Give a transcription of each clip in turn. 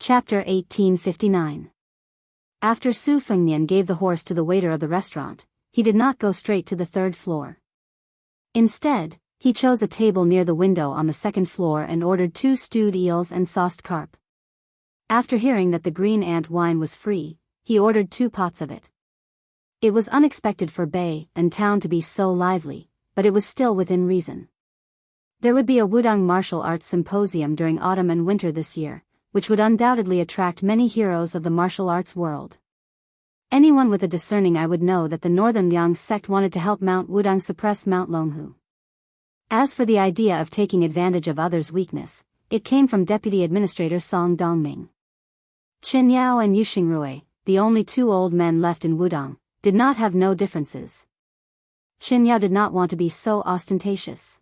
Chapter 1859. After Su Fengnian gave the horse to the waiter of the restaurant, he did not go straight to the third floor. Instead, he chose a table near the window on the second floor and ordered 2 stewed eels and sauced carp. After hearing that the green ant wine was free, he ordered 2 pots of it. It was unexpected for Bay and town to be so lively, but it was still within reason. There would be a Wudang martial arts symposium during autumn and winter this year, which would undoubtedly attract many heroes of the martial arts world. Anyone with a discerning eye would know that the Northern Liang sect wanted to help Mount Wudang suppress Mount Longhu. As for the idea of taking advantage of others' weakness, it came from Deputy Administrator Song Dongming. Qin Yao and Yu Xingrui, the only 2 old men left in Wudang, did not have no differences. Qin Yao did not want to be so ostentatious.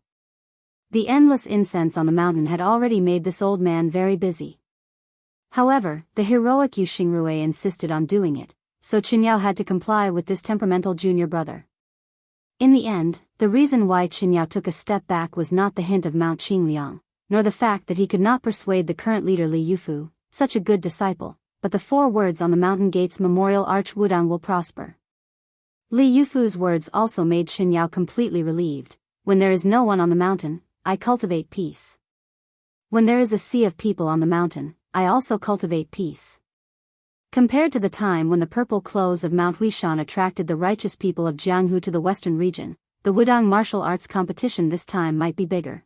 The endless incense on the mountain had already made this old man very busy. However, the heroic Yu Xingrui insisted on doing it, so Qin Yao had to comply with this temperamental junior brother. In the end, the reason why Qin Yao took a step back was not the hint of Mount Qingliang, nor the fact that he could not persuade the current leader Li Yufu, such a good disciple, but the 4 words on the mountain gate's memorial arch: Wudang will prosper. Li Yufu's words also made Qin Yao completely relieved. When there is no one on the mountain, I cultivate peace. When there is a sea of people on the mountain, I also cultivate peace. Compared to the time when the purple clothes of Mount Huishan attracted the righteous people of Jianghu to the western region, the Wudang martial arts competition this time might be bigger.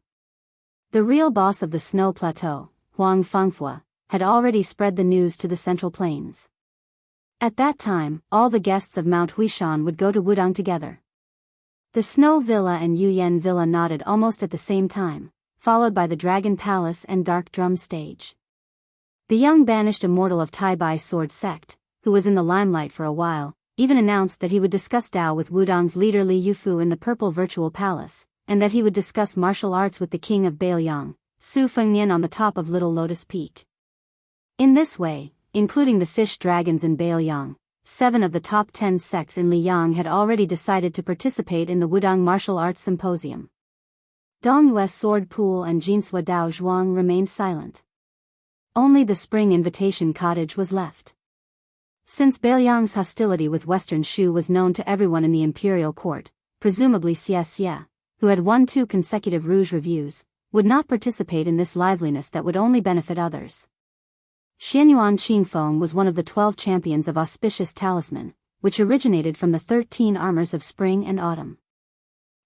The real boss of the snow plateau, Huang Fengfua, had already spread the news to the central plains. At that time, all the guests of Mount Huishan would go to Wudang together. The Snow Villa and Yuyan Villa nodded almost at the same time, followed by the Dragon Palace and Dark Drum Stage. The young banished immortal of Tai Bai Sword Sect, who was in the limelight for a while, even announced that he would discuss Dao with Wudang's leader Li Yufu in the Purple Virtual Palace, and that he would discuss martial arts with the king of Bailiang, Su Fengnian, on the top of Little Lotus Peak. In this way, including the fish dragons in Bailiang, 7 of the top 10 sects in Liyang had already decided to participate in the Wudang Martial Arts Symposium. Dongyue's Sword Pool and Jinsua Dao Zhuang remained silent. Only the Spring Invitation Cottage was left. Since Bailiang's hostility with Western Shu was known to everyone in the imperial court, presumably Xie Xie, who had won 2 consecutive Rouge reviews, would not participate in this liveliness that would only benefit others. Xianyuan Qingfeng was one of the 12 champions of Auspicious Talisman, which originated from the 13 armors of spring and autumn.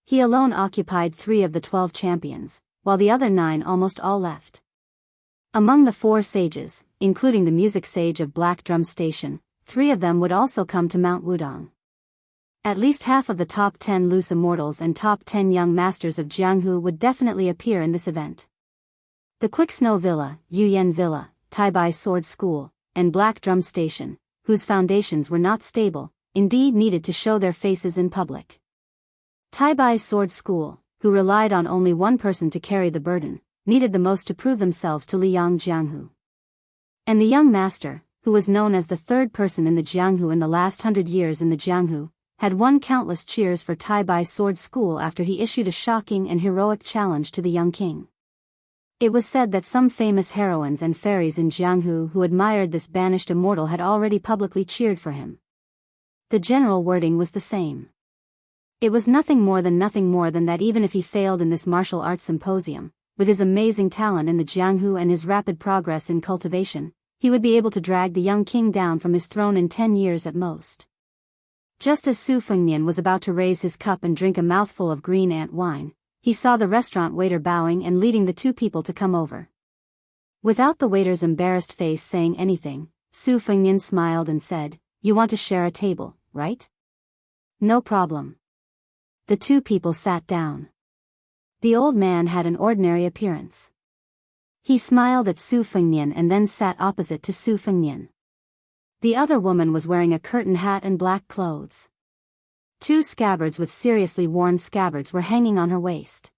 He alone occupied 3 of the 12 champions, while the other 9 almost all left. Among the 4 sages, including the music sage of Black Drum Station, 3 of them would also come to Mount Wudang. At least half of the top 10 loose immortals and top 10 young masters of Jianghu would definitely appear in this event. The Quick Snow Villa, Yuyan Villa, Tai Bai Sword School, and Black Drum Station, whose foundations were not stable, indeed needed to show their faces in public. Tai Bai Sword School, who relied on only one person to carry the burden, needed the most to prove themselves to Liang Jianghu. And the young master, who was known as the 3rd person in the Jianghu in the last 100 years in the Jianghu, had won countless cheers for Tai Bai Sword School after he issued a shocking and heroic challenge to the young king. It was said that some famous heroines and fairies in Jianghu who admired this banished immortal had already publicly cheered for him. The general wording was the same. It was nothing more than that even if he failed in this martial arts symposium, with his amazing talent in the Jianghu and his rapid progress in cultivation, he would be able to drag the young king down from his throne in 10 years at most. Just as Su Fengnian was about to raise his cup and drink a mouthful of green ant wine, he saw the restaurant waiter bowing and leading the 2 people to come over. Without the waiter's embarrassed face saying anything, Su Fengnian smiled and said, "You want to share a table, right?" "No problem." The 2 people sat down. The old man had an ordinary appearance. He smiled at Su Fengnian and then sat opposite to Su Fengnian. The other woman was wearing a curtain hat and black clothes. 2 scabbards with seriously worn scabbards were hanging on her waist.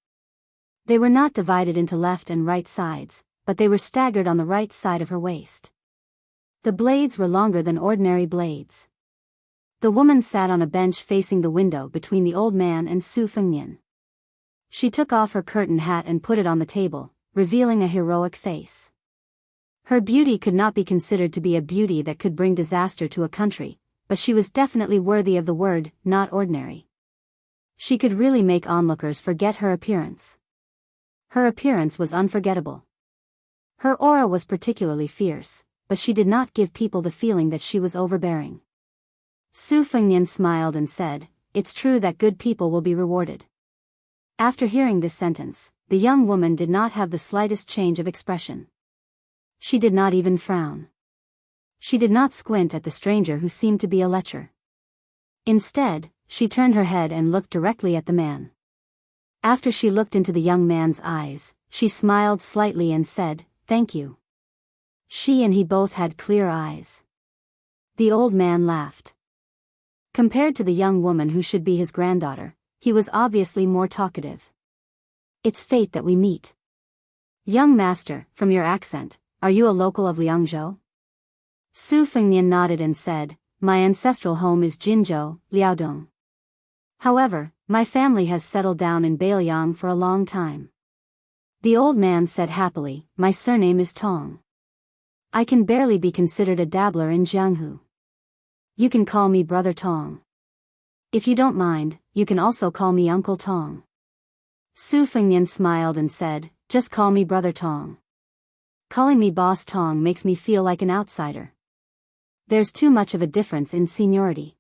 They were not divided into left and right sides, but they were staggered on the right side of her waist. The blades were longer than ordinary blades. The woman sat on a bench facing the window between the old man and Su Fengnian. She took off her curtain hat and put it on the table, revealing a heroic face. Her beauty could not be considered to be a beauty that could bring disaster to a country, but she was definitely worthy of the word, not ordinary. She could really make onlookers forget her appearance. Her appearance was unforgettable. Her aura was particularly fierce, but she did not give people the feeling that she was overbearing. Su Fengnian smiled and said, "It's true that good people will be rewarded." After hearing this sentence, the young woman did not have the slightest change of expression. She did not even frown. She did not squint at the stranger who seemed to be a lecher. Instead, she turned her head and looked directly at the man. After she looked into the young man's eyes, she smiled slightly and said, "Thank you." She and he both had clear eyes. The old man laughed. Compared to the young woman who should be his granddaughter, he was obviously more talkative. "It's fate that we meet. Young master, from your accent, are you a local of Liangzhou?" Su Fengnian nodded and said, "My ancestral home is Jinzhou, Liaodong. However, my family has settled down in Biyao for a long time." The old man said happily, "My surname is Tong. I can barely be considered a dabbler in Jianghu. You can call me Brother Tong. If you don't mind, you can also call me Uncle Tong." Su Fengnian smiled and said, "Just call me Brother Tong. Calling me Boss Tong makes me feel like an outsider. There's too much of a difference in seniority.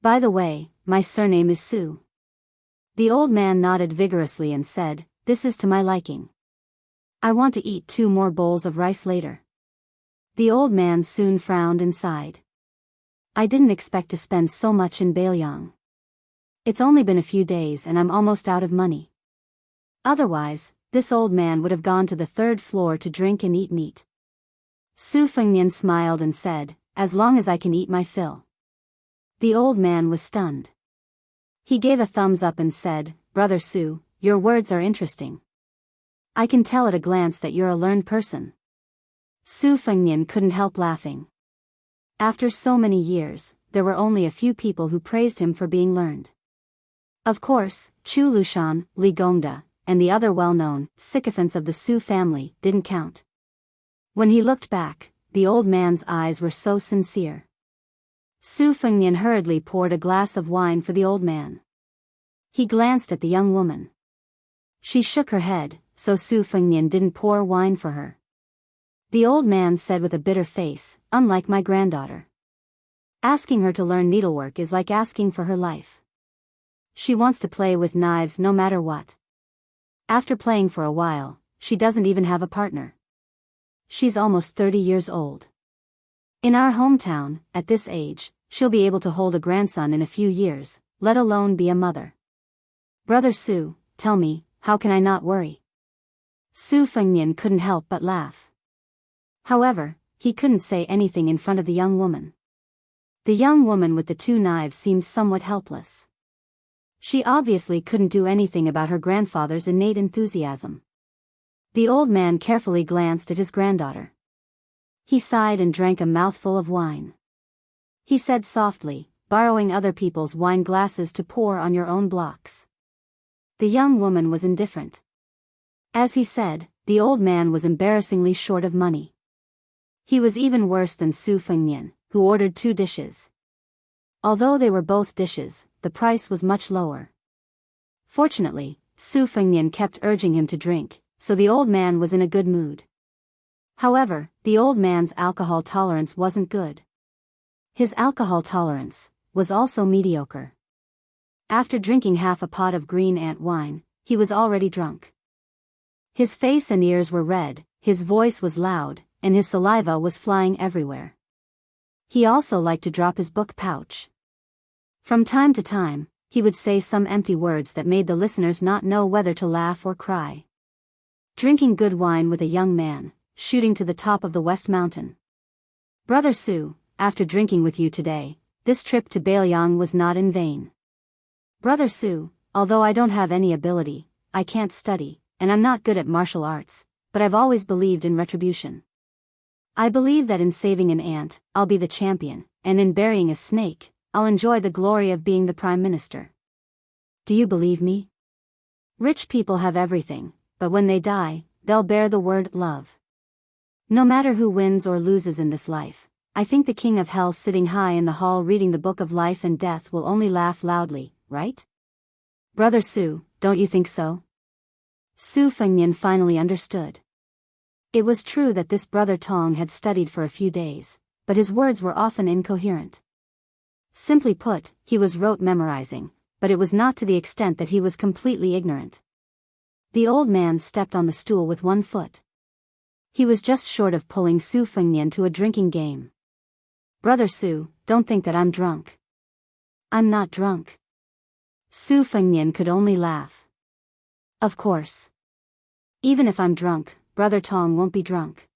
By the way, my surname is Su." The old man nodded vigorously and said, "This is to my liking. I want to eat 2 more bowls of rice later." The old man soon frowned and sighed. "I didn't expect to spend so much in Biyao. It's only been a few days and I'm almost out of money." Otherwise, this old man would have gone to the 3rd floor to drink and eat meat. Su Fengnian smiled and said, "As long as I can eat my fill." The old man was stunned. He gave a thumbs up and said, "Brother Su, your words are interesting. I can tell at a glance that you're a learned person." Su Fengnian couldn't help laughing. After so many years, there were only a few people who praised him for being learned. Of course, Chu Lushan, Li Gongda, and the other well-known sycophants of the Su family didn't count. When he looked back, the old man's eyes were so sincere. Su Fengnian hurriedly poured a glass of wine for the old man. He glanced at the young woman. She shook her head, so Su Fengnian didn't pour wine for her. The old man said with a bitter face, "Unlike my granddaughter. Asking her to learn needlework is like asking for her life. She wants to play with knives no matter what. After playing for a while, she doesn't even have a partner. She's almost 30 years old. In our hometown, at this age, she'll be able to hold a grandson in a few years, let alone be a mother. Brother Su, tell me, how can I not worry?" Su Fengnian couldn't help but laugh. However, he couldn't say anything in front of the young woman. The young woman with the 2 knives seemed somewhat helpless. She obviously couldn't do anything about her grandfather's innate enthusiasm. The old man carefully glanced at his granddaughter. He sighed and drank a mouthful of wine. He said softly, "Borrowing other people's wine glasses to pour on your own blocks." The young woman was indifferent. As he said, the old man was embarrassingly short of money. He was even worse than Su Fengnian, who ordered 2 dishes. Although they were both dishes, the price was much lower. Fortunately, Su Fengnian kept urging him to drink, so the old man was in a good mood. However, the old man's alcohol tolerance wasn't good. His alcohol tolerance was also mediocre. After drinking half a pot of green ant wine, he was already drunk. His face and ears were red, his voice was loud, and his saliva was flying everywhere. He also liked to drop his book pouch. From time to time, he would say some empty words that made the listeners not know whether to laugh or cry. Drinking good wine with a young man, shooting to the top of the West Mountain. Brother Su, after drinking with you today, this trip to Biyao was not in vain. Brother Su, although I don't have any ability, I can't study, and I'm not good at martial arts, but I've always believed in retribution. I believe that in saving an ant, I'll be the champion, and in burying a snake, I'll enjoy the glory of being the prime minister. Do you believe me? Rich people have everything, but when they die, they'll bear the word love. No matter who wins or loses in this life, I think the king of hell sitting high in the hall reading the book of life and death will only laugh loudly, right? Brother Su, don't you think so? Su Fengnian finally understood. It was true that this brother Tong had studied for a few days, but his words were often incoherent. Simply put, he was rote memorizing, but it was not to the extent that he was completely ignorant. The old man stepped on the stool with one foot. He was just short of pulling Su Fengnian to a drinking game. Brother Su, don't think that I'm drunk. I'm not drunk. Su Fengnian could only laugh. Of course. Even if I'm drunk, Brother Tong won't be drunk.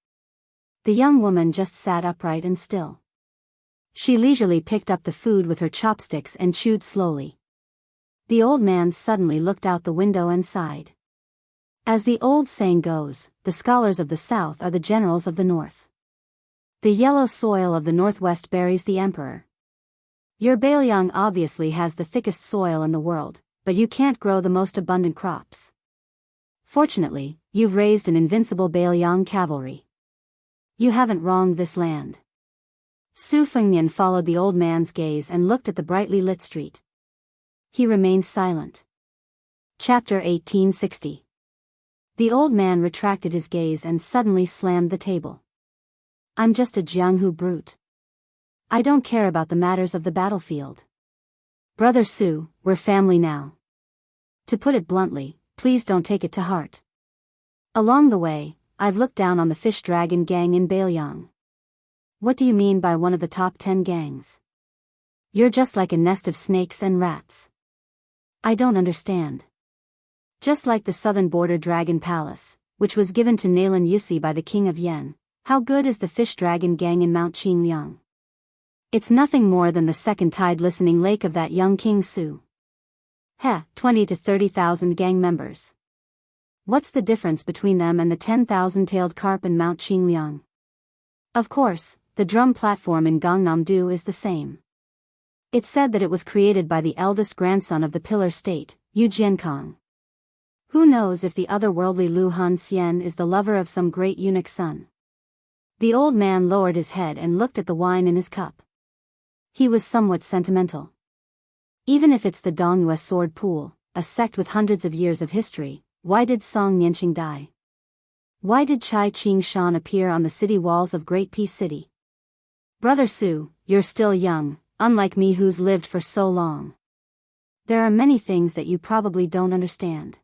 The young woman just sat upright and still. She leisurely picked up the food with her chopsticks and chewed slowly. The old man suddenly looked out the window and sighed. As the old saying goes, the scholars of the south are the generals of the north. The yellow soil of the northwest buries the emperor. Your Biyao obviously has the thickest soil in the world, but you can't grow the most abundant crops. Fortunately, you've raised an invincible Biyao cavalry. You haven't wronged this land. Su Fengnian followed the old man's gaze and looked at the brightly lit street. He remained silent. Chapter 1860. The old man retracted his gaze and suddenly slammed the table. I'm just a Jianghu brute. I don't care about the matters of the battlefield. Brother Su, we're family now. To put it bluntly, please don't take it to heart. Along the way, I've looked down on the fish dragon gang in Biyao. What do you mean by one of the top 10 gangs? You're just like a nest of snakes and rats. I don't understand. Just like the southern border dragon palace, which was given to Nalan Yusi by the king of Yen, how good is the fish dragon gang in Mount Qingliang? It's nothing more than the second tide listening lake of that young King Su. 20 to 30,000 gang members. What's the difference between them and the 10,000-tailed carp in Mount Qingliang? Of course, the drum platform in Gangnam-do is the same. It's said that it was created by the eldest grandson of the pillar state, Yu Jiankong. Who knows if the otherworldly Lu Han Xian is the lover of some great eunuch's son? The old man lowered his head and looked at the wine in his cup. He was somewhat sentimental. Even if it's the Dongyue sword pool, a sect with hundreds of years of history, why did Song Nianqing die? Why did Chai Ching Shan appear on the city walls of Great Peace City? Brother Su, you're still young, unlike me who's lived for so long. There are many things that you probably don't understand.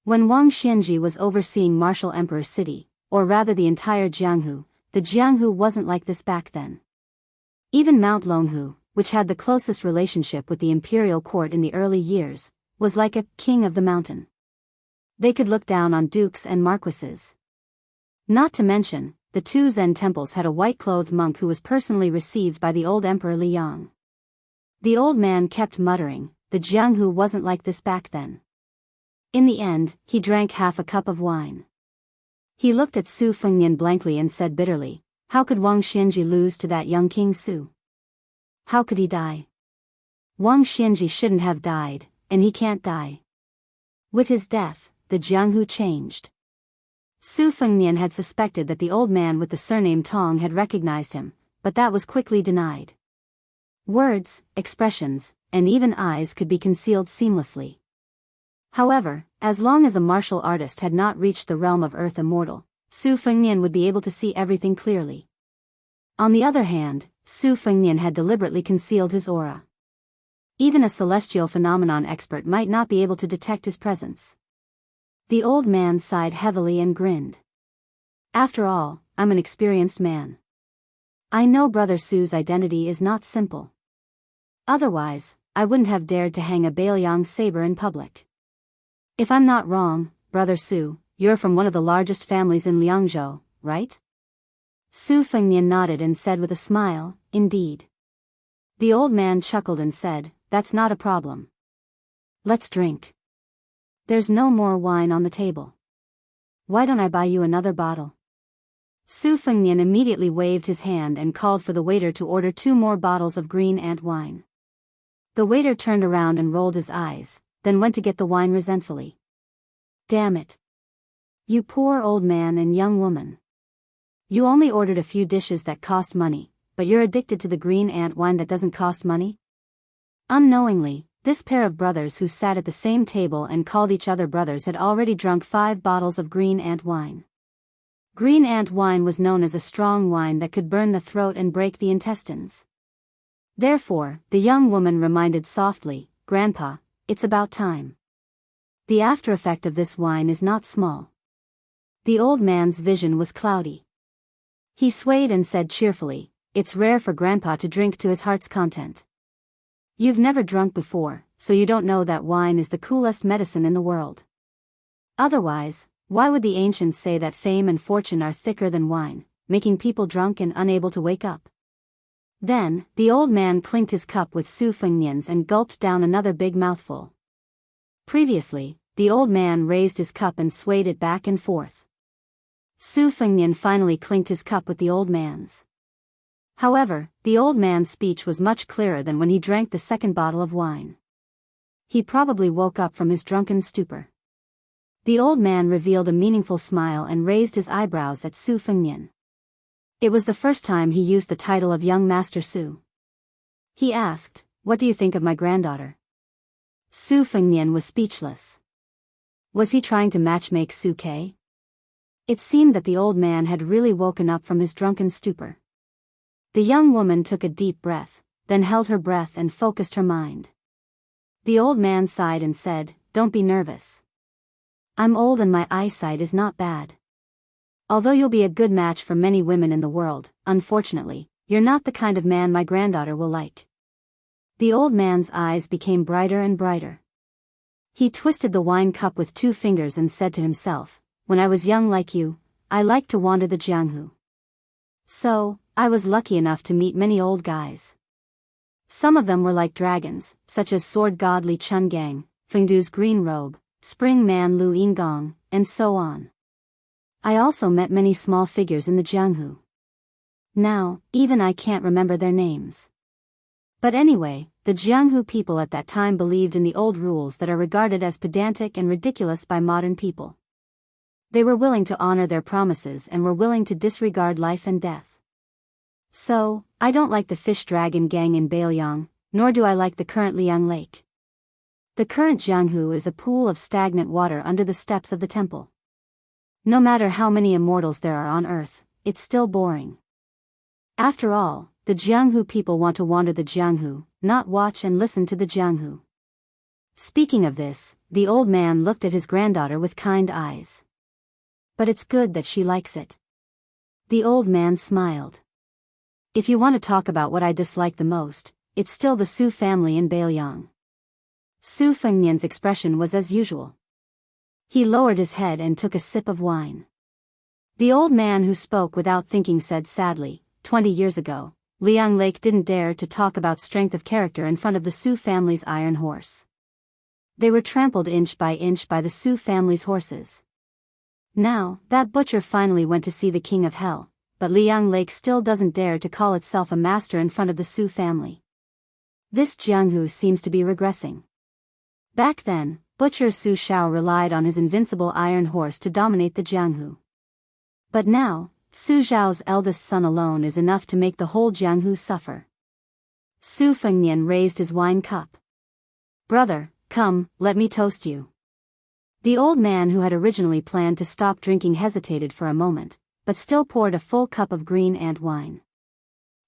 When Wang Xianji was overseeing Martial Emperor City, or rather the entire Jianghu, the Jianghu wasn't like this back then. Even Mount Longhu, which had the closest relationship with the imperial court in the early years, was like a king of the mountain. They could look down on dukes and marquises. Not to mention, the two Zen temples had a white-clothed monk who was personally received by the old Emperor Liang. The old man kept muttering, the Jianghu wasn't like this back then. In the end, he drank half a cup of wine. He looked at Su Fengnian blankly and said bitterly, how could Wang Xianji lose to that young King Su? How could he die? Wang Xianji shouldn't have died, and he can't die. With his death, the Jianghu changed. Su Fengnian had suspected that the old man with the surname Tong had recognized him, but that was quickly denied. Words, expressions, and even eyes could be concealed seamlessly. However, as long as a martial artist had not reached the realm of Earth Immortal, Su Fengnian would be able to see everything clearly. On the other hand, Su Fengnian had deliberately concealed his aura. Even a celestial phenomenon expert might not be able to detect his presence. The old man sighed heavily and grinned. After all, I'm an experienced man. I know Brother Su's identity is not simple. Otherwise, I wouldn't have dared to hang a Biyao saber in public. If I'm not wrong, Brother Su, you're from one of the largest families in Liangzhou, right? Su Fengnian nodded and said with a smile, indeed. The old man chuckled and said, that's not a problem. Let's drink. There's no more wine on the table. Why don't I buy you another bottle? Su Fengnian immediately waved his hand and called for the waiter to order 2 more bottles of green ant wine. The waiter turned around and rolled his eyes, then went to get the wine resentfully. Damn it. You poor old man and young woman. You only ordered a few dishes that cost money, but you're addicted to the green ant wine that doesn't cost money? Unknowingly, this pair of brothers who sat at the same table and called each other brothers had already drunk 5 bottles of green ant wine. Green ant wine was known as a strong wine that could burn the throat and break the intestines. Therefore, the young woman reminded softly, "Grandpa, it's about time." The after effect of this wine is not small. The old man's vision was cloudy. He swayed and said cheerfully, "It's rare for Grandpa to drink to his heart's content. You've never drunk before, so you don't know that wine is the coolest medicine in the world. Otherwise, why would the ancients say that fame and fortune are thicker than wine, making people drunk and unable to wake up?" Then, the old man clinked his cup with Su Fengnian's and gulped down another big mouthful. Previously, the old man raised his cup and swayed it back and forth. Su Fengnian finally clinked his cup with the old man's. However, the old man's speech was much clearer than when he drank the second bottle of wine. He probably woke up from his drunken stupor. The old man revealed a meaningful smile and raised his eyebrows at Su Fengnian. It was the first time he used the title of Young Master Su. He asked, "What do you think of my granddaughter?" Su Fengnian was speechless. Was he trying to matchmake Su Ke? It seemed that the old man had really woken up from his drunken stupor. The young woman took a deep breath, then held her breath and focused her mind. The old man sighed and said, "Don't be nervous. I'm old and my eyesight is not bad. Although you'll be a good match for many women in the world, unfortunately, you're not the kind of man my granddaughter will like." The old man's eyes became brighter and brighter. He twisted the wine cup with 2 fingers and said to himself, "When I was young like you, I liked to wander the Jianghu. So, I was lucky enough to meet many old guys. Some of them were like dragons, such as sword god Li Chungang, Fengdu's green robe, spring man Lu Yingong, and so on. I also met many small figures in the Jianghu. Now, even I can't remember their names. But anyway, the Jianghu people at that time believed in the old rules that are regarded as pedantic and ridiculous by modern people. They were willing to honor their promises and were willing to disregard life and death. So, I don't like the fish dragon gang in Biyao, nor do I like the current Liang Lake. The current Jianghu is a pool of stagnant water under the steps of the temple. No matter how many immortals there are on earth, it's still boring. After all, the Jianghu people want to wander the Jianghu, not watch and listen to the Jianghu. Speaking of this, the old man looked at his granddaughter with kind eyes. But it's good that she likes it. The old man smiled. If you want to talk about what I dislike the most, it's still the Su family in Biyao. Su Fengnian's expression was as usual. He lowered his head and took a sip of wine. The old man who spoke without thinking said sadly, 20 years ago, Liang Lake didn't dare to talk about strength of character in front of the Su family's iron horse. They were trampled inch by the Su family's horses. Now, that butcher finally went to see the king of hell, but Liang Lake still doesn't dare to call itself a master in front of the Su family. This Jianghu seems to be regressing. Back then, Butcher Su Shao relied on his invincible iron horse to dominate the Jianghu. But now, Su Zhao's eldest son alone is enough to make the whole Jianghu suffer. Su Fengnian raised his wine cup. "Brother, come, let me toast you." The old man who had originally planned to stop drinking hesitated for a moment, but still poured a full cup of green ant wine.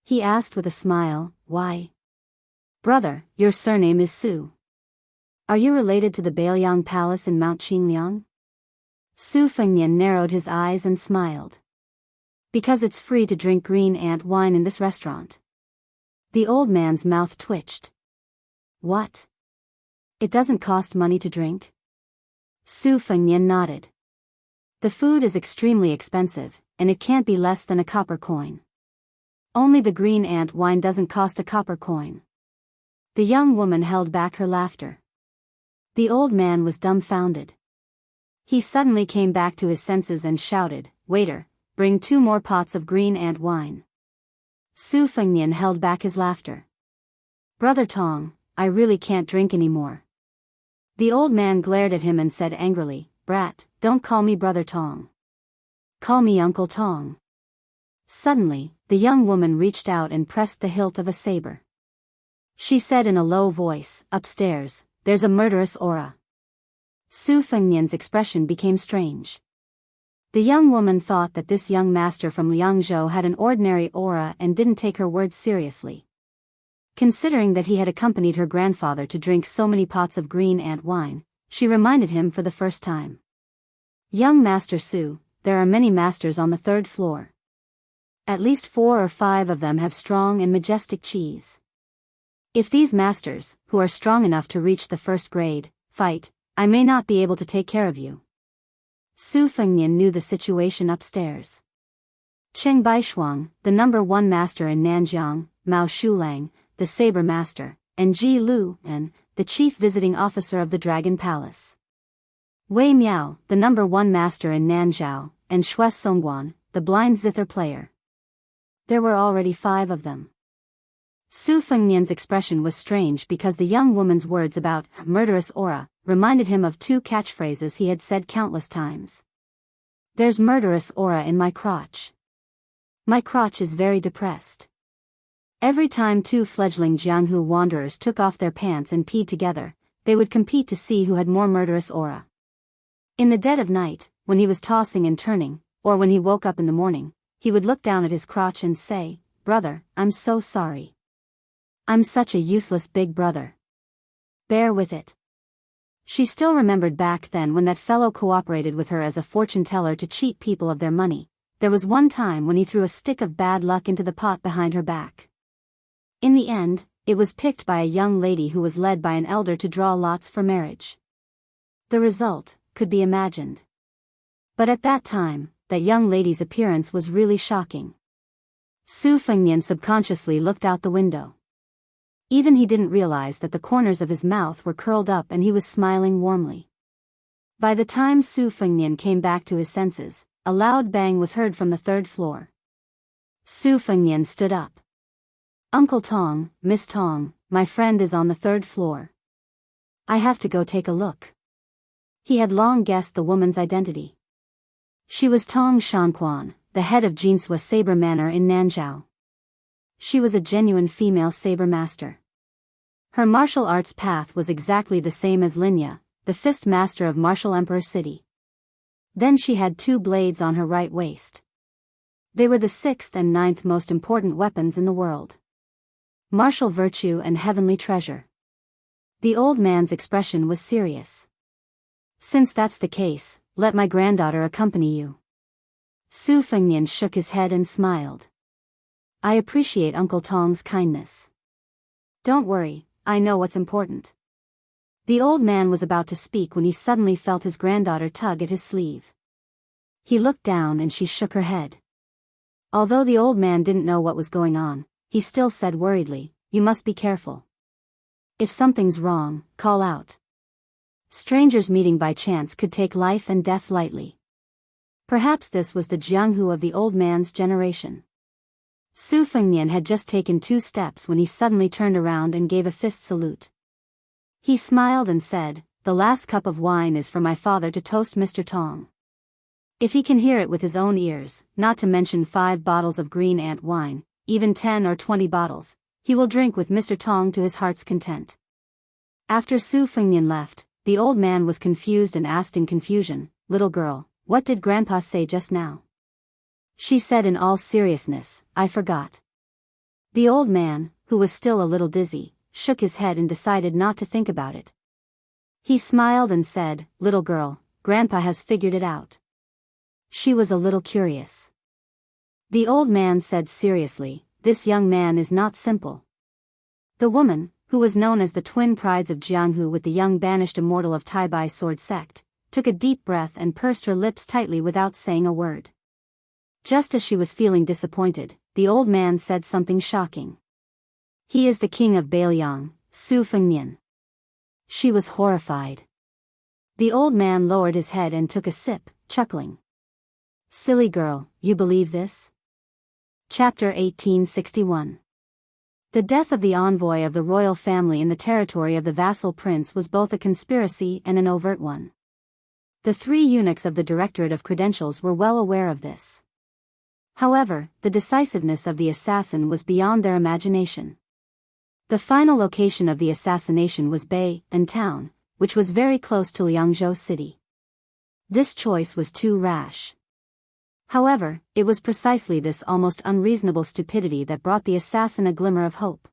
He asked with a smile, "Why?" "Brother, your surname is Su. Are you related to the Biyao Palace in Mount Qingliang?" Su Fengnian narrowed his eyes and smiled. "Because it's free to drink green ant wine in this restaurant." The old man's mouth twitched. "What? It doesn't cost money to drink?" Su Fengnian nodded. "The food is extremely expensive, and it can't be less than a copper coin. Only the green ant wine doesn't cost a copper coin." The young woman held back her laughter. The old man was dumbfounded. He suddenly came back to his senses and shouted, "Waiter, bring 2 more pots of green ant wine." Su Fengnian held back his laughter. "Brother Tong, I really can't drink anymore." The old man glared at him and said angrily, "Brat, don't call me Brother Tong. Call me Uncle Tong." Suddenly, the young woman reached out and pressed the hilt of a saber. She said in a low voice, "Upstairs, there's a murderous aura." Su Fengnian's expression became strange. The young woman thought that this young master from Liangzhou had an ordinary aura and didn't take her words seriously. Considering that he had accompanied her grandfather to drink so many pots of green ant wine, she reminded him for the first time. "Young Master Su, there are many masters on the 3rd floor. At least 4 or 5 of them have strong and majestic qis. If these masters, who are strong enough to reach the 1st grade, fight, I may not be able to take care of you." Su Fengnian knew the situation upstairs. Cheng Baishuang, the number 1 master in Nanjiang, Mao Shulang, the saber master, and Ji Lu, the chief visiting officer of the Dragon Palace. Wei Miao, the number 1 master in Nanzhao, and Shui Songguan, the blind zither player. There were already 5 of them. Su Fengnian's expression was strange because the young woman's words about murderous aura reminded him of 2 catchphrases he had said countless times. "There's murderous aura in my crotch. My crotch is very depressed." Every time 2 fledgling Jianghu wanderers took off their pants and peed together, they would compete to see who had more murderous aura. In the dead of night, when he was tossing and turning, or when he woke up in the morning, he would look down at his crotch and say, "Brother, I'm so sorry. I'm such a useless big brother. Bear with it." She still remembered back then when that fellow cooperated with her as a fortune teller to cheat people of their money. There was one time when he threw a stick of bad luck into the pot behind her back. In the end, it was picked by a young lady who was led by an elder to draw lots for marriage. The result could be imagined. But at that time, that young lady's appearance was really shocking. Su Fengnian subconsciously looked out the window. Even he didn't realize that the corners of his mouth were curled up and he was smiling warmly. By the time Su Fengnian came back to his senses, a loud bang was heard from the 3rd floor. Su Fengnian stood up. "Uncle Tong, Miss Tong, my friend is on the 3rd floor. I have to go take a look." He had long guessed the woman's identity. She was Tong Shanquan, the head of Jinsua Saber Manor in Nanzhao. She was a genuine female saber master. Her martial arts path was exactly the same as Linya, the fist master of Martial Emperor City. Then she had 2 blades on her right waist. They were the 6th and 9th most important weapons in the world. Martial virtue and heavenly treasure. The old man's expression was serious. "Since that's the case, let my granddaughter accompany you." Su Fengnian shook his head and smiled. "I appreciate Uncle Tong's kindness. Don't worry, I know what's important." The old man was about to speak when he suddenly felt his granddaughter tug at his sleeve. He looked down and she shook her head. Although the old man didn't know what was going on, he still said worriedly, "You must be careful. If something's wrong, call out." Strangers meeting by chance could take life and death lightly. Perhaps this was the Jianghu of the old man's generation. Su Fengnian had just taken 2 steps when he suddenly turned around and gave a fist salute. He smiled and said, "The last cup of wine is for my father to toast Mr. Tong. If he can hear it with his own ears, not to mention 5 bottles of green ant wine, even 10 or 20 bottles, he will drink with Mr. Tong to his heart's content." After Su Fengnian left, the old man was confused and asked in confusion, "Little girl, what did Grandpa say just now?" She said in all seriousness, "I forgot." The old man, who was still a little dizzy, shook his head and decided not to think about it. He smiled and said, "Little girl, Grandpa has figured it out." She was a little curious. The old man said seriously, "This young man is not simple." The woman, who was known as the twin prides of Jianghu with the young banished immortal of Taibai sword sect, took a deep breath and pursed her lips tightly without saying a word. Just as she was feeling disappointed, the old man said something shocking. "He is the king of Biyao, Su Fengnian." She was horrified. The old man lowered his head and took a sip, chuckling. "Silly girl, you believe this?" Chapter 1861. The death of the envoy of the royal family in the territory of the vassal prince was both a conspiracy and an overt one. The 3 eunuchs of the Directorate of Credentials were well aware of this. However, the decisiveness of the assassin was beyond their imagination. The final location of the assassination was Biyao town, which was very close to Jianghu city. This choice was too rash. However, it was precisely this almost unreasonable stupidity that brought the assassin a glimmer of hope.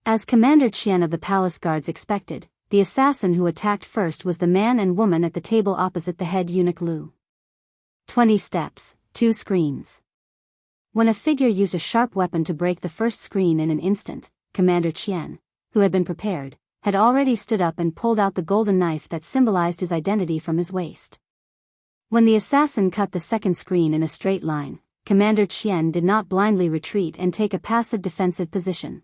As Commander Qian of the palace guards expected, the assassin who attacked first was the man and woman at the table opposite the head eunuch Lu. 20 steps, 2 screens. When a figure used a sharp weapon to break the first screen in an instant, Commander Qian, who had been prepared, had already stood up and pulled out the golden knife that symbolized his identity from his waist. When the assassin cut the second screen in a straight line, Commander Qian did not blindly retreat and take a passive defensive position.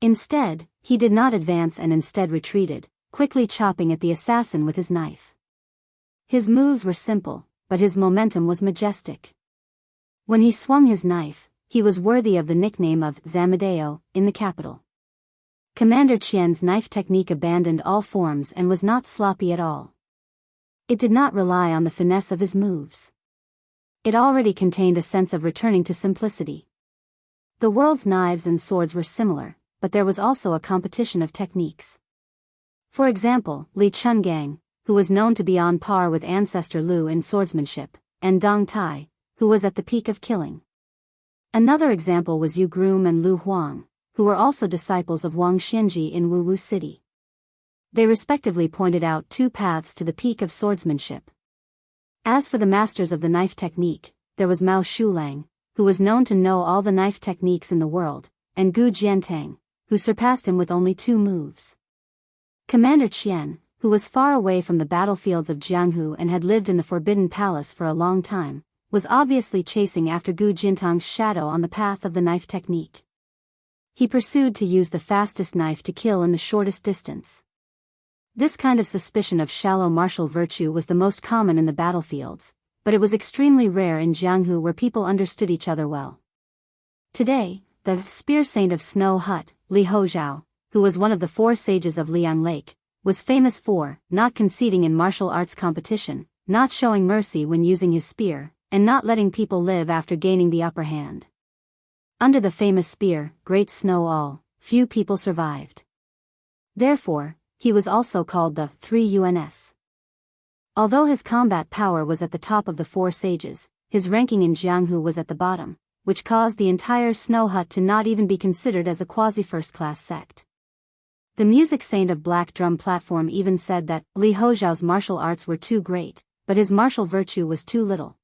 Instead, he did not advance and instead retreated, quickly chopping at the assassin with his knife. His moves were simple, but his momentum was majestic. When he swung his knife, he was worthy of the nickname of Zamadeo in the capital. Commander Qian's knife technique abandoned all forms and was not sloppy at all. It did not rely on the finesse of his moves. It already contained a sense of returning to simplicity. The world's knives and swords were similar, but there was also a competition of techniques. For example, Li Chungang, who was known to be on par with ancestor Lu in swordsmanship, and Dong Tai, who was at the peak of killing. Another example was Yu Groom and Lu Huang, who were also disciples of Wang Xianji in Wu City. They respectively pointed out 2 paths to the peak of swordsmanship. As for the masters of the knife technique, there was Mao Shulang, who was known to know all the knife techniques in the world, and Gu Jiantang, who surpassed him with only 2 moves. Commander Qian, who was far away from the battlefields of Jianghu and had lived in the Forbidden Palace for a long time, was obviously chasing after Gu Jintang's shadow on the path of the knife technique. He pursued to use the fastest knife to kill in the shortest distance. This kind of suspicion of shallow martial virtue was the most common in the battlefields, but it was extremely rare in Jianghu where people understood each other well. Today, the spear saint of Snow Hut, Li Hozhao, who was one of the 4 sages of Liang Lake, was famous for not conceding in martial arts competition, not showing mercy when using his spear, and not letting people live after gaining the upper hand. Under the famous spear, Great Snow All, few people survived. Therefore, he was also called the 3 UNS. Although his combat power was at the top of the 4 sages, his ranking in Jianghu was at the bottom, which caused the entire Snow Hut to not even be considered as a quasi-first-class sect. The music saint of Black Drum Platform even said that Li Hozhao's martial arts were too great, but his martial virtue was too little.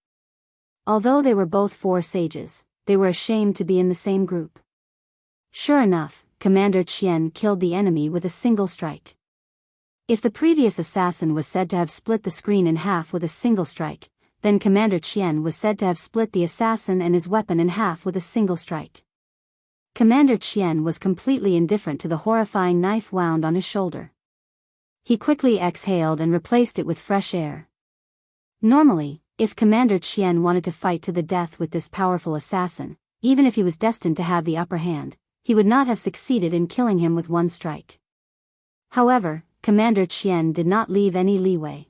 Although they were both 4 sages, they were ashamed to be in the same group. Sure enough, Commander Qian killed the enemy with a single strike. If the previous assassin was said to have split the screen in half with a single strike, then Commander Qian was said to have split the assassin and his weapon in half with a single strike. Commander Qian was completely indifferent to the horrifying knife wound on his shoulder. He quickly exhaled and replaced it with fresh air. Normally, if Commander Qian wanted to fight to the death with this powerful assassin, even if he was destined to have the upper hand, he would not have succeeded in killing him with 1 strike. However, Commander Qian did not leave any leeway.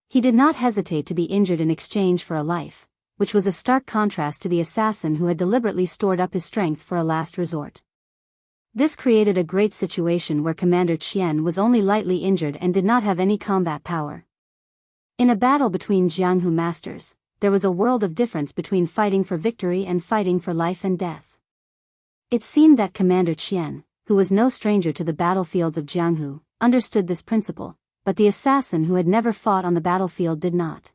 He did not hesitate to be injured in exchange for a life, which was a stark contrast to the assassin who had deliberately stored up his strength for a last resort. This created a great situation where Commander Qian was only lightly injured and did not have any combat power. In a battle between Jianghu masters, there was a world of difference between fighting for victory and fighting for life and death. It seemed that Commander Qian, who was no stranger to the battlefields of Jianghu, understood this principle, but the assassin who had never fought on the battlefield did not.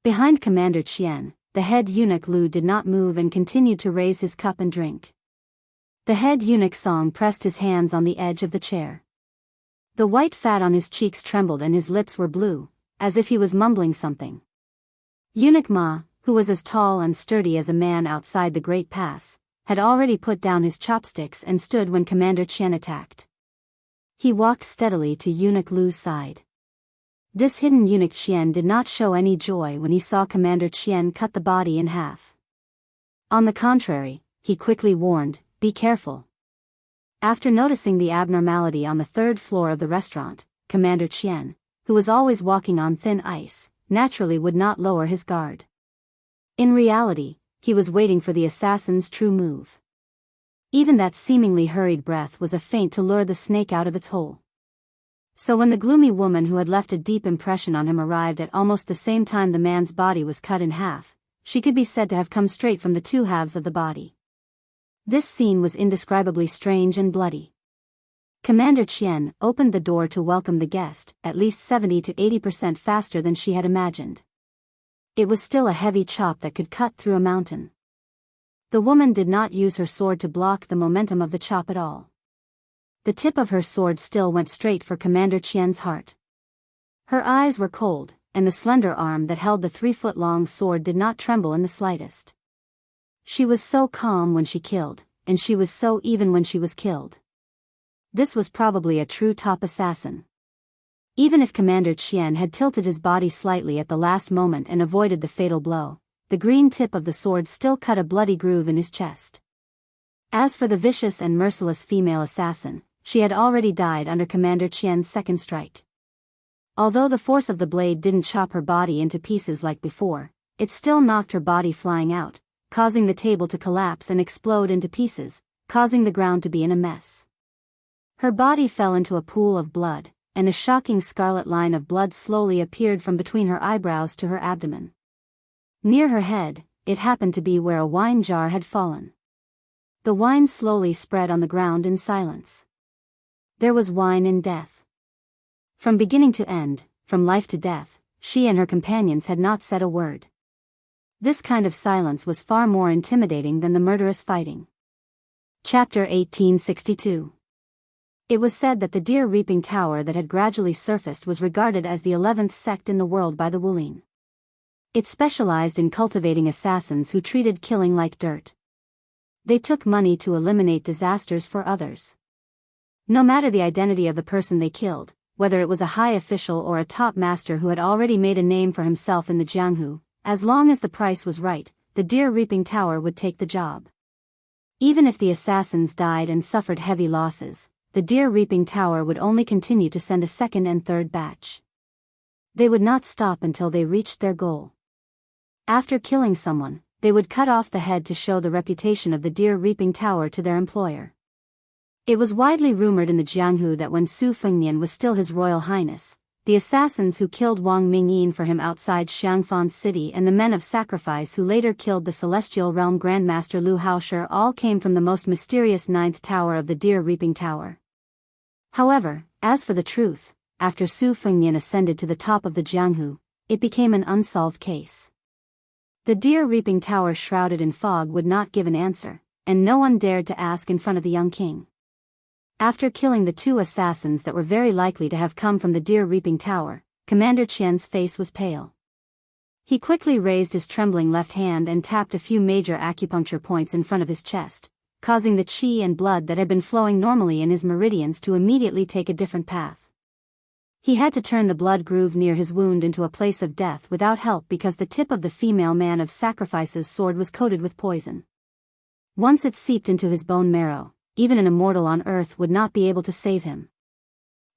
Behind Commander Qian, the head eunuch Lu did not move and continued to raise his cup and drink. The head eunuch Song pressed his hands on the edge of the chair. The white fat on his cheeks trembled and his lips were blue, as if he was mumbling something. Eunuch Ma, who was as tall and sturdy as a man outside the Great Pass, had already put down his chopsticks and stood when Commander Qian attacked. He walked steadily to Eunuch Lu's side. This hidden eunuch Qian did not show any joy when he saw Commander Qian cut the body in half. On the contrary, he quickly warned, "Be careful." After noticing the abnormality on the 3rd floor of the restaurant, Commander Qian, who was always walking on thin ice, naturally would not lower his guard. In reality, he was waiting for the assassin's true move. Even that seemingly hurried breath was a feint to lure the snake out of its hole. So when the gloomy woman who had left a deep impression on him arrived at almost the same time the man's body was cut in half, she could be said to have come straight from the two halves of the body. This scene was indescribably strange and bloody. Commander Qian opened the door to welcome the guest, at least 70 to 80% faster than she had imagined. It was still a heavy chop that could cut through a mountain. The woman did not use her sword to block the momentum of the chop at all. The tip of her sword still went straight for Commander Qian's heart. Her eyes were cold, and the slender arm that held the 3-foot-long sword did not tremble in the slightest. She was so calm when she killed, and she was so even when she was killed. This was probably a true top assassin. Even if Commander Qian had tilted his body slightly at the last moment and avoided the fatal blow, the green tip of the sword still cut a bloody groove in his chest. As for the vicious and merciless female assassin, she had already died under Commander Qian's second strike. Although the force of the blade didn't chop her body into pieces like before, it still knocked her body flying out, causing the table to collapse and explode into pieces, causing the ground to be in a mess. Her body fell into a pool of blood, and a shocking scarlet line of blood slowly appeared from between her eyebrows to her abdomen. Near her head, it happened to be where a wine jar had fallen. The wine slowly spread on the ground in silence. There was wine in death. From beginning to end, from life to death, she and her companions had not said a word. This kind of silence was far more intimidating than the murderous fighting. Chapter 1862. It was said that the deer reaping tower that had gradually surfaced was regarded as the 11th sect in the world by the Wulin. It specialized in cultivating assassins who treated killing like dirt. They took money to eliminate disasters for others. No matter the identity of the person they killed, whether it was a high official or a top master who had already made a name for himself in the Jianghu, as long as the price was right, the deer reaping tower would take the job. Even if the assassins died and suffered heavy losses, the deer reaping tower would only continue to send a second and third batch. They would not stop until they reached their goal. After killing someone, they would cut off the head to show the reputation of the deer reaping tower to their employer. It was widely rumored in the Jianghu that when Su Fengnian was still His Royal Highness, the assassins who killed Wang Mingyin for him outside Xiangfan City and the men of sacrifice who later killed the Celestial Realm Grandmaster Lu Haoshi all came from the most mysterious 9th tower of the deer reaping tower. However, as for the truth, after Su Fengnian ascended to the top of the Jianghu, it became an unsolved case. The deer reaping tower shrouded in fog would not give an answer, and no one dared to ask in front of the young king. After killing the two assassins that were very likely to have come from the deer reaping tower, Commander Qian's face was pale. He quickly raised his trembling left hand and tapped a few major acupuncture points in front of his chest, causing the qi and blood that had been flowing normally in his meridians to immediately take a different path. He had to turn the blood groove near his wound into a place of death without help because the tip of the female man of sacrifice's sword was coated with poison. Once it seeped into his bone marrow, even an immortal on earth would not be able to save him.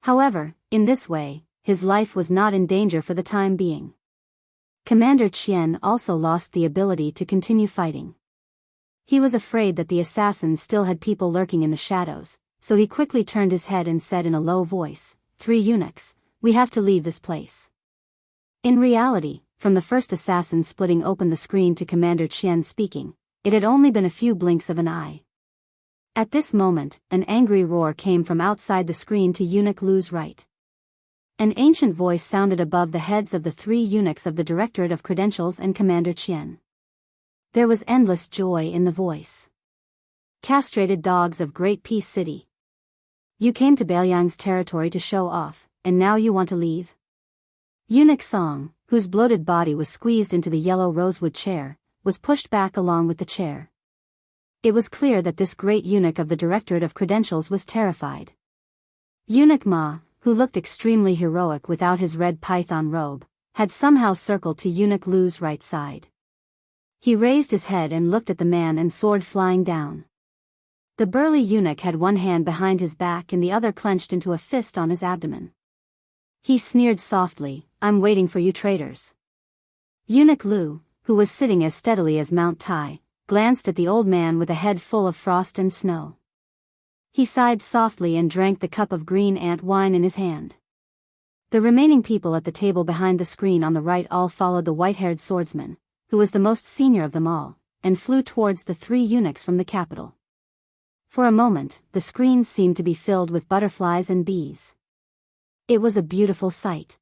However, in this way, his life was not in danger for the time being. Commander Qian also lost the ability to continue fighting. He was afraid that the assassins still had people lurking in the shadows, so he quickly turned his head and said in a low voice, "3 eunuchs, we have to leave this place." In reality, from the first assassin splitting open the screen to Commander Qian speaking, it had only been a few blinks of an eye. At this moment, an angry roar came from outside the screen to Eunuch Lu's right. An ancient voice sounded above the heads of the 3 eunuchs of the Directorate of Credentials and Commander Qian. There was endless joy in the voice. "Castrated dogs of Great Peace City. You came to Bailiang's territory to show off, and now you want to leave?" Eunuch Song, whose bloated body was squeezed into the yellow rosewood chair, was pushed back along with the chair. It was clear that this great eunuch of the Directorate of Credentials was terrified. Eunuch Ma, who looked extremely heroic without his red python robe, had somehow circled to Eunuch Lu's right side. He raised his head and looked at the man and sword flying down. The burly eunuch had one hand behind his back and the other clenched into a fist on his abdomen. He sneered softly, "I'm waiting for you traitors." Eunuch Lu, who was sitting as steadily as Mount Tai, glanced at the old man with a head full of frost and snow. He sighed softly and drank the cup of green ant wine in his hand. The remaining people at the table behind the screen on the right all followed the white-haired swordsman, who was the most senior of them all, and flew towards the three eunuchs from the capital. For a moment, the screen seemed to be filled with butterflies and bees. It was a beautiful sight.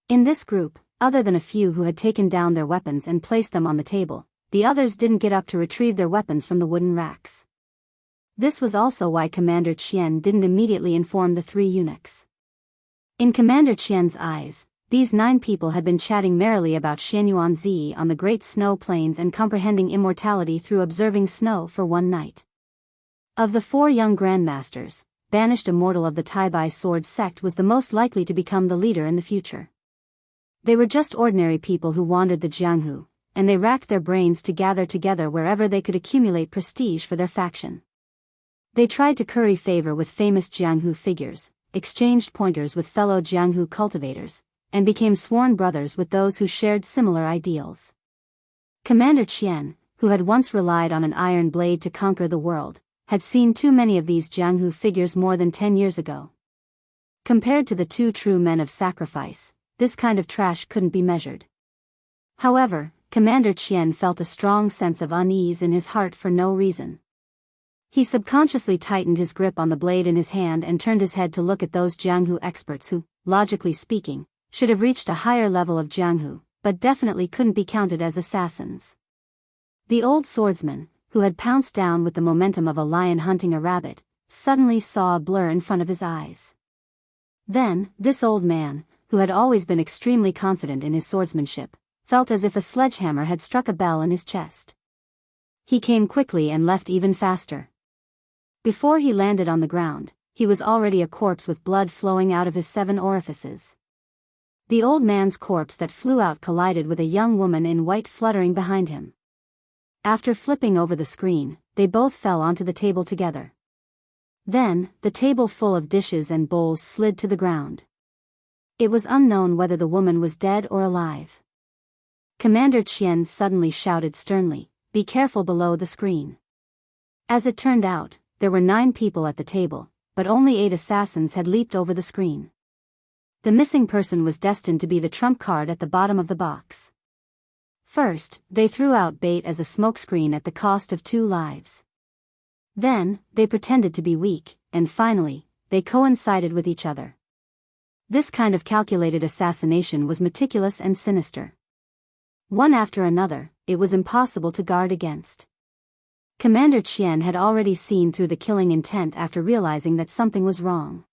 In this group, other than a few who had taken down their weapons and placed them on the table, the others didn't get up to retrieve their weapons from the wooden racks. This was also why Commander Qian didn't immediately inform the three eunuchs. In Commander Qian's eyes, these 9 people had been chatting merrily about Xianyuanzi on the great snow plains and comprehending immortality through observing snow for one night. Of the 4 young grandmasters, banished immortal of the Taibai sword sect was the most likely to become the leader in the future. They were just ordinary people who wandered the Jianghu, and they racked their brains to gather together wherever they could accumulate prestige for their faction. They tried to curry favor with famous Jianghu figures, exchanged pointers with fellow Jianghu cultivators, and became sworn brothers with those who shared similar ideals. Commander Qian, who had once relied on an iron blade to conquer the world, had seen too many of these Jianghu figures more than 10 years ago. Compared to the 2 true men of sacrifice, this kind of trash couldn't be measured. However, Commander Qian felt a strong sense of unease in his heart for no reason. He subconsciously tightened his grip on the blade in his hand and turned his head to look at those Jianghu experts who, logically speaking, should have reached a higher level of Jianghu, but definitely couldn't be counted as assassins. The old swordsman, who had pounced down with the momentum of a lion hunting a rabbit, suddenly saw a blur in front of his eyes. Then, this old man, who had always been extremely confident in his swordsmanship, felt as if a sledgehammer had struck a bell in his chest. He came quickly and left even faster. Before he landed on the ground, he was already a corpse with blood flowing out of his 7 orifices. The old man's corpse that flew out collided with a young woman in white fluttering behind him. After flipping over the screen, they both fell onto the table together. Then, the table full of dishes and bowls slid to the ground. It was unknown whether the woman was dead or alive. Commander Qian suddenly shouted sternly, "Be careful below the screen." As it turned out, there were 9 people at the table, but only 8 assassins had leaped over the screen. The missing person was destined to be the trump card at the bottom of the box. First, they threw out bait as a smokescreen at the cost of 2 lives. Then, they pretended to be weak, and finally, they coincided with each other. This kind of calculated assassination was meticulous and sinister. One after another, it was impossible to guard against. Commander Qian had already seen through the killing intent after realizing that something was wrong.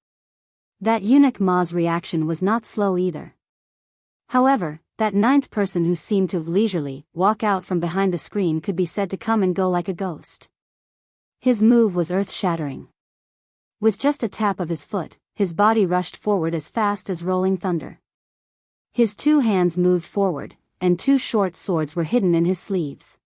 That eunuch Ma's reaction was not slow either. However, that 9th person who seemed to leisurely walk out from behind the screen could be said to come and go like a ghost. His move was earth-shattering. With just a tap of his foot, his body rushed forward as fast as rolling thunder. His 2 hands moved forward, and 2 short swords were hidden in his sleeves.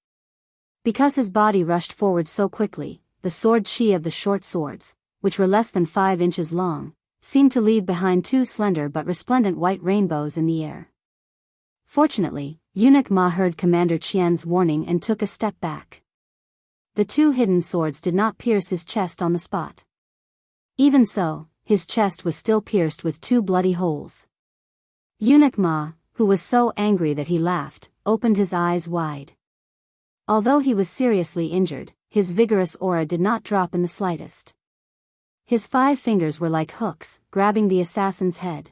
Because his body rushed forward so quickly, the sword chi of the short swords, which were less than 5 inches long, seemed to leave behind 2 slender but resplendent white rainbows in the air. Fortunately, Eunuch Ma heard Commander Qian's warning and took a step back. The 2 hidden swords did not pierce his chest on the spot. Even so, his chest was still pierced with 2 bloody holes. Eunuch Ma, who was so angry that he laughed, opened his eyes wide. Although he was seriously injured, his vigorous aura did not drop in the slightest. His 5 fingers were like hooks, grabbing the assassin's head.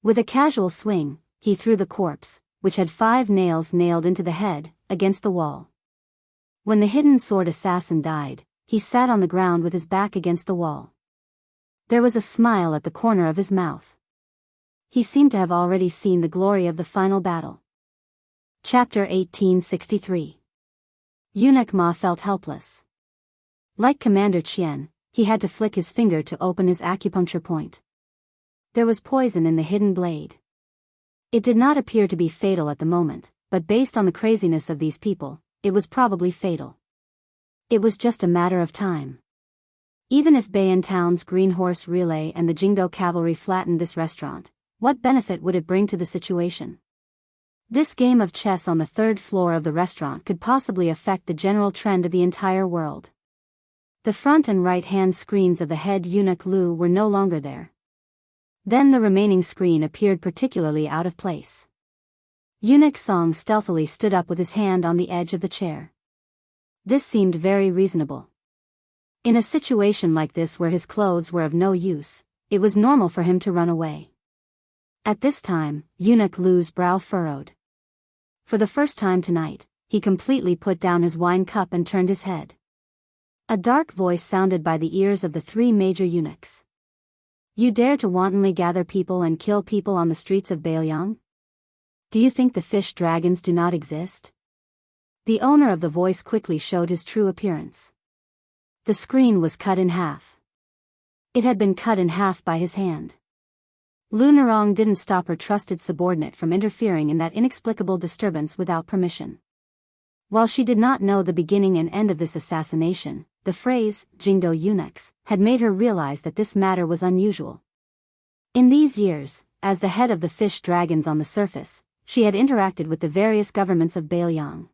With a casual swing, he threw the corpse, which had 5 nails nailed into the head, against the wall. When the hidden sword assassin died, he sat on the ground with his back against the wall. There was a smile at the corner of his mouth. He seemed to have already seen the glory of the final battle. Chapter 1863. Eunuch Ma felt helpless. Like Commander Qian, he had to flick his finger to open his acupuncture point. There was poison in the hidden blade. It did not appear to be fatal at the moment, but based on the craziness of these people, it was probably fatal. It was just a matter of time. Even if Bayan Town's Green Horse Relay and the Jingdo Cavalry flattened this restaurant, what benefit would it bring to the situation? This game of chess on the third floor of the restaurant could possibly affect the general trend of the entire world. The front and right-hand screens of the head eunuch Lu were no longer there. Then the remaining screen appeared particularly out of place. Eunuch Song stealthily stood up with his hand on the edge of the chair. This seemed very reasonable. In a situation like this where his clothes were of no use, it was normal for him to run away. At this time, Eunuch Lu's brow furrowed. For the first time tonight, he completely put down his wine cup and turned his head. A dark voice sounded by the ears of the three major eunuchs. You dare to wantonly gather people and kill people on the streets of Biyao? Do you think the fish dragons do not exist? The owner of the voice quickly showed his true appearance. The screen was cut in half. It had been cut in half by his hand. Lu Nerong didn't stop her trusted subordinate from interfering in that inexplicable disturbance without permission. While she did not know the beginning and end of this assassination, the phrase, Jingdo eunuchs, had made her realize that this matter was unusual. In these years, as the head of the fish dragons on the surface, she had interacted with the various governments of Biyao.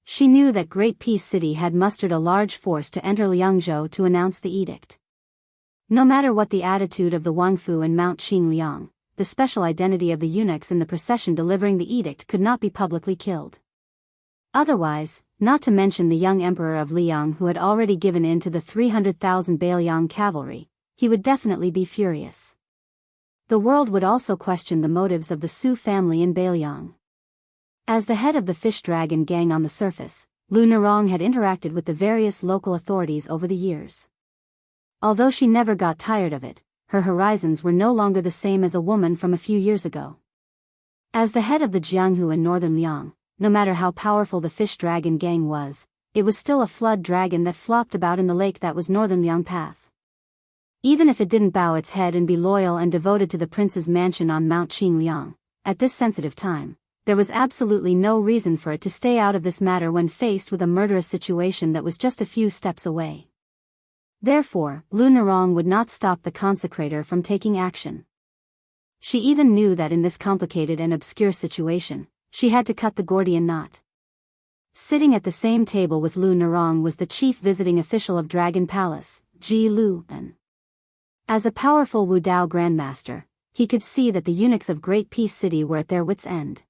She knew that Great Peace City had mustered a large force to enter Liangzhou to announce the edict. No matter what the attitude of the Wangfu and Mount Qingliang, the special identity of the eunuchs in the procession delivering the edict could not be publicly killed. Otherwise, not to mention the young emperor of Liang who had already given in to the 300,000 Biyao cavalry, he would definitely be furious. The world would also question the motives of the Su family in Biyao. As the head of the fish dragon gang on the surface, Lu Nerong had interacted with the various local authorities over the years. Although she never got tired of it, her horizons were no longer the same as a woman from a few years ago. As the head of the Jianghu in northern Liang, no matter how powerful the fish dragon gang was, it was still a flood dragon that flopped about in the lake that was northern Liang path. Even if it didn't bow its head and be loyal and devoted to the prince's mansion on Mount Qingliang, at this sensitive time, there was absolutely no reason for it to stay out of this matter when faced with a murderous situation that was just a few steps away. Therefore, Lu Nerong would not stop the consecrator from taking action. She even knew that in this complicated and obscure situation, she had to cut the Gordian knot. Sitting at the same table with Lu Nerong was the chief visiting official of Dragon Palace, Ji Lu. As a powerful Wu Dao grandmaster, he could see that the eunuchs of Great Peace City were at their wits' end.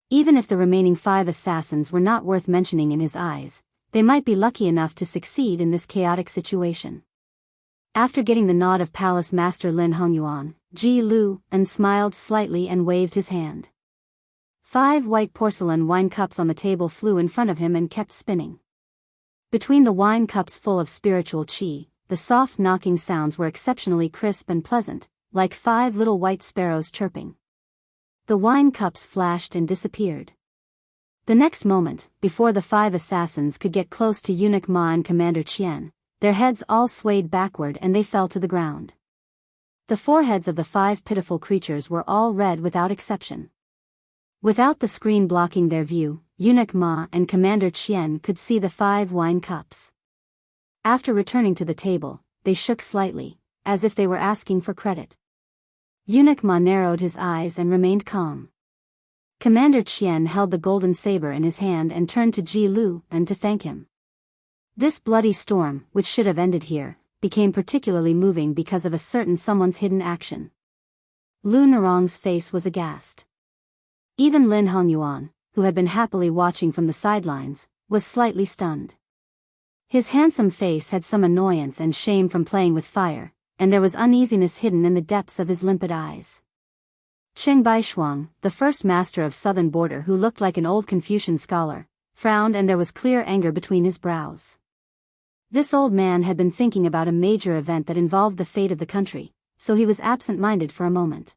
Even if the remaining 5 assassins were not worth mentioning in his eyes, they might be lucky enough to succeed in this chaotic situation. After getting the nod of Palace Master Lin Hongyuan, Ji Lu smiled slightly and waved his hand. 5 white porcelain wine cups on the table flew in front of him and kept spinning. Between the wine cups full of spiritual qi, the soft knocking sounds were exceptionally crisp and pleasant, like 5 little white sparrows chirping. The wine cups flashed and disappeared. The next moment, before the 5 assassins could get close to Eunuch Ma and Commander Qian, their heads all swayed backward and they fell to the ground. The foreheads of the 5 pitiful creatures were all red without exception. Without the screen blocking their view, Eunuch Ma and Commander Qian could see the 5 wine cups. After returning to the table, they shook slightly, as if they were asking for credit. Eunuch Ma narrowed his eyes and remained calm. Commander Qian held the golden saber in his hand and turned to Ji Lu to thank him. This bloody storm, which should have ended here, became particularly moving because of a certain someone's hidden action. Lu Nerong's face was aghast. Even Lin Hongyuan, who had been happily watching from the sidelines, was slightly stunned. His handsome face had some annoyance and shame from playing with fire, and there was uneasiness hidden in the depths of his limpid eyes. Cheng Baishuang, the first master of southern border who looked like an old Confucian scholar, frowned and there was clear anger between his brows. This old man had been thinking about a major event that involved the fate of the country, so he was absent-minded for a moment.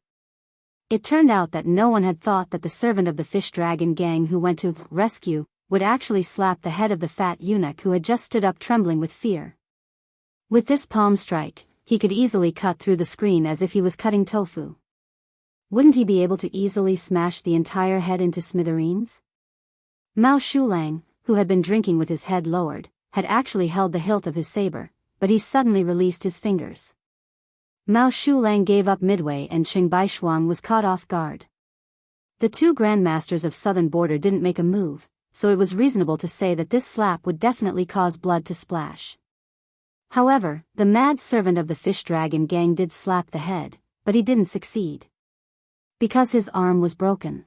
It turned out that no one had thought that the servant of the fish dragon gang who went to rescue would actually slap the head of the fat eunuch who had just stood up trembling with fear. With this palm strike, he could easily cut through the screen as if he was cutting tofu. Wouldn't he be able to easily smash the entire head into smithereens? Mao Shulang, who had been drinking with his head lowered, had actually held the hilt of his saber, but he suddenly released his fingers. Mao Shulang gave up midway and Cheng Baishuang was caught off guard. The two grandmasters of southern border didn't make a move, so it was reasonable to say that this slap would definitely cause blood to splash. However, the mad servant of the fish dragon gang did slap the head, but he didn't succeed. Because his arm was broken.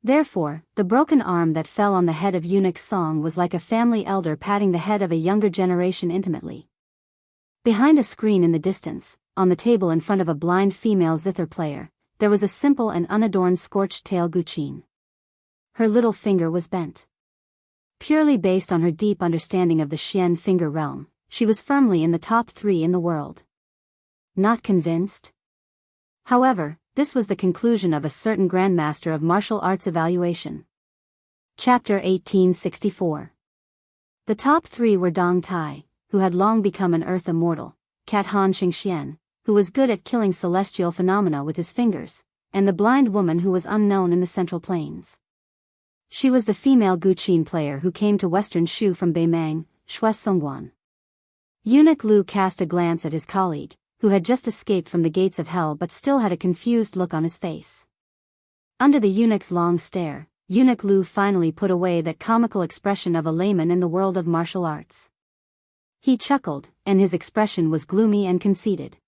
Therefore, the broken arm that fell on the head of Eunuch Song was like a family elder patting the head of a younger generation intimately. Behind a screen in the distance, on the table in front of a blind female zither player, there was a simple and unadorned scorched tail guqin. Her little finger was bent. Purely based on her deep understanding of the Xian finger realm, she was firmly in the top 3 in the world. Not convinced? However, this was the conclusion of a certain Grandmaster of Martial Arts evaluation. Chapter 1864. The top 3 were Dong Tai, who had long become an earth immortal, Cat Han Xingxian, who was good at killing celestial phenomena with his fingers, and the blind woman who was unknown in the Central Plains. She was the female guqin player who came to Western Shu from Beimang, Shui Songguan. Eunuch Lu cast a glance at his colleague, who had just escaped from the gates of hell but still had a confused look on his face. Under the eunuch's long stare, Eunuch Lu finally put away that comical expression of a layman in the world of martial arts. He chuckled, and his expression was gloomy and conceited.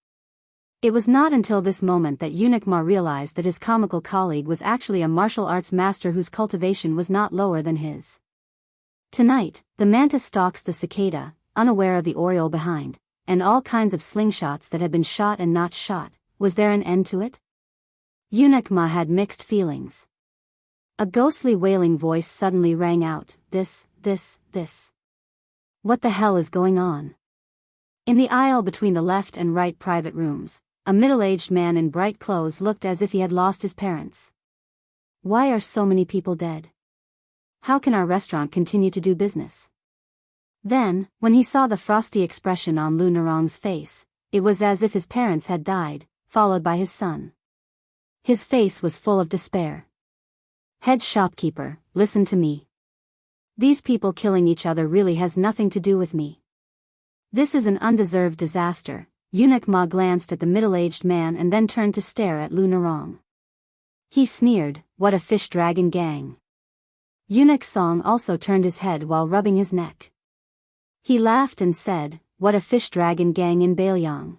It was not until this moment that Eunuch Ma realized that his comical colleague was actually a martial arts master whose cultivation was not lower than his. Tonight, the mantis stalks the cicada, unaware of the oriole behind, and all kinds of slingshots that had been shot and not shot. Was there an end to it? Eunuch Ma had mixed feelings. A ghostly wailing voice suddenly rang out, this. What the hell is going on? In the aisle between the left and right private rooms, a middle-aged man in bright clothes looked as if he had lost his parents. Why are so many people dead? How can our restaurant continue to do business? Then, when he saw the frosty expression on Lu Narong's face, it was as if his parents had died, followed by his son. His face was full of despair. Head shopkeeper, listen to me. These people killing each other really has nothing to do with me. This is an undeserved disaster. Eunuch Ma glanced at the middle-aged man and then turned to stare at Lu Narong. He sneered, what a fish dragon gang. Eunuch Song also turned his head while rubbing his neck. He laughed and said, what a fish dragon gang in Biyao.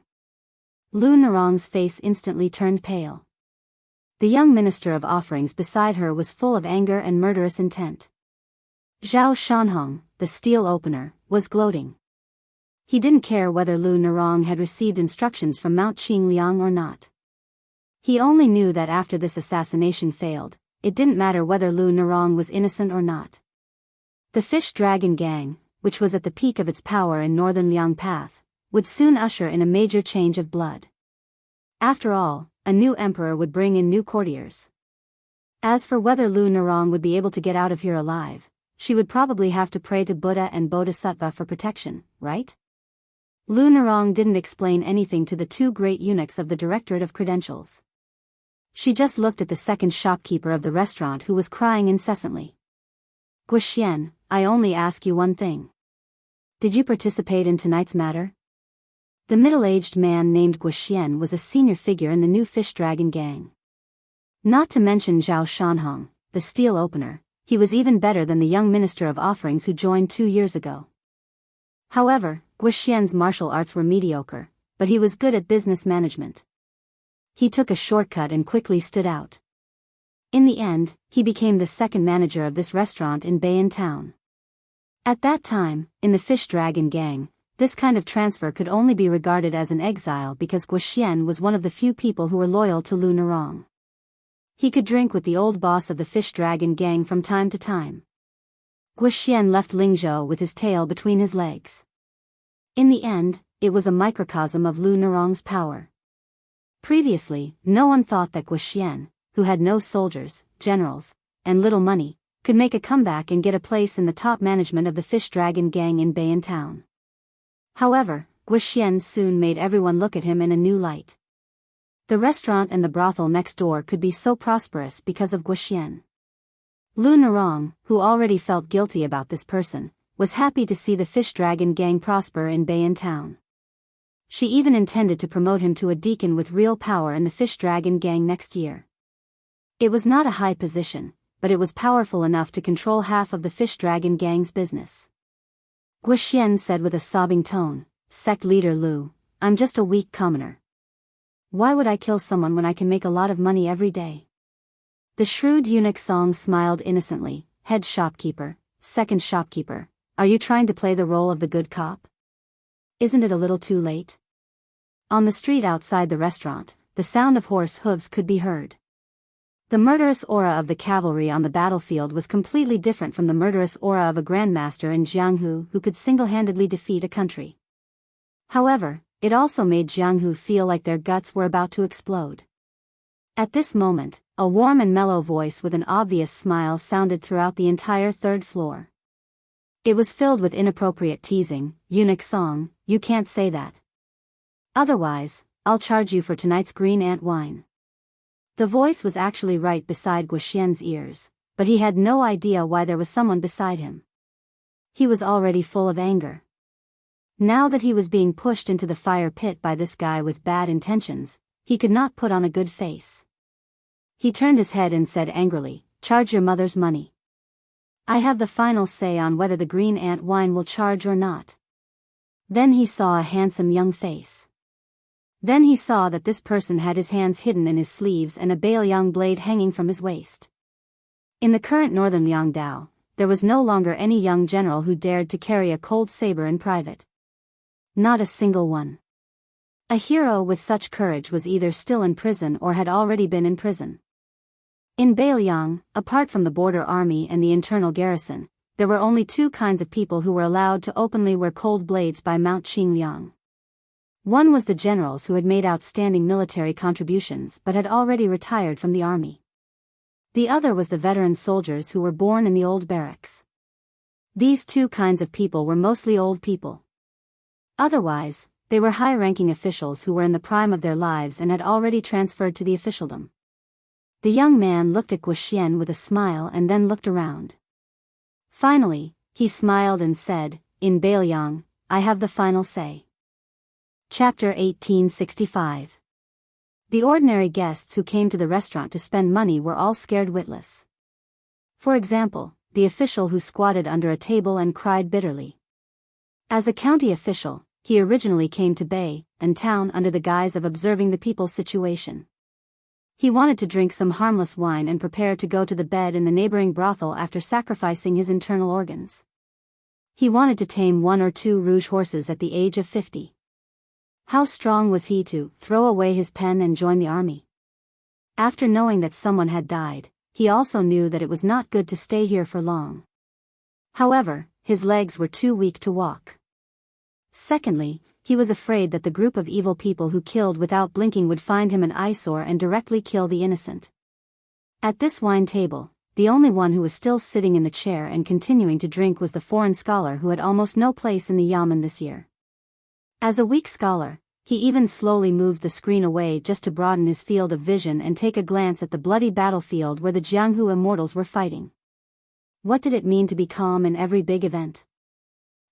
Lu Narong's face instantly turned pale. The young minister of offerings beside her was full of anger and murderous intent. Zhao Shanhong, the steel opener, was gloating. He didn't care whether Lu Narong had received instructions from Mount Qingliang or not. He only knew that after this assassination failed, it didn't matter whether Lu Narong was innocent or not. The fish dragon gang, which was at the peak of its power in northern Liang Path, would soon usher in a major change of blood. After all, a new emperor would bring in new courtiers. As for whether Lu Narong would be able to get out of here alive, she would probably have to pray to Buddha and Bodhisattva for protection, right? Lu Narong didn't explain anything to the two great eunuchs of the Directorate of Credentials. She just looked at the second shopkeeper of the restaurant who was crying incessantly. Guxian, I only ask you one thing. Did you participate in tonight's matter? The middle-aged man named Guxian was a senior figure in the new fish dragon gang. Not to mention Zhao Shanhong, the steel opener, he was even better than the young minister of offerings who joined 2 years ago. However, Guxian's martial arts were mediocre, but he was good at business management. He took a shortcut and quickly stood out. In the end, he became the second manager of this restaurant in Bayan Town. At that time, in the fish dragon gang, this kind of transfer could only be regarded as an exile because Guxian was one of the few people who were loyal to Lu Narong. He could drink with the old boss of the fish dragon gang from time to time. Guxian left Lingzhou with his tail between his legs. In the end, it was a microcosm of Lu Narong's power. Previously, no one thought that Guxian, who had no soldiers, generals, and little money, could make a comeback and get a place in the top management of the fish dragon gang in Bayan Town. However, Guxian soon made everyone look at him in a new light. The restaurant and the brothel next door could be so prosperous because of Guxian. Lu Narong, who already felt guilty about this person, was happy to see the fish dragon gang prosper in Bayan Town. She even intended to promote him to a deacon with real power in the fish dragon gang next year. It was not a high position, but it was powerful enough to control half of the fish dragon gang's business. Guxian said with a sobbing tone, "Sect leader Lu, I'm just a weak commoner. Why would I kill someone when I can make a lot of money every day?" The shrewd eunuch Song smiled innocently. "Head shopkeeper, second shopkeeper, are you trying to play the role of the good cop? Isn't it a little too late?" On the street outside the restaurant, the sound of horse hooves could be heard. The murderous aura of the cavalry on the battlefield was completely different from the murderous aura of a grandmaster in Jianghu who could single-handedly defeat a country. However, it also made Jianghu feel like their guts were about to explode. At this moment, a warm and mellow voice with an obvious smile sounded throughout the entire third floor. It was filled with inappropriate teasing. "Eunuch Song, you can't say that. Otherwise, I'll charge you for tonight's green ant wine." The voice was actually right beside Guxian's ears, but he had no idea why there was someone beside him. He was already full of anger. Now that he was being pushed into the fire pit by this guy with bad intentions, he could not put on a good face. He turned his head and said angrily, "Charge your mother's money. I have the final say on whether the green ant wine will charge or not." Then he saw a handsome young face. Then he saw that this person had his hands hidden in his sleeves and a Biyao blade hanging from his waist. In the current northern Liangdao, there was no longer any young general who dared to carry a cold saber in private. Not a single one. A hero with such courage was either still in prison or had already been in prison. In Biyao, apart from the border army and the internal garrison, there were only two kinds of people who were allowed to openly wear cold blades by Mount Qingliang. One was the generals who had made outstanding military contributions but had already retired from the army. The other was the veteran soldiers who were born in the old barracks. These two kinds of people were mostly old people. Otherwise, they were high-ranking officials who were in the prime of their lives and had already transferred to the officialdom. The young man looked at Guxian with a smile and then looked around. Finally, he smiled and said, "In Biyao, I have the final say." Chapter 1865. The ordinary guests who came to the restaurant to spend money were all scared witless. For example, the official who squatted under a table and cried bitterly. As a county official, he originally came to Bay and town under the guise of observing the people's situation. He wanted to drink some harmless wine and prepare to go to the bed in the neighboring brothel after sacrificing his internal organs. He wanted to tame 1 or 2 rouge horses at the age of 50. How strong was he to throw away his pen and join the army? After knowing that someone had died, he also knew that it was not good to stay here for long. However, his legs were too weak to walk. Secondly, he was afraid that the group of evil people who killed without blinking would find him an eyesore and directly kill the innocent. At this wine table, the only one who was still sitting in the chair and continuing to drink was the foreign scholar who had almost no place in the yamen this year. As a weak scholar, he even slowly moved the screen away just to broaden his field of vision and take a glance at the bloody battlefield where the Jianghu immortals were fighting. What did it mean to be calm in every big event?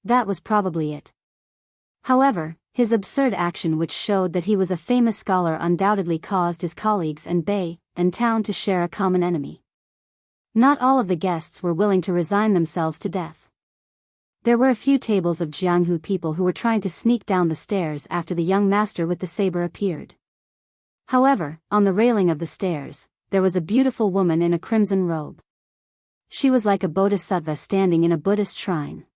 That was probably it. However, his absurd action, which showed that he was a famous scholar, undoubtedly caused his colleagues and Bay and town to share a common enemy. Not all of the guests were willing to resign themselves to death. There were a few tables of Jianghu people who were trying to sneak down the stairs after the young master with the saber appeared. However, on the railing of the stairs, there was a beautiful woman in a crimson robe. She was like a bodhisattva standing in a Buddhist shrine.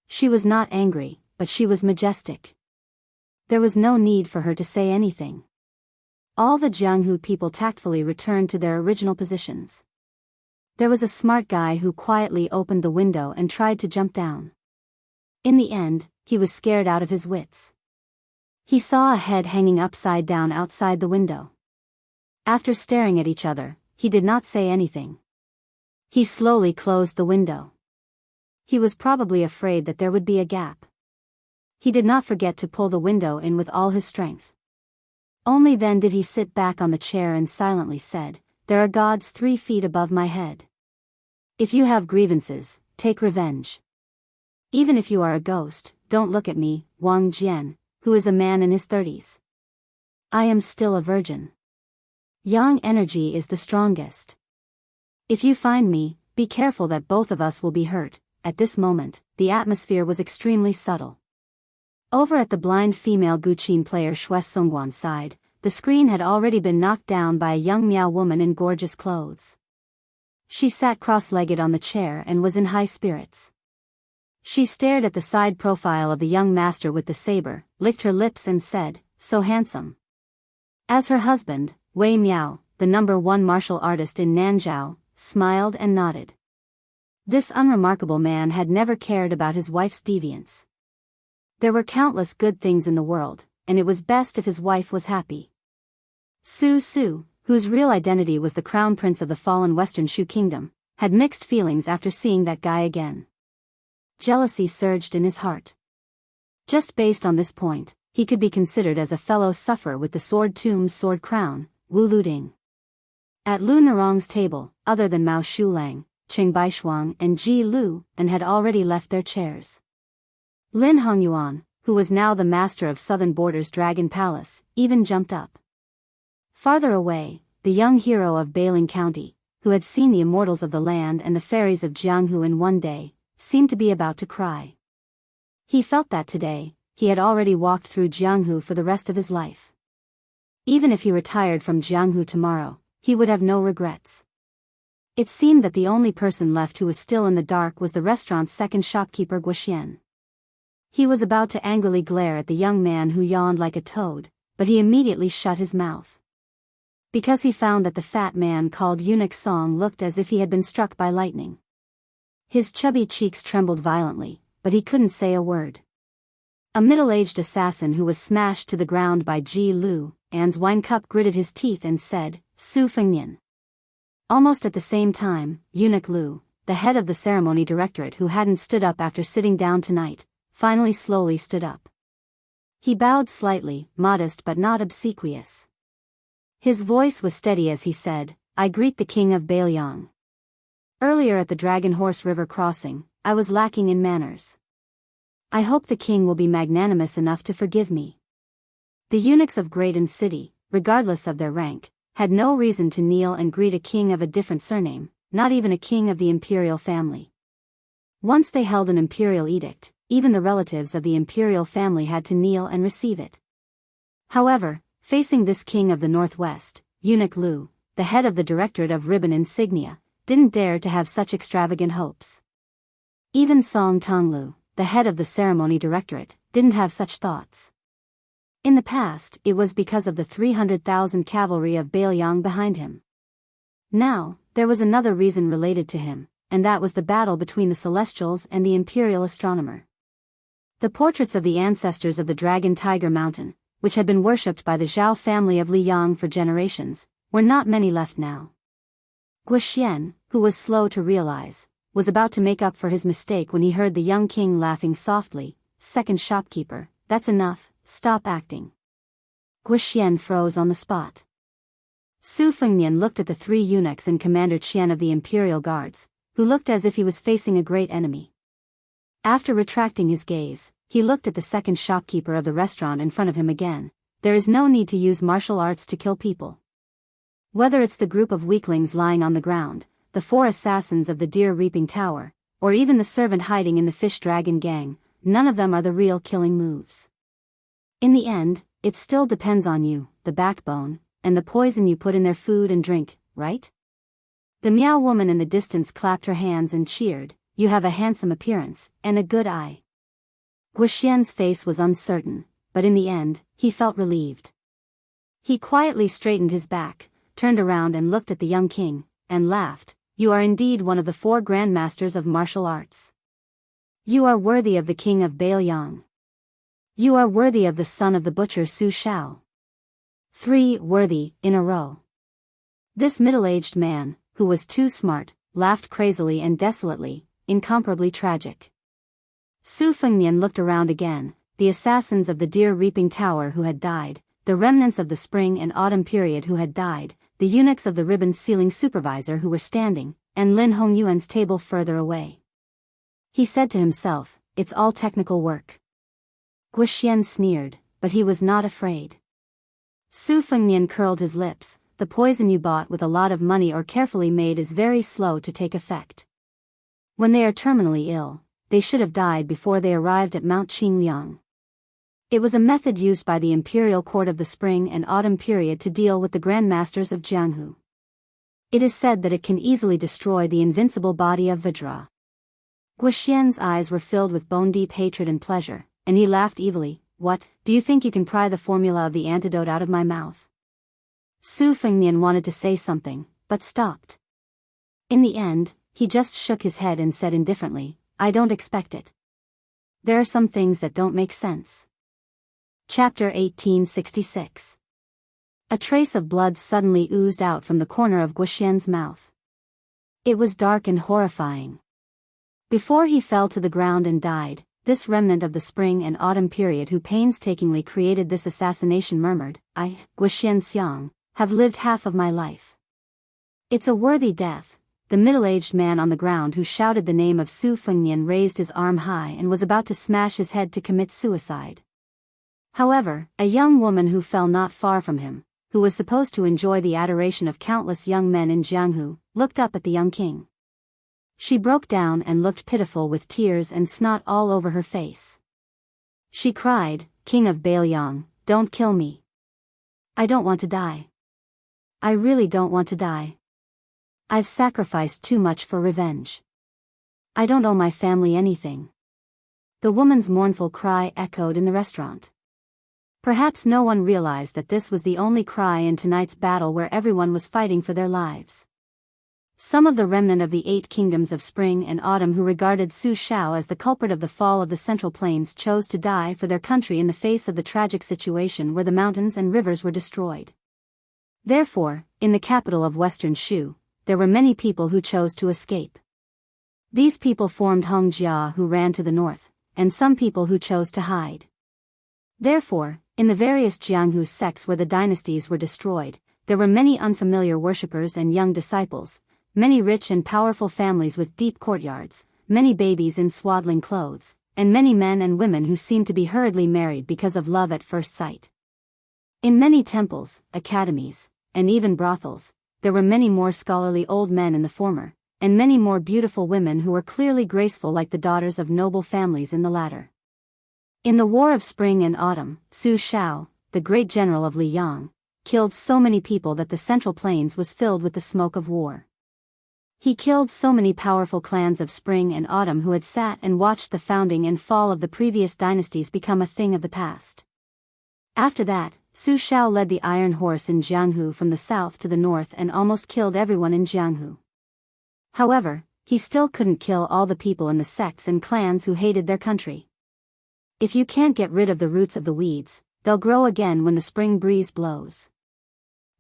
She was not angry, but she was majestic. There was no need for her to say anything. All the Jianghu people tactfully returned to their original positions. There was a smart guy who quietly opened the window and tried to jump down. In the end, he was scared out of his wits. He saw a head hanging upside down outside the window. After staring at each other, he did not say anything. He slowly closed the window. He was probably afraid that there would be a gap. He did not forget to pull the window in with all his strength. Only then did he sit back on the chair and silently said, "There are gods 3 feet above my head. If you have grievances, take revenge. Even if you are a ghost, don't look at me, Wang Jian, who is a man in his 30s. I am still a virgin. Yang energy is the strongest. If you find me, be careful that both of us will be hurt. At this moment, the atmosphere was extremely subtle. Over at the blind female Guqin player Shui Songguan's side, the screen had already been knocked down by a young Miao woman in gorgeous clothes. She sat cross-legged on the chair and was in high spirits. She stared at the side profile of the young master with the saber, licked her lips and said, "So handsome." As her husband, Wei Miao, the #1 martial artist in Nanzhao, smiled and nodded. This unremarkable man had never cared about his wife's deviance. There were countless good things in the world, and it was best if his wife was happy. Su, whose real identity was the crown prince of the fallen Western Shu kingdom, had mixed feelings after seeing that guy again. Jealousy surged in his heart. Just based on this point, he could be considered as a fellow sufferer with the sword tomb's sword crown, Wu Luding. At Lu Nerong's table, other than Mao Shulang, Qing Baishuang and Ji Lu, and had already left their chairs. Lin Hongyuan, who was now the master of Southern Border's Dragon Palace, even jumped up. Farther away, the young hero of Bailing County, who had seen the immortals of the land and the fairies of Jianghu in one day, seemed to be about to cry. He felt that today, he had already walked through Jianghu for the rest of his life. Even if he retired from Jianghu tomorrow, he would have no regrets. It seemed that the only person left who was still in the dark was the restaurant's second shopkeeper Guoxian. He was about to angrily glare at the young man who yawned like a toad, but he immediately shut his mouth. Because he found that the fat man called Eunuch Song looked as if he had been struck by lightning. His chubby cheeks trembled violently, but he couldn't say a word. A middle-aged assassin who was smashed to the ground by Ji Lu, An's wine cup gritted his teeth and said, "Su Fengnian." Almost at the same time, Eunuch Lu, the head of the ceremony directorate who hadn't stood up after sitting down tonight, finally slowly stood up. He bowed slightly, modest but not obsequious. His voice was steady as he said, "I greet the king of Beilyang. Earlier at the Dragon Horse River crossing, I was lacking in manners. I hope the king will be magnanimous enough to forgive me." The eunuchs of Graydon City, regardless of their rank, had no reason to kneel and greet a king of a different surname, not even a king of the imperial family. Once they held an imperial edict, even the relatives of the imperial family had to kneel and receive it. However, facing this king of the Northwest, Eunuch Lu, the head of the directorate of ribbon insignia, didn't dare to have such extravagant hopes. Even Song Tonglu, the head of the ceremony directorate, didn't have such thoughts. In the past, it was because of the 300,000 cavalry of Beilyang behind him. Now, there was another reason related to him, and that was the battle between the Celestials and the Imperial Astronomer. The portraits of the ancestors of the Dragon Tiger Mountain, which had been worshipped by the Zhao family of Liyang for generations, were not many left now. Guoxian, who was slow to realize, was about to make up for his mistake when he heard the young king laughing softly, "Second shopkeeper, that's enough, stop acting." Guoxian froze on the spot. Su Fengnian looked at the three eunuchs and Commander Qian of the Imperial Guards, who looked as if he was facing a great enemy. After retracting his gaze, he looked at the second shopkeeper of the restaurant in front of him again. There is no need to use martial arts to kill people. Whether it's the group of weaklings lying on the ground, the 4 assassins of the Deer Reaping Tower, or even the servant hiding in the Fish Dragon gang, none of them are the real killing moves. In the end, it still depends on you, the backbone, and the poison you put in their food and drink, right? The Miao woman in the distance clapped her hands and cheered, "You have a handsome appearance, and a good eye." Guoxian's face was uncertain, but in the end, he felt relieved. He quietly straightened his back, turned around and looked at the young king, and laughed, "You are indeed one of the 4 grandmasters of martial arts. You are worthy of the king of Beilyang. You are worthy of the son of the butcher Su Shao. 3 worthy, in a row." This middle-aged man, who was too smart, laughed crazily and desolately, incomparably tragic. Su Fengnian looked around again, the assassins of the Deer Reaping Tower who had died, the remnants of the spring and autumn period who had died, the eunuchs of the ribbon ceiling supervisor who were standing, and Lin Hongyuan's table further away. He said to himself, "It's all technical work." Guoxian sneered, but he was not afraid. Su Fengnian curled his lips, the poison you bought with a lot of money or carefully made is very slow to take effect. When they are terminally ill, they should have died before they arrived at Mount Qingliang. It was a method used by the imperial court of the spring and autumn period to deal with the grandmasters of Jianghu. It is said that it can easily destroy the invincible body of Vajra. Guoxian's eyes were filled with bone-deep hatred and pleasure, and he laughed evilly. What, do you think you can pry the formula of the antidote out of my mouth? Su Fengnian wanted to say something, but stopped. In the end, he just shook his head and said indifferently, I don't expect it. There are some things that don't make sense. Chapter 1866. A trace of blood suddenly oozed out from the corner of Guoxian's mouth. It was dark and horrifying. Before he fell to the ground and died, this remnant of the spring and autumn period who painstakingly created this assassination murmured, I, Guoxian Xiang, have lived half of my life. It's a worthy death. The middle-aged man on the ground who shouted the name of Su Fengnian raised his arm high and was about to smash his head to commit suicide. However, a young woman who fell not far from him, who was supposed to enjoy the adoration of countless young men in Jianghu, looked up at the young king. She broke down and looked pitiful with tears and snot all over her face. She cried, King of Biyao, don't kill me. I don't want to die. I really don't want to die. I've sacrificed too much for revenge. I don't owe my family anything. The woman's mournful cry echoed in the restaurant. Perhaps no one realized that this was the only cry in tonight's battle where everyone was fighting for their lives. Some of the remnant of the 8 kingdoms of spring and autumn who regarded Su Shao as the culprit of the fall of the Central Plains chose to die for their country in the face of the tragic situation where the mountains and rivers were destroyed. Therefore, in the capital of Western Shu, there were many people who chose to escape. These people formed Hongjia who ran to the north, and some people who chose to hide. Therefore, in the various Jianghu sects where the dynasties were destroyed, there were many unfamiliar worshippers and young disciples, many rich and powerful families with deep courtyards, many babies in swaddling clothes, and many men and women who seemed to be hurriedly married because of love at first sight. In many temples, academies, and even brothels, there were many more scholarly old men in the former, and many more beautiful women who were clearly graceful like the daughters of noble families in the latter. In the War of Spring and Autumn, Su Shao, the great general of Liyang, killed so many people that the Central Plains was filled with the smoke of war. He killed so many powerful clans of spring and autumn who had sat and watched the founding and fall of the previous dynasties become a thing of the past. After that, Su Shao led the Iron Horse in Jianghu from the south to the north and almost killed everyone in Jianghu. However, he still couldn't kill all the people in the sects and clans who hated their country. If you can't get rid of the roots of the weeds, they'll grow again when the spring breeze blows.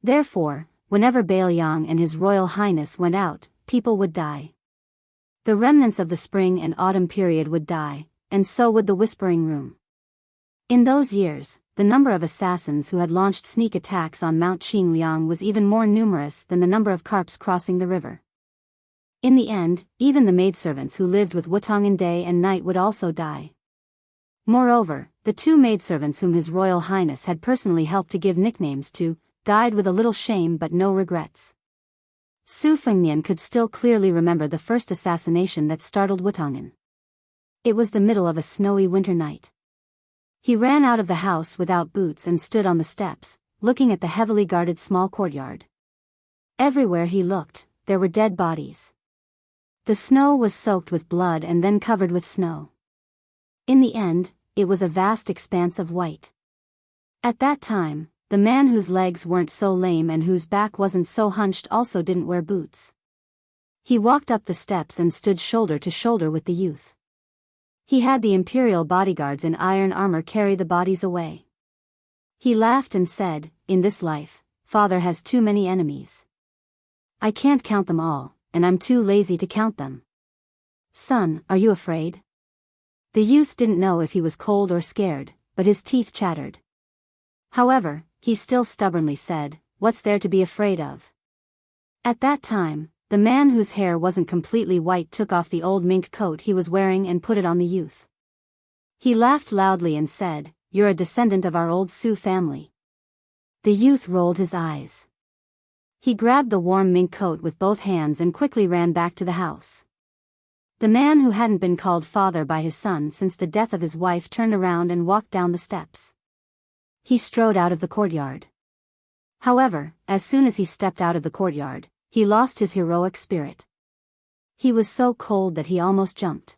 Therefore, whenever Biyao and His Royal Highness went out, people would die. The remnants of the spring and autumn period would die, and so would the Whispering Room. In those years, the number of assassins who had launched sneak attacks on Mount Qingliang was even more numerous than the number of carps crossing the river. In the end, even the maidservants who lived with Wutong in day and night would also die. Moreover, the 2 maidservants whom His Royal Highness had personally helped to give nicknames to, died with a little shame but no regrets. Su Fengnian could still clearly remember the first assassination that startled Wutongin. It was the middle of a snowy winter night. He ran out of the house without boots and stood on the steps, looking at the heavily guarded small courtyard. Everywhere he looked, there were dead bodies. The snow was soaked with blood and then covered with snow. In the end, it was a vast expanse of white. At that time, the man whose legs weren't so lame and whose back wasn't so hunched also didn't wear boots. He walked up the steps and stood shoulder to shoulder with the youth. He had the imperial bodyguards in iron armor carry the bodies away. He laughed and said, "In this life, father has too many enemies. I can't count them all, and I'm too lazy to count them. Son, are you afraid?" The youth didn't know if he was cold or scared, but his teeth chattered. However, he still stubbornly said, "What's there to be afraid of?" At that time, the man whose hair wasn't completely white took off the old mink coat he was wearing and put it on the youth. He laughed loudly and said, "You're a descendant of our old Su family." The youth rolled his eyes. He grabbed the warm mink coat with both hands and quickly ran back to the house. The man who hadn't been called father by his son since the death of his wife turned around and walked down the steps. He strode out of the courtyard. However, as soon as he stepped out of the courtyard, he lost his heroic spirit. He was so cold that he almost jumped.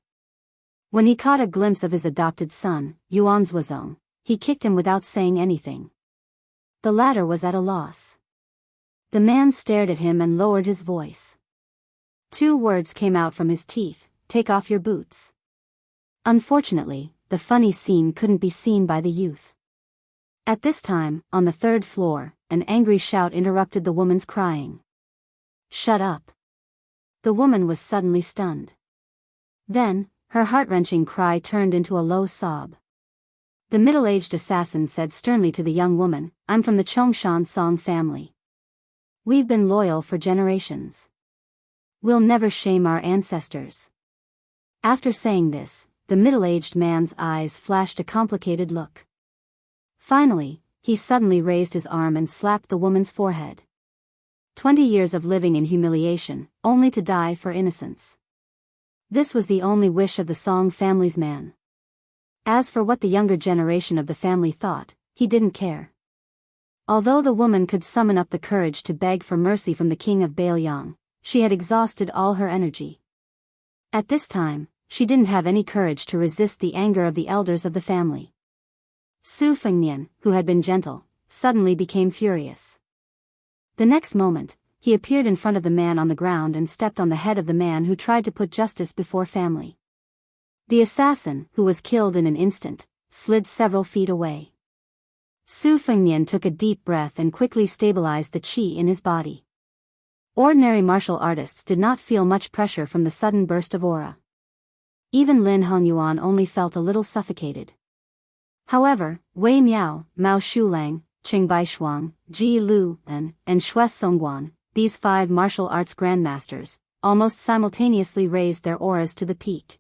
When he caught a glimpse of his adopted son, Yuan Zhuozong, he kicked him without saying anything. The latter was at a loss. The man stared at him and lowered his voice. 2 words came out from his teeth: "Take off your boots." Unfortunately, the funny scene couldn't be seen by the youth. At this time, on the 3rd floor, an angry shout interrupted the woman's crying. "Shut up." The woman was suddenly stunned. Then, her heart-wrenching cry turned into a low sob. The middle-aged assassin said sternly to the young woman, "I'm from the Chongshan Song family. We've been loyal for generations. We'll never shame our ancestors." After saying this, the middle-aged man's eyes flashed a complicated look. Finally, he suddenly raised his arm and slapped the woman's forehead. 20 years of living in humiliation, only to die for innocence. This was the only wish of the Song family's man. As for what the younger generation of the family thought, he didn't care. Although the woman could summon up the courage to beg for mercy from the king of Biyao, she had exhausted all her energy. At this time, she didn't have any courage to resist the anger of the elders of the family. Su Fengnian, who had been gentle, suddenly became furious. The next moment, he appeared in front of the man on the ground and stepped on the head of the man who tried to put justice before family. The assassin, who was killed in an instant, slid several feet away. Su Fengnian took a deep breath and quickly stabilized the qi in his body. Ordinary martial artists did not feel much pressure from the sudden burst of aura. Even Lin Hongyuan only felt a little suffocated. However, Wei Miao, Mao Shulang, Qing Baishuang, Ji Lu, and Shui Songguan, these 5 martial arts grandmasters, almost simultaneously raised their auras to the peak.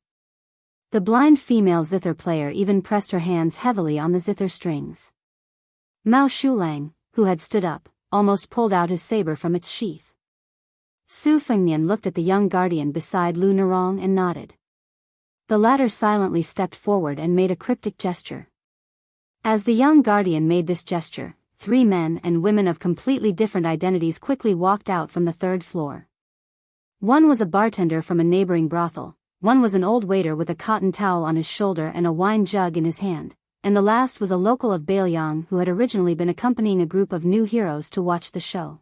The blind female zither player even pressed her hands heavily on the zither strings. Mao Shulang, who had stood up, almost pulled out his saber from its sheath. Su Fengnian looked at the young guardian beside Lu Nerong and nodded. The latter silently stepped forward and made a cryptic gesture. As the young guardian made this gesture, 3 men and women of completely different identities quickly walked out from the 3rd floor. One was a bartender from a neighboring brothel, one was an old waiter with a cotton towel on his shoulder and a wine jug in his hand, and the last was a local of Biyao who had originally been accompanying a group of new heroes to watch the show.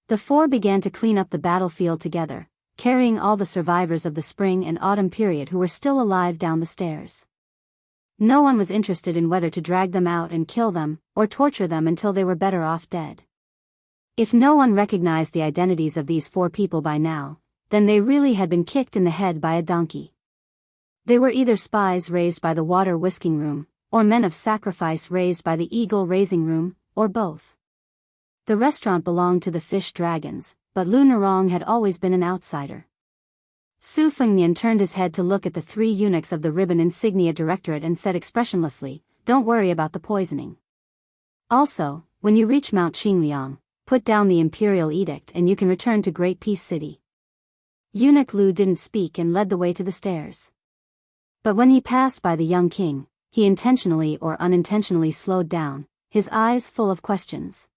The 4 began to clean up the battlefield together, carrying all the survivors of the spring and autumn period who were still alive down the stairs. No one was interested in whether to drag them out and kill them, or torture them until they were better off dead. If no one recognized the identities of these 4 people by now, then they really had been kicked in the head by a donkey. They were either spies raised by the water whisking room, or men of sacrifice raised by the eagle raising room, or both. The restaurant belonged to the fish dragons, but Lu Nerong had always been an outsider. Su Fengnian turned his head to look at the 3 eunuchs of the Ribbon Insignia Directorate and said expressionlessly, "Don't worry about the poisoning. Also, when you reach Mount Qingliang, put down the imperial edict and you can return to Great Peace City." Eunuch Lu didn't speak and led the way to the stairs. But when he passed by the young king, he intentionally or unintentionally slowed down, his eyes full of questions.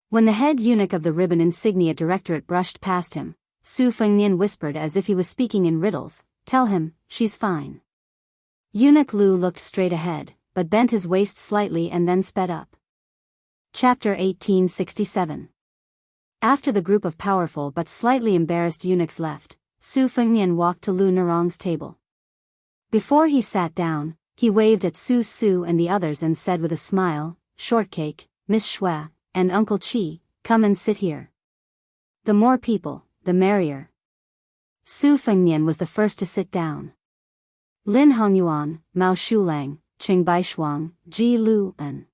When the head eunuch of the Ribbon Insignia Directorate brushed past him, Su Fengnian whispered as if he was speaking in riddles, "Tell him, she's fine." Eunuch Lu looked straight ahead, but bent his waist slightly and then sped up. Chapter 1867. After the group of powerful but slightly embarrassed eunuchs left, Su Fengnian walked to Lu Nerong's table. Before he sat down, he waved at Su Su and the others and said with a smile, "Shortcake, Miss Shui, and Uncle Qi, come and sit here. The more people, the merrier." Su Fengnian was the first to sit down. Lin Hongyuan, Mao Shulang, Qing Baishuang, Ji Lu, and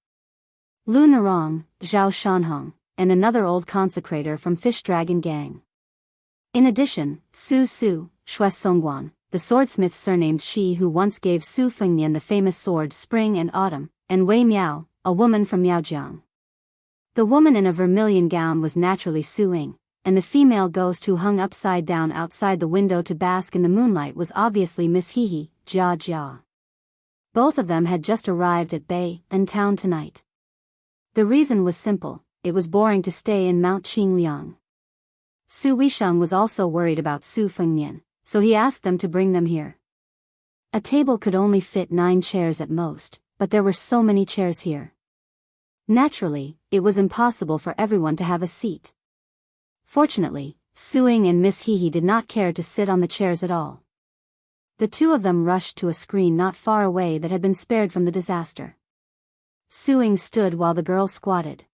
Lu Nerong, Zhao Shanhong, and another old consecrator from Fish Dragon Gang. In addition, Su Su, Shui Songguan, the swordsmith surnamed Shi who once gave Su Fengnian the famous sword Spring and Autumn, and Wei Miao, a woman from Miaojiang. The woman in a vermilion gown was naturally Su Ying, and the female ghost who hung upside down outside the window to bask in the moonlight was obviously Miss Hehe, Jia Jia. Both of them had just arrived at Biyao town tonight. The reason was simple: it was boring to stay in Mount Qingliang. Su Weisheng was also worried about Su Fengnian, so he asked them to bring them here. A table could only fit 9 chairs at most, but there were so many chairs here. Naturally, it was impossible for everyone to have a seat. Fortunately, Su Ying and Miss Hehe did not care to sit on the chairs at all. The two of them rushed to a screen not far away that had been spared from the disaster. Su Ying stood while the girl squatted.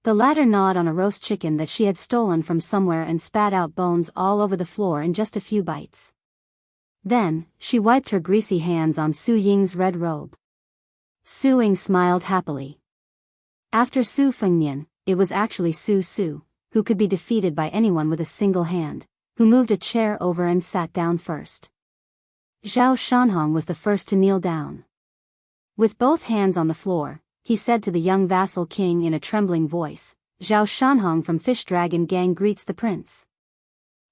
The latter gnawed on a roast chicken that she had stolen from somewhere and spat out bones all over the floor in just a few bites. Then, she wiped her greasy hands on Su Ying's red robe. Su Ying smiled happily. After Su Fengnian, it was actually Su Su, who could be defeated by anyone with a single hand, who moved a chair over and sat down first. Zhao Shanhong was the first to kneel down. With both hands on the floor, he said to the young vassal king in a trembling voice, "Zhao Shanhong from Fish Dragon Gang greets the prince."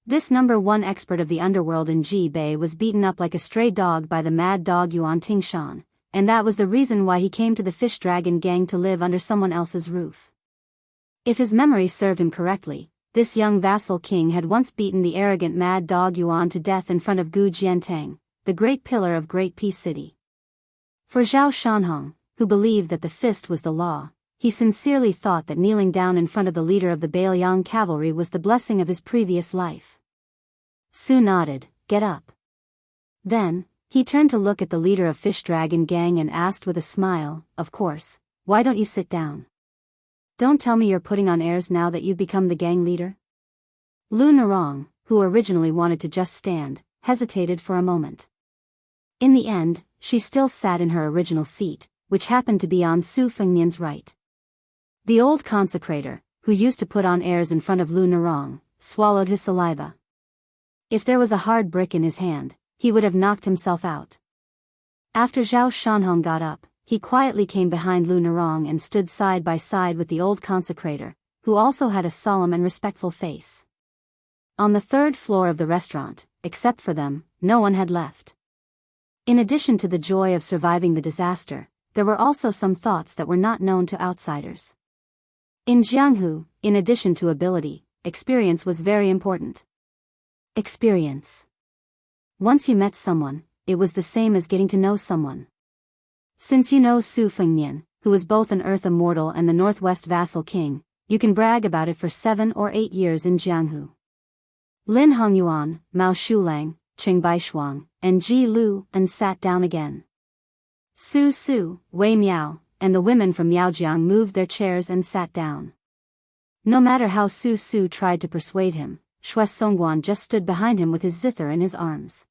This #1 expert of the underworld in Ji Bei was beaten up like a stray dog by the mad dog Yuan Tingshan, and that was the reason why he came to the Fish Dragon Gang to live under someone else's roof. If his memory served him correctly, this young vassal king had once beaten the arrogant mad dog Yuan to death in front of Gu Jiantang, the great pillar of Great Peace City. For Zhao Shanhong, who believed that the fist was the law, he sincerely thought that kneeling down in front of the leader of the Biyao cavalry was the blessing of his previous life. Su nodded, "Get up." Then, he turned to look at the leader of Fish Dragon Gang and asked with a smile, "Of course, why don't you sit down? Don't tell me you're putting on airs now that you've become the gang leader?" Lu Narong, who originally wanted to just stand, hesitated for a moment. In the end, she still sat in her original seat, which happened to be on Su Fengnian's right. The old consecrator, who used to put on airs in front of Lu Narong, swallowed his saliva. If there was a hard brick in his hand, he would have knocked himself out. After Zhao Shanhong got up, he quietly came behind Lu Narong and stood side by side with the old consecrator, who also had a solemn and respectful face. On the 3rd floor of the restaurant, except for them, no one had left. In addition to the joy of surviving the disaster, there were also some thoughts that were not known to outsiders. In Jianghu, in addition to ability, experience was very important. Experience. Once you met someone, it was the same as getting to know someone. Since you know Su Fengnian, who is both an Earth Immortal and the Northwest Vassal King, you can brag about it for 7 or 8 years in Jianghu. Lin Hongyuan, Mao Shulang, Qing Baishuang, and Ji Lu and sat down again. Su Su, Wei Miao, and the women from Miaojiang moved their chairs and sat down. No matter how Su Su tried to persuade him, Shui Songguan just stood behind him with his zither in his arms.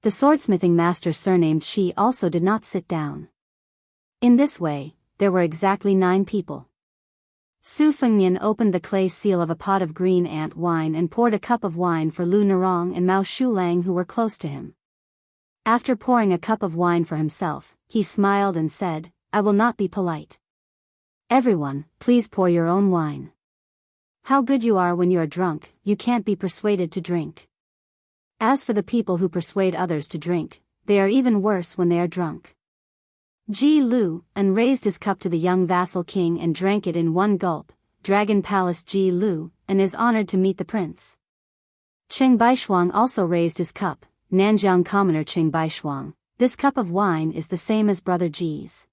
The swordsmithing master surnamed Shi also did not sit down. In this way, there were exactly 9 people. Su Fengnian opened the clay seal of a pot of green ant wine and poured a cup of wine for Lu Narong and Mao Shulang, who were close to him. After pouring a cup of wine for himself, he smiled and said, "I will not be polite. Everyone, please pour your own wine. How good you are when you are drunk, you can't be persuaded to drink. As for the people who persuade others to drink, they are even worse when they are drunk." Ji Lu and raised his cup to the young vassal king and drank it in one gulp. Dragon Palace Ji Lu, and is honored to meet the prince. Qing Baishuang also raised his cup. Nanjiang Commoner Qing Baishuang, this cup of wine is the same as Brother Ji's.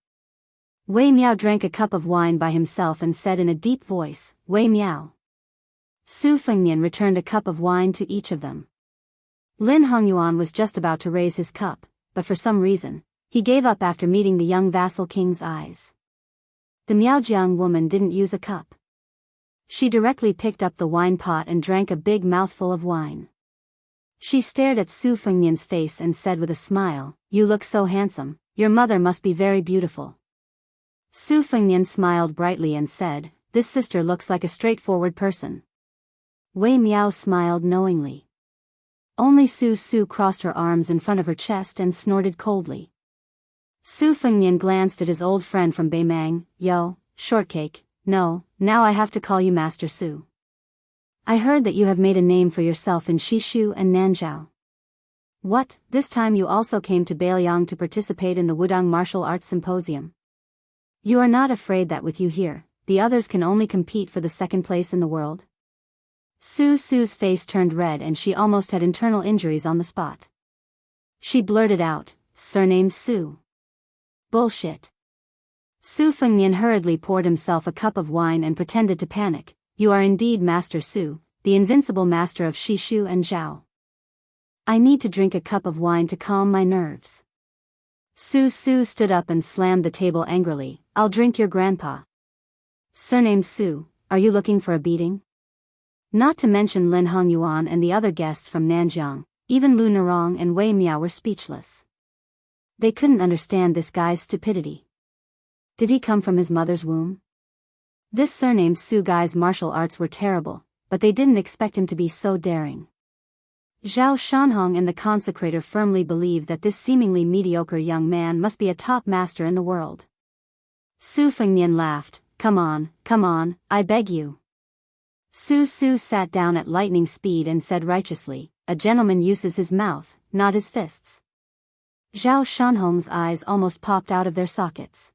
Wei Miao drank a cup of wine by himself and said in a deep voice, "Wei Miao." Su Fengnian returned a cup of wine to each of them. Lin Hongyuan was just about to raise his cup, but for some reason, he gave up after meeting the young vassal king's eyes. The Miaojiang woman didn't use a cup. She directly picked up the wine pot and drank a big mouthful of wine. She stared at Su Fengnian's face and said with a smile, "You look so handsome, your mother must be very beautiful." Su Fengnian smiled brightly and said, "This sister looks like a straightforward person." Wei Miao smiled knowingly. Only Su Su crossed her arms in front of her chest and snorted coldly. Su Fengnian glanced at his old friend from Beimang. "Yo, shortcake, No, now I have to call you Master Su. I heard that you have made a name for yourself in Shishu and Nanzhou. What, this time you also came to Biyao to participate in the Wudang Martial Arts Symposium? You are not afraid that with you here, the others can only compete for the second place in the world? Su's face turned red and she almost had internal injuries on the spot. She blurted out, surnamed Su. Bullshit. Su Fengnian hurriedly poured himself a cup of wine and pretended to panic. You are indeed Master Su, the invincible master of Shishu and Zhao. I need to drink a cup of wine to calm my nerves. Su stood up and slammed the table angrily. I'll drink your grandpa. Surnamed Su, are you looking for a beating? Not to mention Lin Hongyuan and the other guests from Nanjiang, even Lu Nerong and Wei Miao were speechless. They couldn't understand this guy's stupidity. Did he come from his mother's womb? This surnamed Su guy's martial arts were terrible, but they didn't expect him to be so daring. Zhao Shanhong and the consecrator firmly believed that this seemingly mediocre young man must be a top master in the world. Su Fengnian laughed. Come on, I beg you. Su sat down at lightning speed and said righteously, a gentleman uses his mouth, not his fists. Zhao Shanhong's eyes almost popped out of their sockets.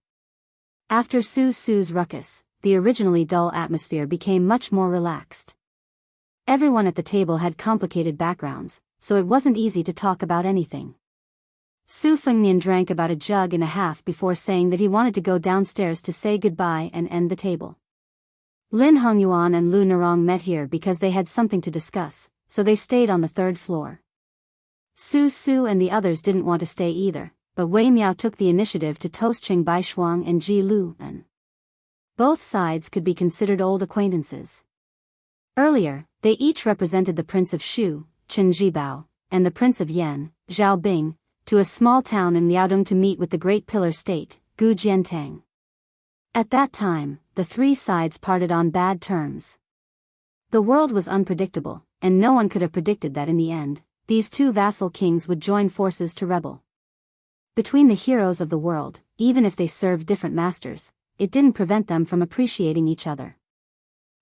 After Su's ruckus, the originally dull atmosphere became much more relaxed. Everyone at the table had complicated backgrounds, so it wasn't easy to talk about anything. Su Fengnian drank about a jug and a half before saying that he wanted to go downstairs to say goodbye and end the table. Lin Hongyuan and Lu Nerong met here because they had something to discuss, so they stayed on the third floor. Su and the others didn't want to stay either, but Wei Miao took the initiative to toast Qing Baishuang and Ji Lu, and both sides could be considered old acquaintances. Earlier, they each represented the Prince of Shu, Chen Zhibao, and the Prince of Yan, Zhao Bing, to a small town in Liaodong to meet with the Great Pillar State, Gu Jiantang. At that time, the three sides parted on bad terms. The world was unpredictable, and no one could have predicted that in the end, these two vassal kings would join forces to rebel. Between the heroes of the world, even if they served different masters, it didn't prevent them from appreciating each other.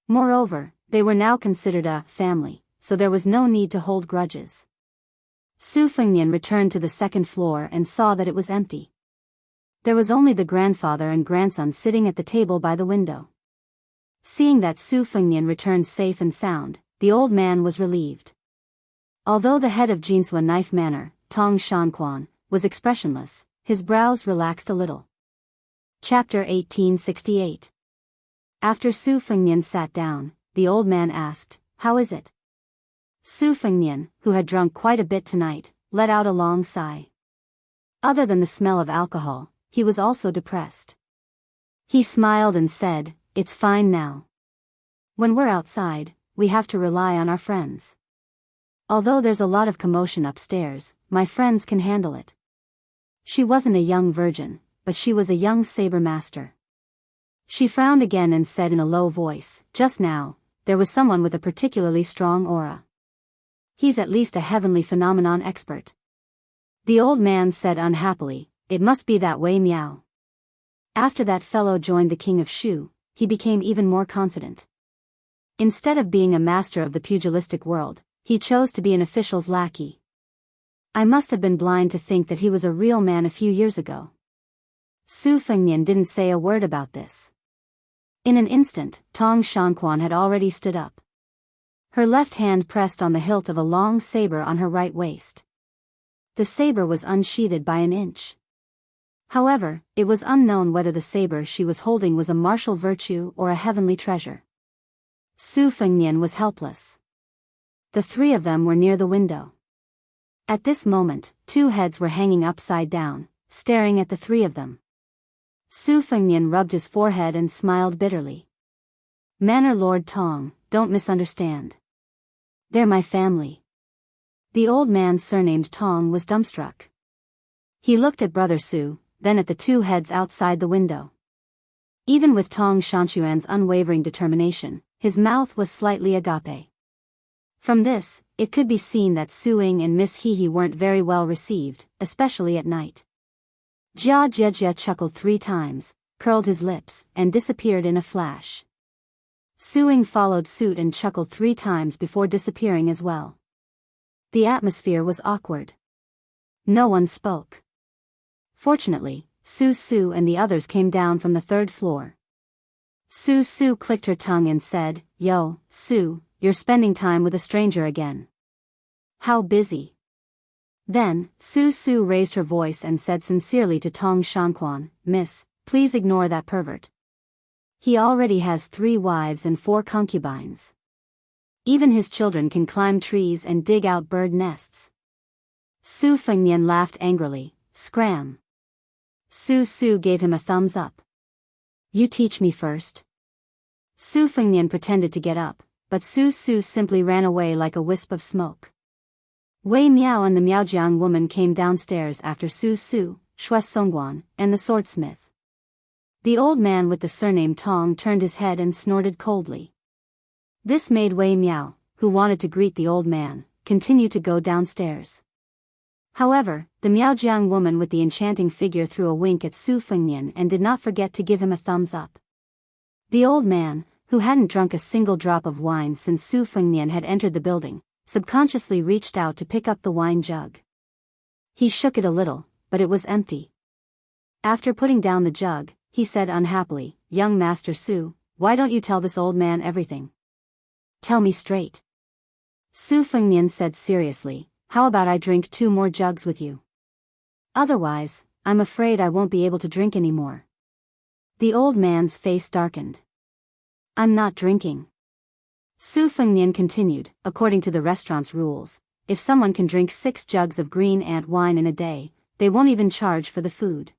Moreover, they were now considered a family, so there was no need to hold grudges. Su Fengnian returned to the second floor and saw that it was empty. There was only the grandfather and grandson sitting at the table by the window. Seeing that Su Fengnian returned safe and sound, the old man was relieved. Although the head of Jinsua Knife Manor, Tong Shanquan, was expressionless, his brows relaxed a little. Chapter 1868. After Su Fengnian sat down, the old man asked, "How is it?" Su Fengnian, who had drunk quite a bit tonight, let out a long sigh. Other than the smell of alcohol, he was also depressed. He smiled and said, "It's fine now. When we're outside, we have to rely on our friends. Although there's a lot of commotion upstairs, my friends can handle it." She wasn't a young virgin, but she was a young saber master. She frowned again and said in a low voice, "Just now, there was someone with a particularly strong aura. He's at least a heavenly phenomenon expert." The old man said unhappily, "It must be that Wei Miao." After that fellow joined the king of Shu, he became even more confident. Instead of being a master of the pugilistic world, he chose to be an official's lackey. I must have been blind to think that he was a real man a few years ago. Su Fengnian didn't say a word about this. In an instant, Tong Shanquan had already stood up. Her left hand pressed on the hilt of a long saber on her right waist. The saber was unsheathed by an inch. However, it was unknown whether the saber she was holding was a martial virtue or a heavenly treasure. Su Fengnian was helpless. The three of them were near the window. At this moment, two heads were hanging upside down, staring at the three of them. Su Fengnian rubbed his forehead and smiled bitterly. "Manor Lord Tong, don't misunderstand. They're my family." The old man surnamed Tong was dumbstruck. He looked at Brother Su, then at the two heads outside the window. Even with Tong Shanchuan's unwavering determination, his mouth was slightly agape. From this, it could be seen that Su Ying and Miss He weren't very well received, especially at night. Jia chuckled 3 times, curled his lips, and disappeared in a flash. Su Ying followed suit and chuckled 3 times before disappearing as well. The atmosphere was awkward. No one spoke. Fortunately, Su and the others came down from the 3rd floor. Su clicked her tongue and said, "Yo, Su, you're spending time with a stranger again. How busy?" Then, Su raised her voice and said sincerely to Tong Shanquan, "Miss, please ignore that pervert. He already has 3 wives and 4 concubines. Even his children can climb trees and dig out bird nests." Su Fengnian laughed angrily. "Scram." Su gave him a thumbs up. "You teach me first." Su Fengnian pretended to get up, but Su simply ran away like a wisp of smoke. Wei Miao and the Miaojiang woman came downstairs after Su, Shui Songguan, and the swordsmith. The old man with the surname Tong turned his head and snorted coldly. This made Wei Miao, who wanted to greet the old man, continue to go downstairs. However, the Miaojiang woman with the enchanting figure threw a wink at Su Fengnian and did not forget to give him a thumbs up. The old man, who hadn't drunk a single drop of wine since Su Fengnian had entered the building, subconsciously reached out to pick up the wine jug. He shook it a little, but it was empty. After putting down the jug, he said unhappily, "Young Master Su, why don't you tell this old man everything? Tell me straight." Su Fengnian said seriously, "How about I drink 2 more jugs with you? Otherwise, I'm afraid I won't be able to drink anymore." The old man's face darkened. "I'm not drinking." Su Fengnian continued, "According to the restaurant's rules, if someone can drink 6 jugs of green ant wine in a day, they won't even charge for the food.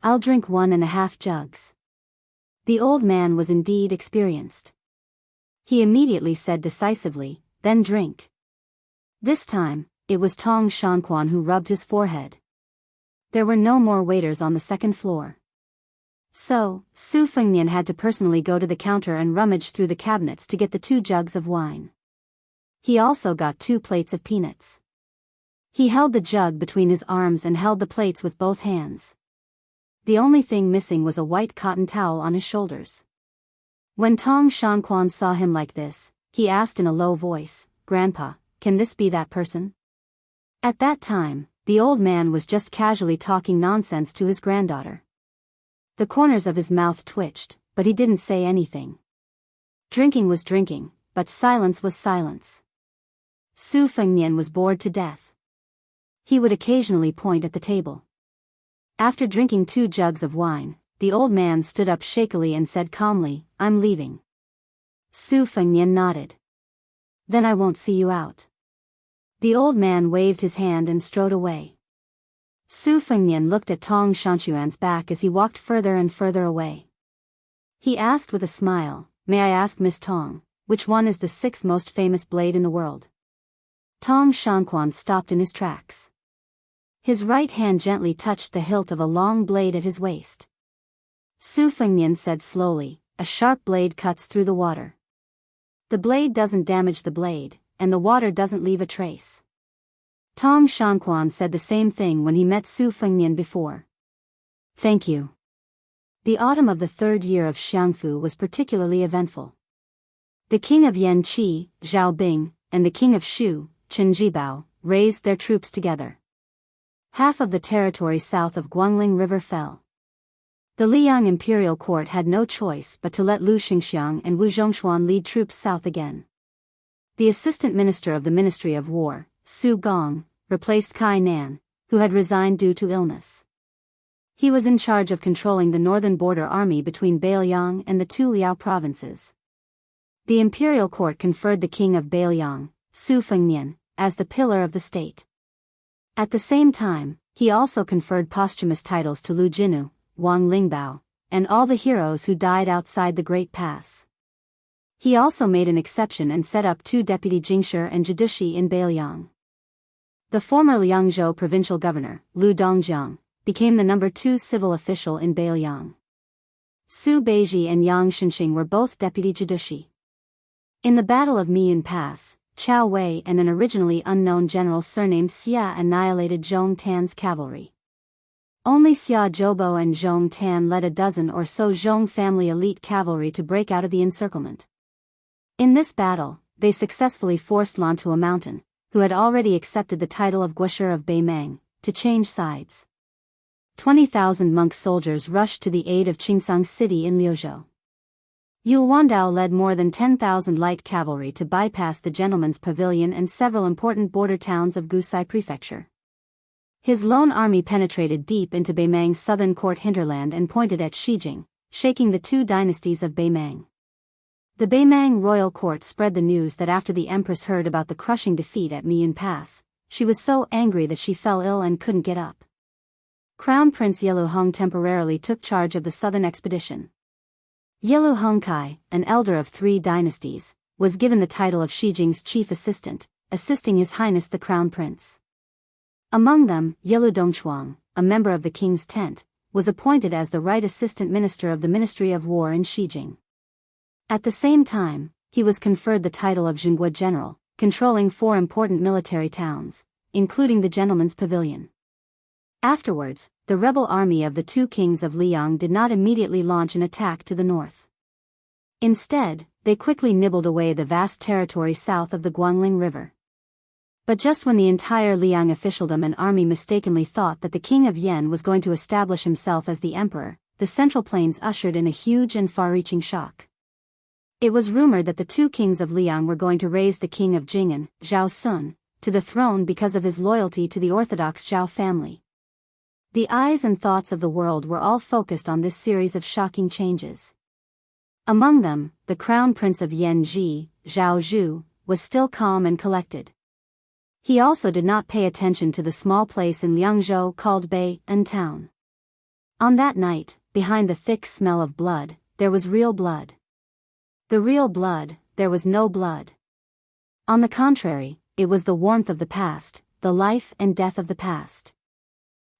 I'll drink 1.5 jugs." The old man was indeed experienced. He immediately said decisively, "Then drink." This time, it was Tong Shanquan who rubbed his forehead. There were no more waiters on the 2nd floor. So, Su Fengnian had to personally go to the counter and rummage through the cabinets to get the 2 jugs of wine. He also got 2 plates of peanuts. He held the jug between his arms and held the plates with both hands. The only thing missing was a white cotton towel on his shoulders. When Tong Shanquan saw him like this, he asked in a low voice, "Grandpa, can this be that person?" At that time, the old man was just casually talking nonsense to his granddaughter. The corners of his mouth twitched, but he didn't say anything. Drinking was drinking, but silence was silence. Su Fengnian was bored to death. He would occasionally point at the table. After drinking 2 jugs of wine, the old man stood up shakily and said calmly, "I'm leaving." Su Fengnian nodded. "Then I won't see you out." The old man waved his hand and strode away. Su Fengnian looked at Tong Shanquan's back as he walked further and further away. He asked with a smile, "May I ask Miss Tong, which one is the 6th most famous blade in the world?" Tong Shanquan stopped in his tracks. His right hand gently touched the hilt of a long blade at his waist. Su Fengnian said slowly, "A sharp blade cuts through the water. The blade doesn't damage the blade, and the water doesn't leave a trace." Tong Shanquan said the same thing when he met Su Fengnian before. "Thank you." The autumn of the 3rd year of Jianghu was particularly eventful. The king of Yanqi, Zhao Bing, and the king of Shu, Chen Jibao, raised their troops together. Half of the territory south of Guangling River fell. The Liang imperial court had no choice but to let Lu Xingxiang and Wu Zhongshuan lead troops south again. The assistant minister of the Ministry of War, Su Gong, replaced Kai Nan, who had resigned due to illness. He was in charge of controlling the northern border army between Beiliang and the 2 Liao provinces. The imperial court conferred the king of Beiliang, Su Fengnian, as the pillar of the state. At the same time, he also conferred posthumous titles to Lu Jinu, Wang Lingbao, and all the heroes who died outside the Great Pass. He also made an exception and set up 2 deputy jingshi and jidushi in Beiliang. The former Liangzhou provincial governor, Lu Dongjiang, became the number 2 civil official in Beiliang. Su Beiji and Yang Xinxing were both deputy jidushi. In the Battle of Miyun Pass, Chao Wei and an originally unknown general surnamed Xia annihilated Zhong Tan's cavalry. Only Xia Zhoubo and Zhong Tan led a dozen or so Zhong family elite cavalry to break out of the encirclement. In this battle, they successfully forced Lan to a mountain, who had already accepted the title of Guoshi of Beimang, to change sides. 20,000 monk soldiers rushed to the aid of Qingsang city in Liuzhou. Yu Wandao led more than 10,000 light cavalry to bypass the gentleman's pavilion and several important border towns of Gusai prefecture. His lone army penetrated deep into Beimang's southern court hinterland and pointed at Shijing, shaking the two dynasties of Beimang. The Beimang royal court spread the news that after the empress heard about the crushing defeat at Miyun Pass, she was so angry that she fell ill and couldn't get up. Crown Prince Yeluhong temporarily took charge of the southern expedition. Yeluhong Kai, an elder of 3 dynasties, was given the title of Shijing's chief assistant, assisting His Highness the Crown Prince. Among them, Yelu Dongchuang, a member of the king's tent, was appointed as the right assistant minister of the Ministry of War in Shijing. At the same time, he was conferred the title of Zhengguo General, controlling 4 important military towns, including the Gentleman's Pavilion. Afterwards, the rebel army of the 2 kings of Liang did not immediately launch an attack to the north. Instead, they quickly nibbled away the vast territory south of the Guangling River. But just when the entire Liang officialdom and army mistakenly thought that the king of Yan was going to establish himself as the emperor, the Central Plains ushered in a huge and far-reaching shock. It was rumored that the 2 kings of Liang were going to raise the king of Jing'an, Zhao Sun, to the throne because of his loyalty to the orthodox Zhao family. The eyes and thoughts of the world were all focused on this series of shocking changes. Among them, the crown prince of Yanji, Zhao Zhu, was still calm and collected. He also did not pay attention to the small place in Liangzhou called Bei'an Town. On that night, behind the thick smell of blood, there was real blood. The real blood, there was no blood. On the contrary, it was the warmth of the past, the life and death of the past.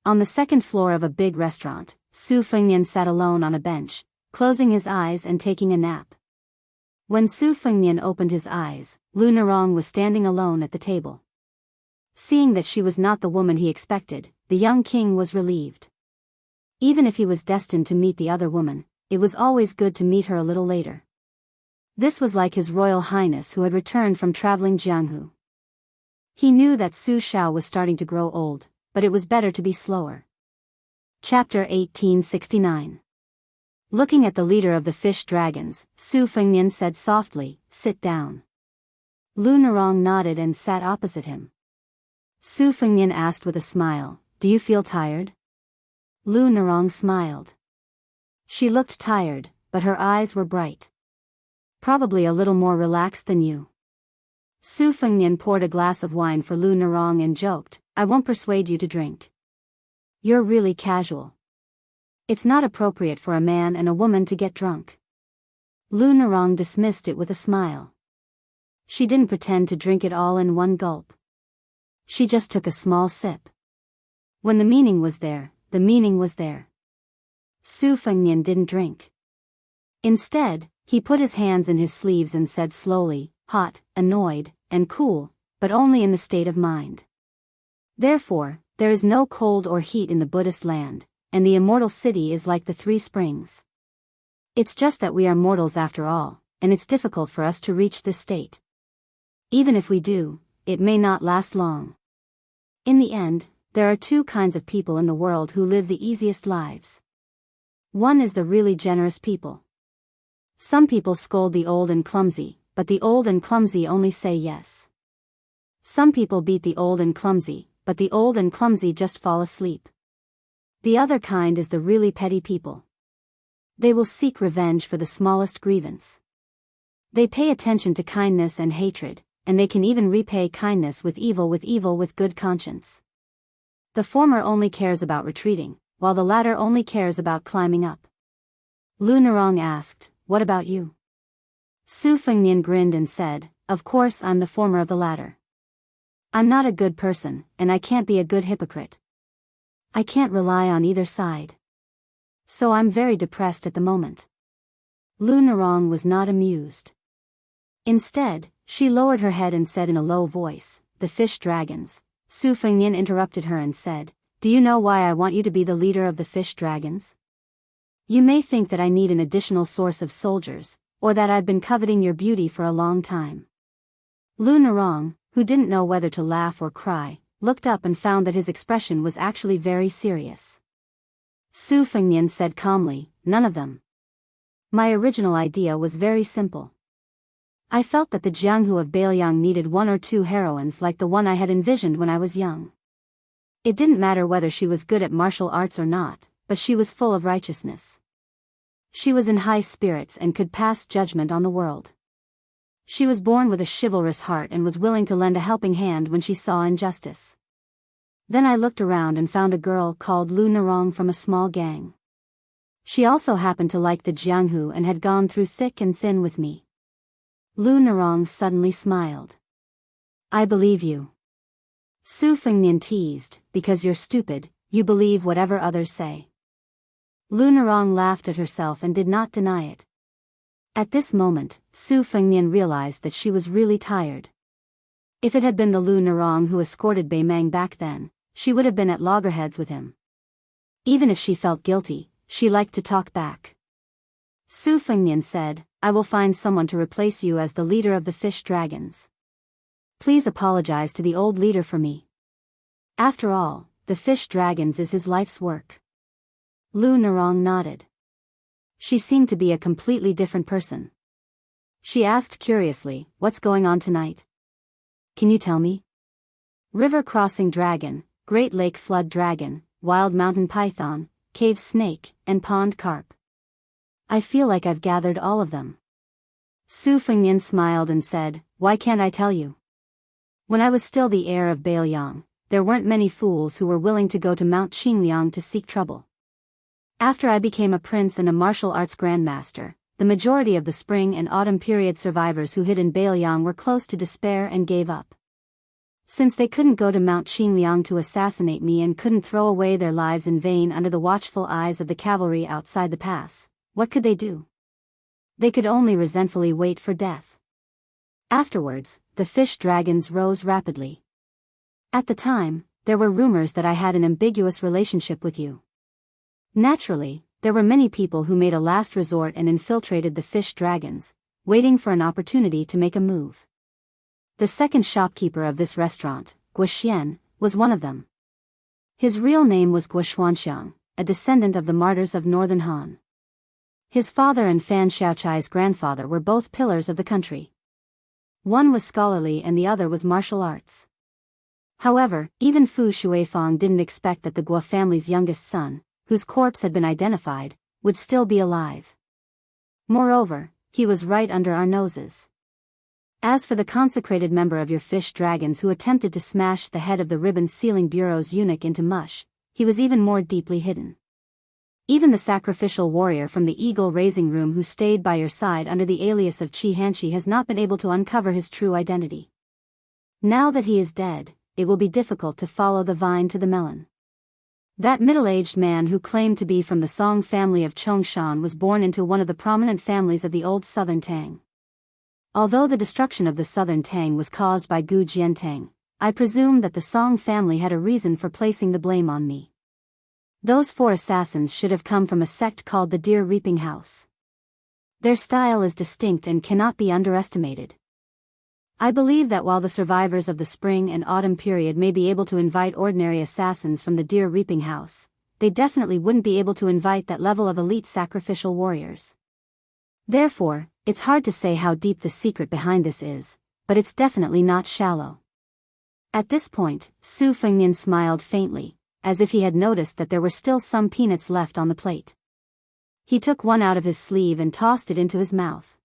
On the second floor of a big restaurant, Su Fengnian sat alone on a bench, closing his eyes and taking a nap. When Su Fengnian opened his eyes, Lu Nerong was standing alone at the table. Seeing that she was not the woman he expected, the young king was relieved. Even if he was destined to meet the other woman, it was always good to meet her a little later. This was like His Royal Highness who had returned from traveling Jianghu. He knew that Su Shao was starting to grow old, but it was better to be slower. Chapter 1869. Looking at the leader of the fish dragons, Su Fengnian said softly, "Sit down." Lu Nerong nodded and sat opposite him. Su Fengnian asked with a smile, "Do you feel tired?" Lu Nerong smiled. She looked tired, but her eyes were bright. "Probably a little more relaxed than you." Su Fengnian poured a glass of wine for Lu Nerong and joked, "I won't persuade you to drink. You're really casual. It's not appropriate for a man and a woman to get drunk." Lu Nerong dismissed it with a smile. She didn't pretend to drink it all in one gulp. She just took a small sip. When the meaning was there, the meaning was there. Su Fengnian didn't drink. Instead, he put his hands in his sleeves and said slowly, "Hot, annoyed, and cool, but only in the state of mind. Therefore, there is no cold or heat in the Buddhist land, and the immortal city is like the 3 springs. It's just that we are mortals after all, and it's difficult for us to reach this state. Even if we do, it may not last long. In the end, there are 2 kinds of people in the world who live the easiest lives. One is the really generous people. Some people scold the old and clumsy, but the old and clumsy only say yes. Some people beat the old and clumsy, but the old and clumsy just fall asleep. The other kind is the really petty people. They will seek revenge for the smallest grievance. They pay attention to kindness and hatred, and they can even repay kindness with evil with good conscience. The former only cares about retreating, while the latter only cares about climbing up. Lu Nerong asked, "What about you?" Su Fengnian grinned and said, "Of course I'm the former of the latter. I'm not a good person, and I can't be a good hypocrite. I can't rely on either side. So I'm very depressed at the moment." Lu Nerong was not amused. Instead, she lowered her head and said in a low voice, "The fish dragons." Su Fengnian interrupted her and said, do you know why I want you to be the leader of the fish dragons? You may think that I need an additional source of soldiers, or that I've been coveting your beauty for a long time. Lu Narong, who didn't know whether to laugh or cry, looked up and found that his expression was actually very serious. Su Fengnian said calmly, none of them. My original idea was very simple. I felt that the Jianghu of Biyao needed 1 or 2 heroines like the one I had envisioned when I was young. It didn't matter whether she was good at martial arts or not, but she was full of righteousness. She was in high spirits and could pass judgment on the world. She was born with a chivalrous heart and was willing to lend a helping hand when she saw injustice. Then I looked around and found a girl called Lu Narong from a small gang. She also happened to like the Jianghu and had gone through thick and thin with me. Lu Narong suddenly smiled. I believe you. Su Fengnian teased, because you're stupid, you believe whatever others say. Lu Narong laughed at herself and did not deny it. At this moment, Su Fengnian realized that she was really tired. If it had been the Lu Narong who escorted Bei Meng back then, she would have been at loggerheads with him. Even if she felt guilty, she liked to talk back. Su Fengnian said, I will find someone to replace you as the leader of the fish dragons. Please apologize to the old leader for me. After all, the fish dragons is his life's work. Lu Narong nodded. She seemed to be a completely different person. She asked curiously, what's going on tonight? Can you tell me? River crossing dragon, Great Lake flood dragon, wild mountain python, cave snake, and pond carp. I feel like I've gathered all of them. Su Fengnian smiled and said, why can't I tell you? When I was still the heir of Biyao, there weren't many fools who were willing to go to Mount Qingliang to seek trouble. After I became a prince and a martial arts grandmaster, the majority of the spring and autumn period survivors who hid in Biyao were close to despair and gave up. Since they couldn't go to Mount Qingliang to assassinate me and couldn't throw away their lives in vain under the watchful eyes of the cavalry outside the pass, what could they do? They could only resentfully wait for death. Afterwards, the fish dragons rose rapidly. At the time, there were rumors that I had an ambiguous relationship with you. Naturally, there were many people who made a last resort and infiltrated the fish dragons, waiting for an opportunity to make a move. The second shopkeeper of this restaurant, Guoxian, was one of them. His real name was Guo Xuanxiang, a descendant of the martyrs of Northern Han. His father and Fan Xiaochai's grandfather were both pillars of the country. One was scholarly and the other was martial arts. However, even Fu Shuifang didn't expect that the Guo family's youngest son, whose corpse had been identified, would still be alive. Moreover, he was right under our noses. As for the consecrated member of your fish dragons who attempted to smash the head of the ribbon sealing bureau's eunuch into mush, he was even more deeply hidden. Even the sacrificial warrior from the eagle raising room who stayed by your side under the alias of Qi Hanshi has not been able to uncover his true identity. Now that he is dead, it will be difficult to follow the vine to the melon. That middle-aged man who claimed to be from the Song family of Chongshan was born into one of the prominent families of the old Southern Tang. Although the destruction of the Southern Tang was caused by Gu Jiantang, I presume that the Song family had a reason for placing the blame on me. Those 4 assassins should have come from a sect called the Deer Reaping House. Their style is distinct and cannot be underestimated. I believe that while the survivors of the spring and autumn period may be able to invite ordinary assassins from the Deer Reaping House, they definitely wouldn't be able to invite that level of elite sacrificial warriors. Therefore, it's hard to say how deep the secret behind this is, but it's definitely not shallow. At this point, Su Fengnian smiled faintly, as if he had noticed that there were still some peanuts left on the plate. He took one out of his sleeve and tossed it into his mouth.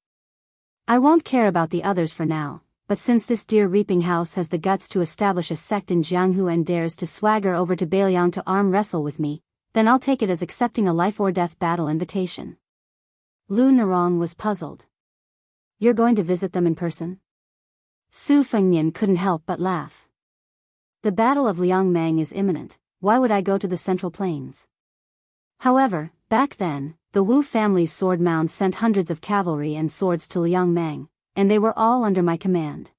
I won't care about the others for now, but since this Deer Reaping House has the guts to establish a sect in Jianghu and dares to swagger over to Biyao to arm wrestle with me, then I'll take it as accepting a life-or-death battle invitation. Lu Narong was puzzled. You're going to visit them in person? Su Fengnian couldn't help but laugh. The Battle of Liangmang is imminent. Why would I go to the Central Plains? However, back then, the Wu family's sword mound sent hundreds of cavalry and swords to Liangmang, and they were all under my command.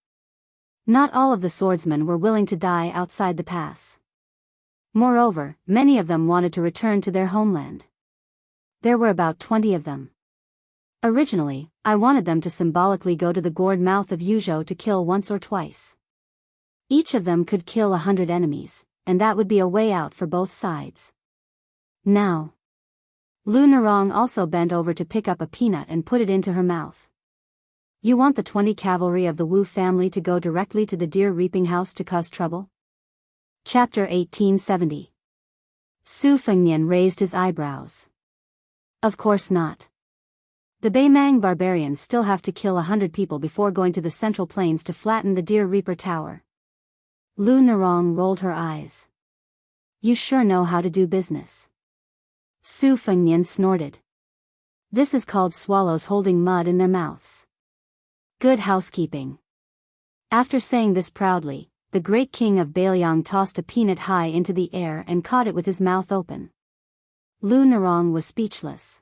Not all of the swordsmen were willing to die outside the pass. Moreover, many of them wanted to return to their homeland. There were about 20 of them. Originally, I wanted them to symbolically go to the gourd mouth of Yuzhou to kill once or twice. Each of them could kill 100 enemies, and that would be a way out for both sides. Now. Lu Narong also bent over to pick up a peanut and put it into her mouth. You want the 20 cavalry of the Wu family to go directly to the deer reaping house to cause trouble? Chapter 1870. Su Fengnian raised his eyebrows. Of course not. The Beimang barbarians still have to kill 100 people before going to the Central Plains to flatten the Deer Reaper Tower. Lu Narong rolled her eyes. You sure know how to do business. Su Fengnian snorted. This is called swallows holding mud in their mouths. Good housekeeping. After saying this proudly, the great king of Biyao tossed a peanut high into the air and caught it with his mouth open. Lu Narong was speechless.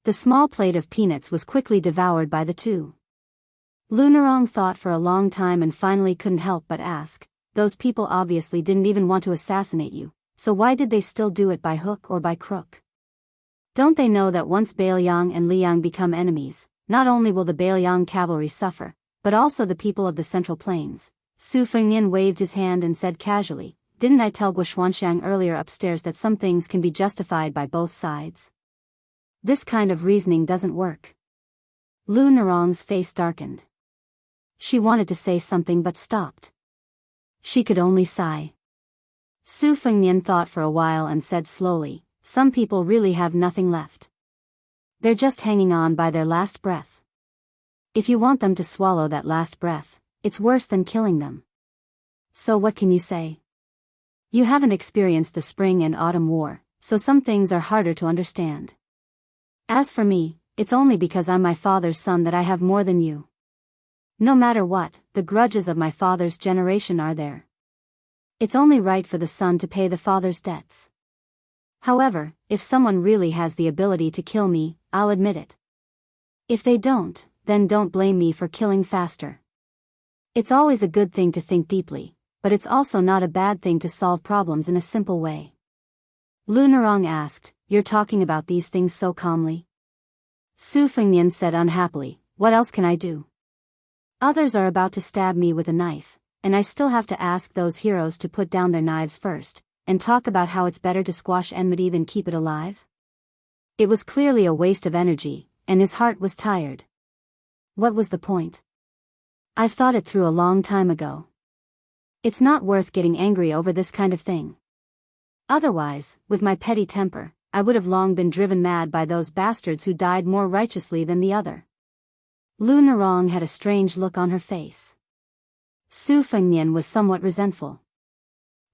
The small plate of peanuts was quickly devoured by the two. Lu Narong thought for a long time and finally couldn't help but ask, those people obviously didn't even want to assassinate you, so why did they still do it by hook or by crook? Don't they know that once Biyao and Liang become enemies, not only will the Biyao cavalry suffer, but also the people of the Central Plains? Su Fengnian waved his hand and said casually, didn't I tell Guoshuanshang earlier upstairs that some things can be justified by both sides? This kind of reasoning doesn't work. Lu Narong's face darkened. She wanted to say something but stopped. She could only sigh. Su Fengnian thought for a while and said slowly, some people really have nothing left. They're just hanging on by their last breath. If you want them to swallow that last breath, it's worse than killing them. So what can you say? You haven't experienced the spring and autumn war, so some things are harder to understand. As for me, it's only because I'm my father's son that I have more than you. No matter what, the grudges of my father's generation are there. It's only right for the son to pay the father's debts. However, if someone really has the ability to kill me, I'll admit it. If they don't, then don't blame me for killing faster. It's always a good thing to think deeply, but it's also not a bad thing to solve problems in a simple way. Lu Narong asked, you're talking about these things so calmly? Su Fengnian said unhappily, what else can I do? Others are about to stab me with a knife, and I still have to ask those heroes to put down their knives first, and talk about how it's better to squash enmity than keep it alive? It was clearly a waste of energy, and his heart was tired. What was the point? I've thought it through a long time ago. It's not worth getting angry over this kind of thing. Otherwise, with my petty temper, I would have long been driven mad by those bastards who died more righteously than the other. Lu Narong had a strange look on her face. Su Fengnian was somewhat resentful.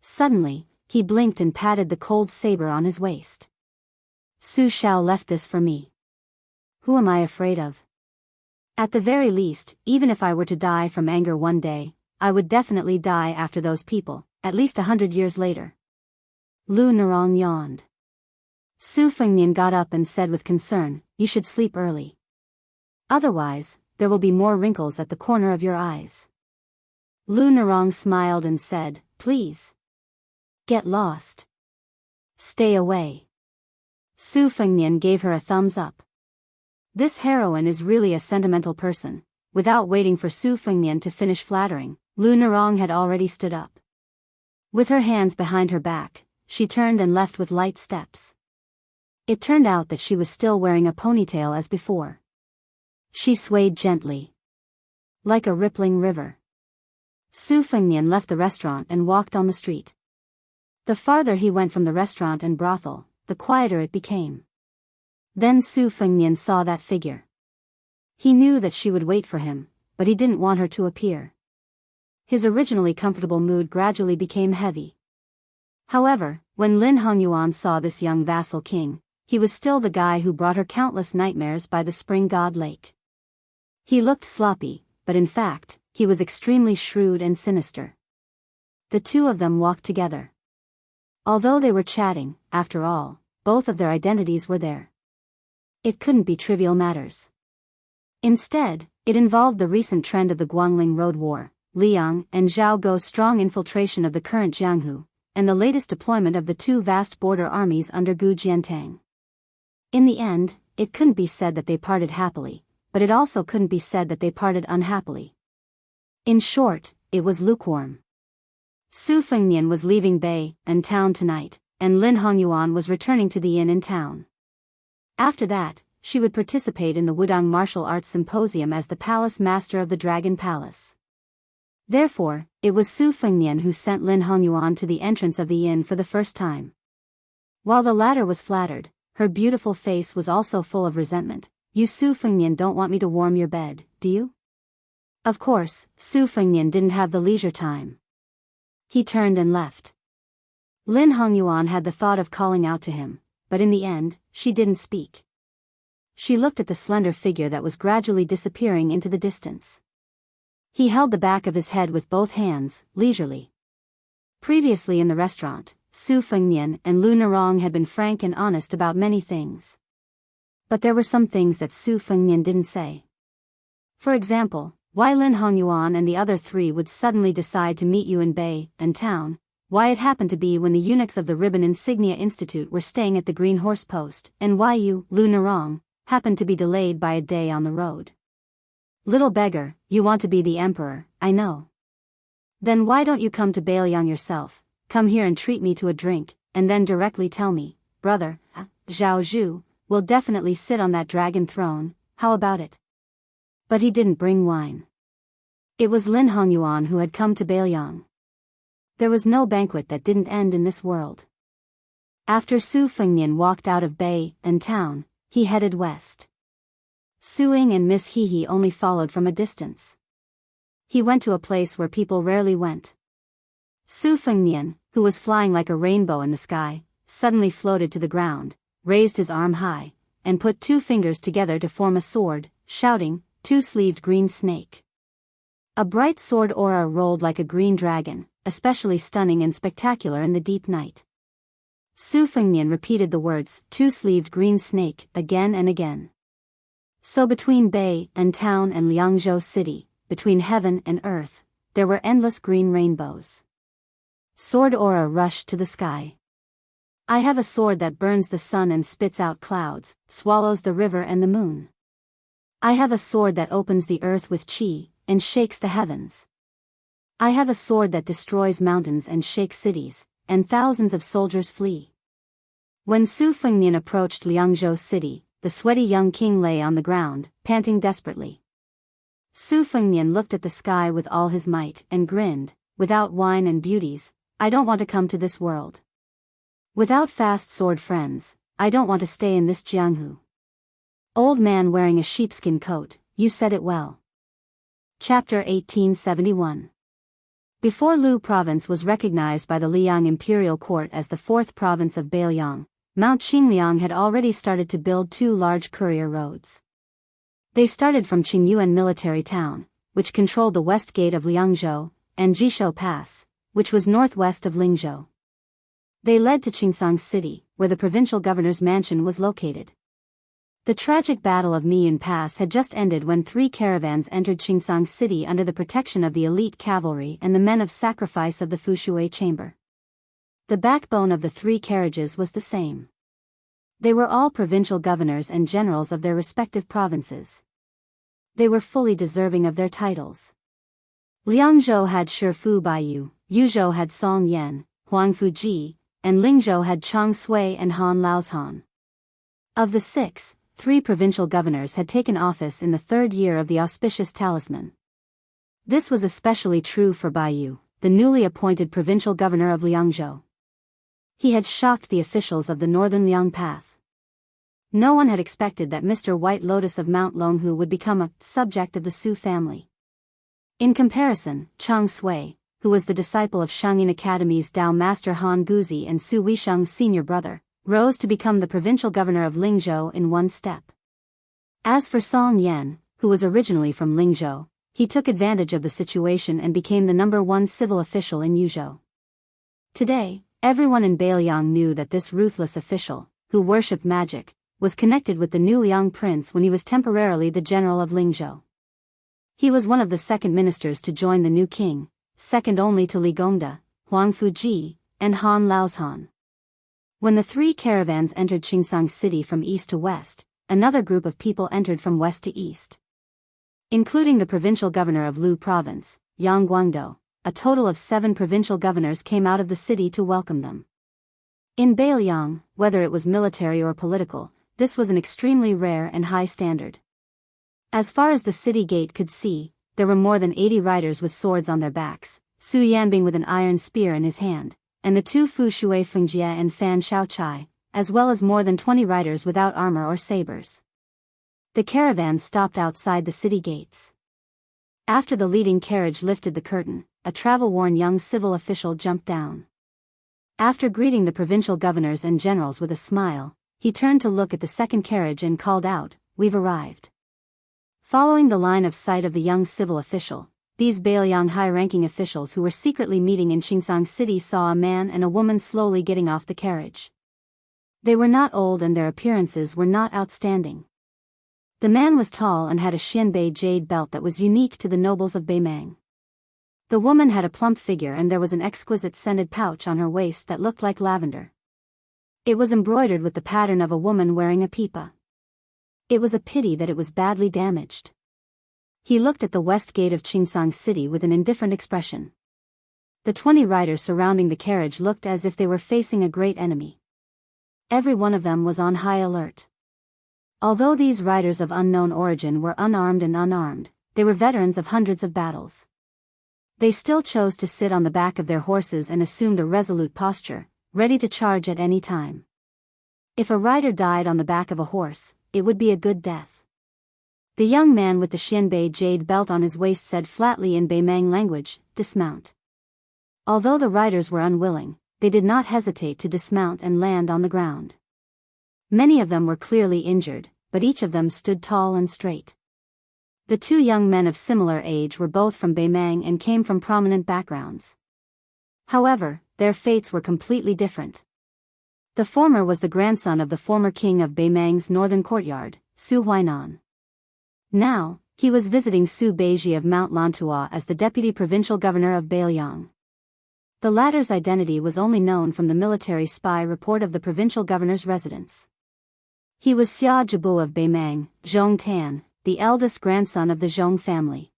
Suddenly, he blinked and patted the cold saber on his waist. Su Shao left this for me. Who am I afraid of? At the very least, even if I were to die from anger one day, I would definitely die after those people, at least 100 years later. Lu Narong yawned. Su Fengnian got up and said with concern, you should sleep early. Otherwise, there will be more wrinkles at the corner of your eyes. Lu Narong smiled and said, please. Get lost. Stay away. Su Fengnian gave her a thumbs up. This heroine is really a sentimental person. Without waiting for Su Fengnian to finish flattering, Lu Narong had already stood up. With her hands behind her back, she turned and left with light steps. It turned out that she was still wearing a ponytail as before. She swayed gently. Like a rippling river. Su Fengnian left the restaurant and walked on the street. The farther he went from the restaurant and brothel, the quieter it became. Then Su Fengnian saw that figure. He knew that she would wait for him, but he didn't want her to appear. His originally comfortable mood gradually became heavy. However, when Lin Hongyuan saw this young vassal king, he was still the guy who brought her countless nightmares by the spring god lake. He looked sloppy, but in fact, he was extremely shrewd and sinister. The two of them walked together. Although they were chatting, after all, both of their identities were there. It couldn't be trivial matters. Instead, it involved the recent trend of the Guangling Road War, Liang and Zhao Gou's strong infiltration of the current Jianghu, and the latest deployment of the two vast border armies under Gu Jiantang. In the end, it couldn't be said that they parted happily, but it also couldn't be said that they parted unhappily. In short, it was lukewarm. Su Fengnian was leaving Bay and town tonight, and Lin Hongyuan was returning to the inn in town. After that, she would participate in the Wudang Martial Arts Symposium as the Palace Master of the Dragon Palace. Therefore, it was Su Fengnian who sent Lin Hongyuan to the entrance of the inn for the first time. While the latter was flattered, her beautiful face was also full of resentment. You Su Fengnian don't want me to warm your bed, do you? Of course, Su Fengnian didn't have the leisure time. He turned and left. Lin Hongyuan had the thought of calling out to him, but in the end, she didn't speak. She looked at the slender figure that was gradually disappearing into the distance. He held the back of his head with both hands, leisurely. Previously in the restaurant, Su Fengnian and Lu Nerong had been frank and honest about many things. But there were some things that Su Fengnian didn't say. For example, why Lin Hongyuan and the other three would suddenly decide to meet you in Bay and town, why it happened to be when the eunuchs of the Ribbon Insignia Institute were staying at the Green Horse Post, and why you, Lu Nerong, happened to be delayed by a day on the road. Little beggar, you want to be the emperor, I know. Then why don't you come to Bailiang yourself, come here and treat me to a drink, and then directly tell me, brother, Zhao Zhu, will definitely sit on that dragon throne, how about it? But he didn't bring wine. It was Lin Hongyuan who had come to Bailiang. There was no banquet that didn't end in this world. After Su Fengnian walked out of Bay and town, he headed west. Su Ying and Miss He only followed from a distance. He went to a place where people rarely went. Su Fengnian, who was flying like a rainbow in the sky, suddenly floated to the ground, raised his arm high, and put two fingers together to form a sword, shouting, "Two-sleeved green snake." A bright sword aura rolled like a green dragon, especially stunning and spectacular in the deep night. Su Fengnian repeated the words, "Two-sleeved green snake," again and again. So between Bay and town and Liangzhou city, between heaven and earth, there were endless green rainbows. Sword aura rushed to the sky. I have a sword that burns the sun and spits out clouds, swallows the river and the moon. I have a sword that opens the earth with qi, and shakes the heavens. I have a sword that destroys mountains and shakes cities, and thousands of soldiers flee. When Su Fengnian approached Liangzhou city, the sweaty young king lay on the ground, panting desperately. Su Fengnian looked at the sky with all his might and grinned, "Without wine and beauties, I don't want to come to this world. Without fast sword friends, I don't want to stay in this Jianghu." Old man wearing a sheepskin coat, you said it well. Chapter 1871. Before Lu province was recognized by the Liang imperial court as the fourth province of Bailiang, Mount Qingliang had already started to build two large courier roads. They started from Qingyuan military town, which controlled the west gate of Liangzhou, and Jishou Pass, which was northwest of Lingzhou. They led to Qingsang City, where the provincial governor's mansion was located. The tragic Battle of Miyun Pass had just ended when three caravans entered Qingsang City under the protection of the elite cavalry and the men of sacrifice of the Fushui chamber. The backbone of the three carriages was the same. They were all provincial governors and generals of their respective provinces. They were fully deserving of their titles. Liangzhou had Shifu Baiyu, Yuzhou had Song Yan, Huang Fuji, and Lingzhou had Chang Sui and Han Laozhan. Of the six, 3 provincial governors had taken office in the third year of the auspicious talisman. This was especially true for Baiyu, the newly appointed provincial governor of Liangzhou. He had shocked the officials of the northern Liang Path. No one had expected that Mr. White Lotus of Mount Longhu would become a subject of the Su family. In comparison, Chang Sui, who was the disciple of Shangyin Academy's Dao master Han Guzi and Su Weisheng's senior brother, rose to become the provincial governor of Lingzhou in one step. As for Song Yan, who was originally from Lingzhou, he took advantage of the situation and became the #1 civil official in Yuzhou. Today, everyone in Bailiang knew that this ruthless official, who worshipped magic, was connected with the new Liang prince when he was temporarily the general of Lingzhou. He was one of the second ministers to join the new king, second only to Li Gongda, Huang Fuji, and Han Laoshan. When the three caravans entered Qingsang City from east to west, another group of people entered from west to east. Including the provincial governor of Lu Province, Yang Guangdou, a total of 7 provincial governors came out of the city to welcome them. In Beiliang, whether it was military or political, this was an extremely rare and high standard. As far as the city gate could see, there were more than 80 riders with swords on their backs, Su Yanbing with an iron spear in his hand, and the 2 Fu Shui Fengjie and Fan Shaochai, as well as more than 20 riders without armor or sabers. The caravan stopped outside the city gates. After the leading carriage lifted the curtain, a travel-worn young civil official jumped down. After greeting the provincial governors and generals with a smile, he turned to look at the second carriage and called out, "We've arrived." Following the line of sight of the young civil official, these Beiliang high-ranking officials who were secretly meeting in Qingsang City saw a man and a woman slowly getting off the carriage. They were not old and their appearances were not outstanding. The man was tall and had a Xianbei jade belt that was unique to the nobles of Beimang. The woman had a plump figure and there was an exquisite scented pouch on her waist that looked like lavender. It was embroidered with the pattern of a woman wearing a pipa. It was a pity that it was badly damaged. He looked at the west gate of Qingsang City with an indifferent expression. The 20 riders surrounding the carriage looked as if they were facing a great enemy. Every one of them was on high alert. Although these riders of unknown origin were unarmed and unarmed, they were veterans of hundreds of battles. They still chose to sit on the back of their horses and assumed a resolute posture, ready to charge at any time. If a rider died on the back of a horse, it would be a good death. The young man with the Xianbei jade belt on his waist said flatly in Beimang language, "Dismount." Although the riders were unwilling, they did not hesitate to dismount and land on the ground. Many of them were clearly injured, but each of them stood tall and straight. The 2 young men of similar age were both from Beimang and came from prominent backgrounds. However, their fates were completely different. The former was the grandson of the former king of Beimang's northern courtyard, Su Huainan. Now, he was visiting Su Beiji of Mount Lantua as the deputy provincial governor of Beiliang. The latter's identity was only known from the military spy report of the provincial governor's residence. He was Xia Jibu of Beimang, Zhong Tan, the eldest grandson of the Zhong family.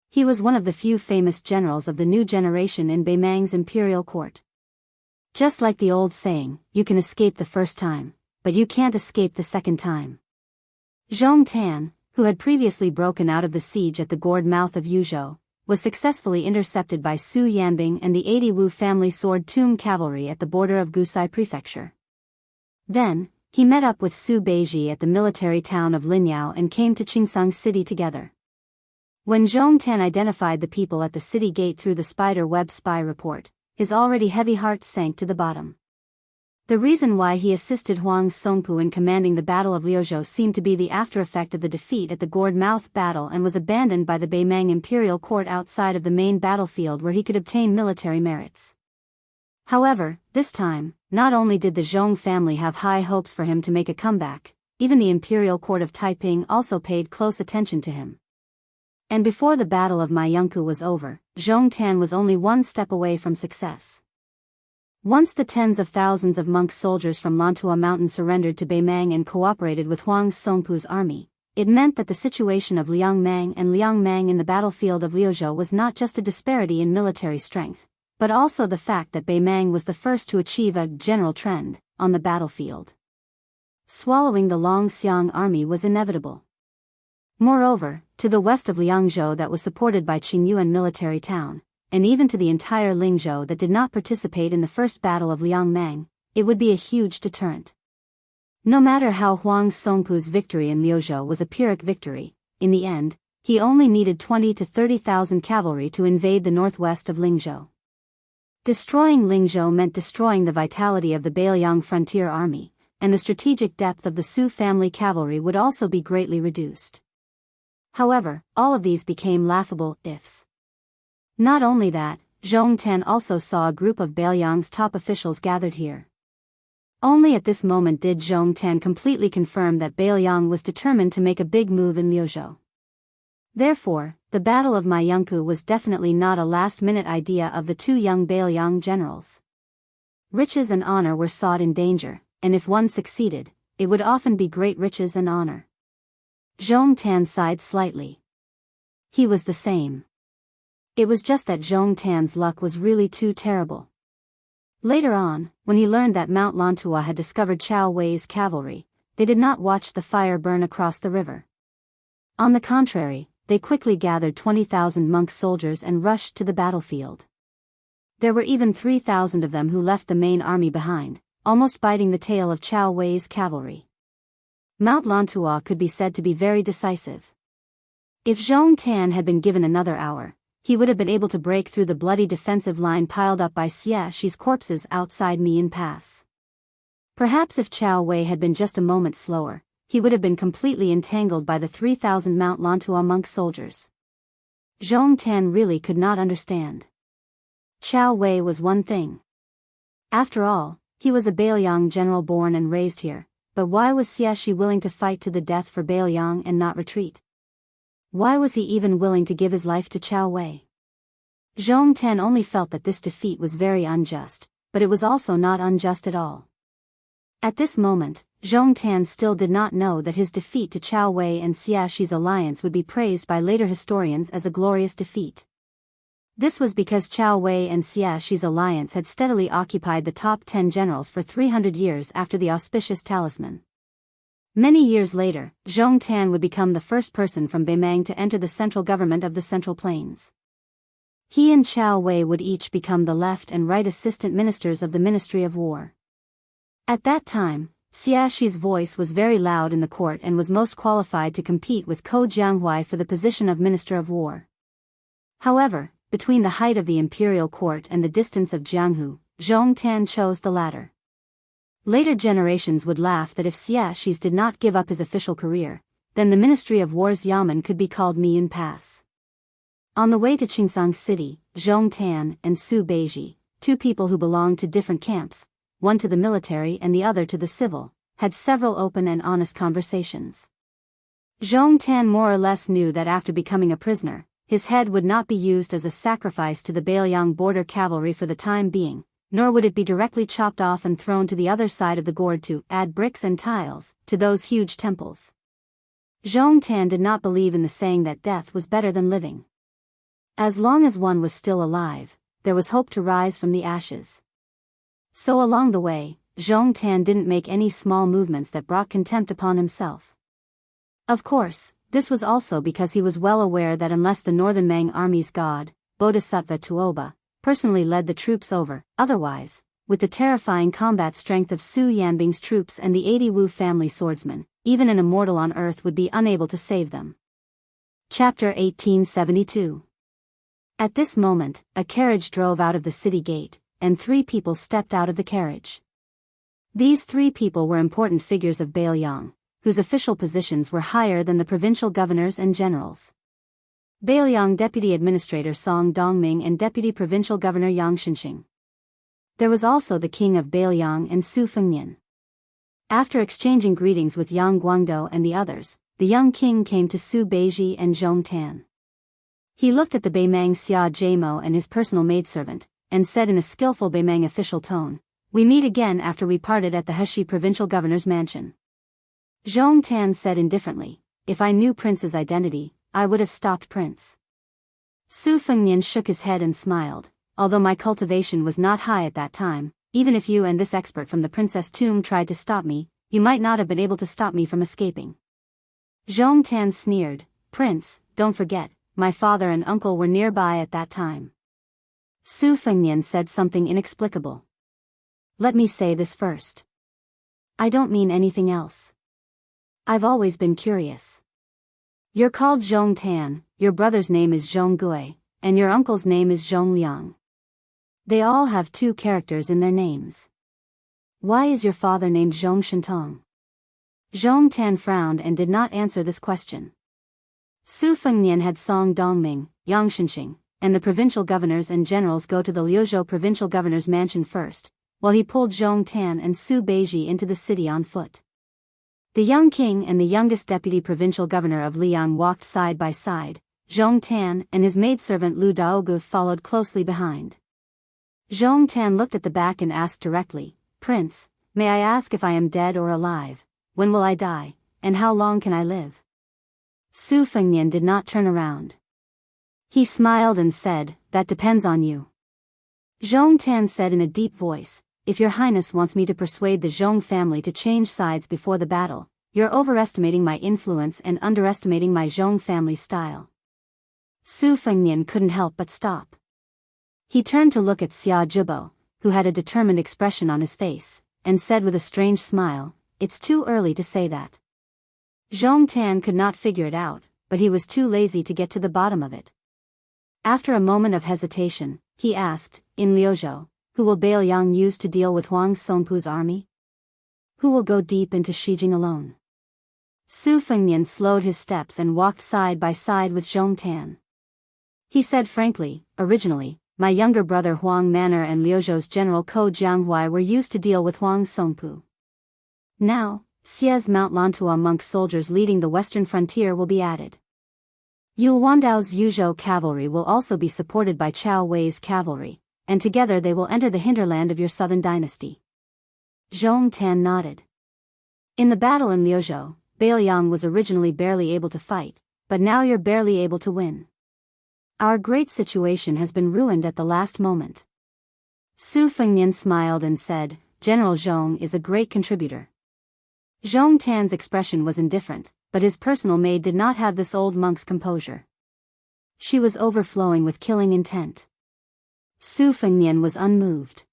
He was one of the few famous generals of the new generation in Beimang's imperial court. Just like the old saying, you can escape the first time, but you can't escape the second time. Zhong Tan, who had previously broken out of the siege at the gourd mouth of Yuzhou, was successfully intercepted by Su Yanbing and the 80 Wu family sword tomb cavalry at the border of Gusai Prefecture. Then, he met up with Su Beiji at the military town of Linyao and came to Qingsang City together. When Zhong Tan identified the people at the city gate through the spider web spy report, his already heavy heart sank to the bottom. The reason why he assisted Huang Songpu in commanding the Battle of Liuzhou seemed to be the after-effect of the defeat at the Gourd Mouth battle and was abandoned by the Beimang imperial court outside of the main battlefield where he could obtain military merits. However, this time, not only did the Zhong family have high hopes for him to make a comeback, even the imperial court of Taiping also paid close attention to him. And before the Battle of Maiyangku was over, Zhong Tan was only one step away from success. Once the tens of thousands of monk soldiers from Lantua Mountain surrendered to Beimang and cooperated with Huang Songpu's army, it meant that the situation of Liang Mang and Liang Mang in the battlefield of Liuzhou was not just a disparity in military strength, but also the fact that Beimang was the first to achieve a general trend on the battlefield. Swallowing the Longxiang army was inevitable. Moreover, to the west of Liangzhou that was supported by Qingyuan military town, and even to the entire Lingzhou that did not participate in the first battle of Liangmang, it would be a huge deterrent. No matter how Huang Songpu's victory in Liuzhou was a Pyrrhic victory, in the end, he only needed 20 to 30,000 cavalry to invade the northwest of Lingzhou. Destroying Lingzhou meant destroying the vitality of the Beiliang frontier army, and the strategic depth of the Su family cavalry would also be greatly reduced. However, all of these became laughable ifs. Not only that, Zhong Tan also saw a group of Beiliang's top officials gathered here. Only at this moment did Zhong Tan completely confirm that Beiliang was determined to make a big move in Liuzhou. Therefore, the Battle of Maiyangku was definitely not a last-minute idea of the 2 young Beiliang generals. Riches and honor were sought in danger, and if one succeeded, it would often be great riches and honor. Zhong Tan sighed slightly. He was the same. It was just that Zhong Tan's luck was really too terrible. Later on, when he learned that Mount Lantua had discovered Chao Wei's cavalry, they did not watch the fire burn across the river. On the contrary, they quickly gathered 20,000 monk soldiers and rushed to the battlefield. There were even 3,000 of them who left the main army behind, almost biting the tail of Chao Wei's cavalry. Mount Lantua could be said to be very decisive. If Zhong Tan had been given another hour, he would have been able to break through the bloody defensive line piled up by Xia Shi's corpses outside Mian Pass. Perhaps if Chao Wei had been just a moment slower, he would have been completely entangled by the 3,000 Mount Lantua monk soldiers. Zhong Tan really could not understand. Chao Wei was one thing. After all, he was a Biyao general born and raised here, but why was Xia Shi willing to fight to the death for Biyao and not retreat? Why was he even willing to give his life to Chao Wei? Zhong Tan only felt that this defeat was very unjust, but it was also not unjust at all. At this moment, Zhong Tan still did not know that his defeat to Chao Wei and Xia Shi's alliance would be praised by later historians as a glorious defeat. This was because Chao Wei and Xia Shi's alliance had steadily occupied the top 10 generals for 300 years after the auspicious talisman. Many years later, Zhong Tan would become the first person from Beimang to enter the central government of the Central Plains. He and Chao Wei would each become the left and right assistant ministers of the Ministry of War. At that time, Xia Shi's voice was very loud in the court and was most qualified to compete with Ko Jianghu for the position of Minister of War. However, between the height of the imperial court and the distance of Jianghu, Zhong Tan chose the latter. Later generations would laugh that if Xia Shi did not give up his official career, then the Ministry of War's Yamen could be called Mian Pass. On the way to Qingsang City, Zhong Tan and Su Beiji, two people who belonged to different camps, one to the military and the other to the civil, had several open and honest conversations. Zhong Tan more or less knew that after becoming a prisoner, his head would not be used as a sacrifice to the Biyao border cavalry for the time being, nor would it be directly chopped off and thrown to the other side of the gorge to add bricks and tiles to those huge temples. Zhong Tan did not believe in the saying that death was better than living. As long as one was still alive, there was hope to rise from the ashes. So along the way, Zhong Tan didn't make any small movements that brought contempt upon himself. Of course, this was also because he was well aware that unless the Northern Mang Army's god, Bodhisattva Tuoba, personally led the troops over, otherwise, with the terrifying combat strength of Su Yanbing's troops and the 80 Wu family swordsmen, even an immortal on earth would be unable to save them. Chapter 1872. At this moment, a carriage drove out of the city gate, and 3 people stepped out of the carriage. These 3 people were important figures of Biyao, whose official positions were higher than the provincial governors and generals. Biyao Deputy Administrator Song Dongming and Deputy Provincial Governor Yang Shenxing. There was also the King of Biyao and Su Fengnian. After exchanging greetings with Yang Guangdou and the others, the young king came to Su Beiji and Zhong Tan. He looked at the Beimang Xia Jamo and his personal maidservant, and said in a skillful Beimang official tone, "We meet again after we parted at the Heshi Provincial Governor's mansion." Zhong Tan said indifferently, "If I knew Prince's identity, I would have stopped Prince." Su Fengnian shook his head and smiled, "Although my cultivation was not high at that time, even if you and this expert from the Princess Tomb tried to stop me, you might not have been able to stop me from escaping." Zhong Tan sneered, "Prince, don't forget, my father and uncle were nearby at that time." Su Fengnian said something inexplicable. "Let me say this first. I don't mean anything else. I've always been curious. You're called Zhong Tan, your brother's name is Zhong Gui, and your uncle's name is Zhong Liang. They all have 2 characters in their names. Why is your father named Zhong Shentong?" Zhong Tan frowned and did not answer this question. Su Fengnian had Song Dongming, Yang Shenxing, and the provincial governors and generals go to the Liuzhou provincial governor's mansion first, while he pulled Zhong Tan and Su Beiji into the city on foot. The young king and the youngest deputy provincial governor of Liang walked side by side. Zhong Tan and his maidservant Lu Daogu followed closely behind. Zhong Tan looked at the back and asked directly, Prince, may I ask if I am dead or alive? When will I die, and how long can I live? Su Fengnian did not turn around. He smiled and said, that depends on you. Zhong Tan said in a deep voice, if your highness wants me to persuade the Zhong family to change sides before the battle, you're overestimating my influence and underestimating my Zhong family style. Su Fengnian couldn't help but stop. He turned to look at Xia Zhibo, who had a determined expression on his face, and said with a strange smile, it's too early to say that. Zhong Tan could not figure it out, but he was too lazy to get to the bottom of it. After a moment of hesitation, he asked, in Liuzhou, who will Biyao use to deal with Huang Songpu's army? Who will go deep into Shijing alone? Su Fengnian slowed his steps and walked side by side with Zhong Tan. He said frankly, originally, my younger brother Huang Manor and Liuzhou's general Ko Jianghu were used to deal with Huang Songpu. Now, Xia's Mount Lantua monk soldiers leading the western frontier will be added. Yu Wandao's Yuzhou cavalry will also be supported by Chao Wei's cavalry, and together they will enter the hinterland of your southern dynasty. Zhong Tan nodded. In the battle in Liuzhou, Biyao was originally barely able to fight, but now you're barely able to win. Our great situation has been ruined at the last moment. Su Fengnian smiled and said, General Zhong is a great contributor. Zhong Tan's expression was indifferent, but his personal maid did not have this old monk's composure. She was overflowing with killing intent. Su Fengnian was unmoved.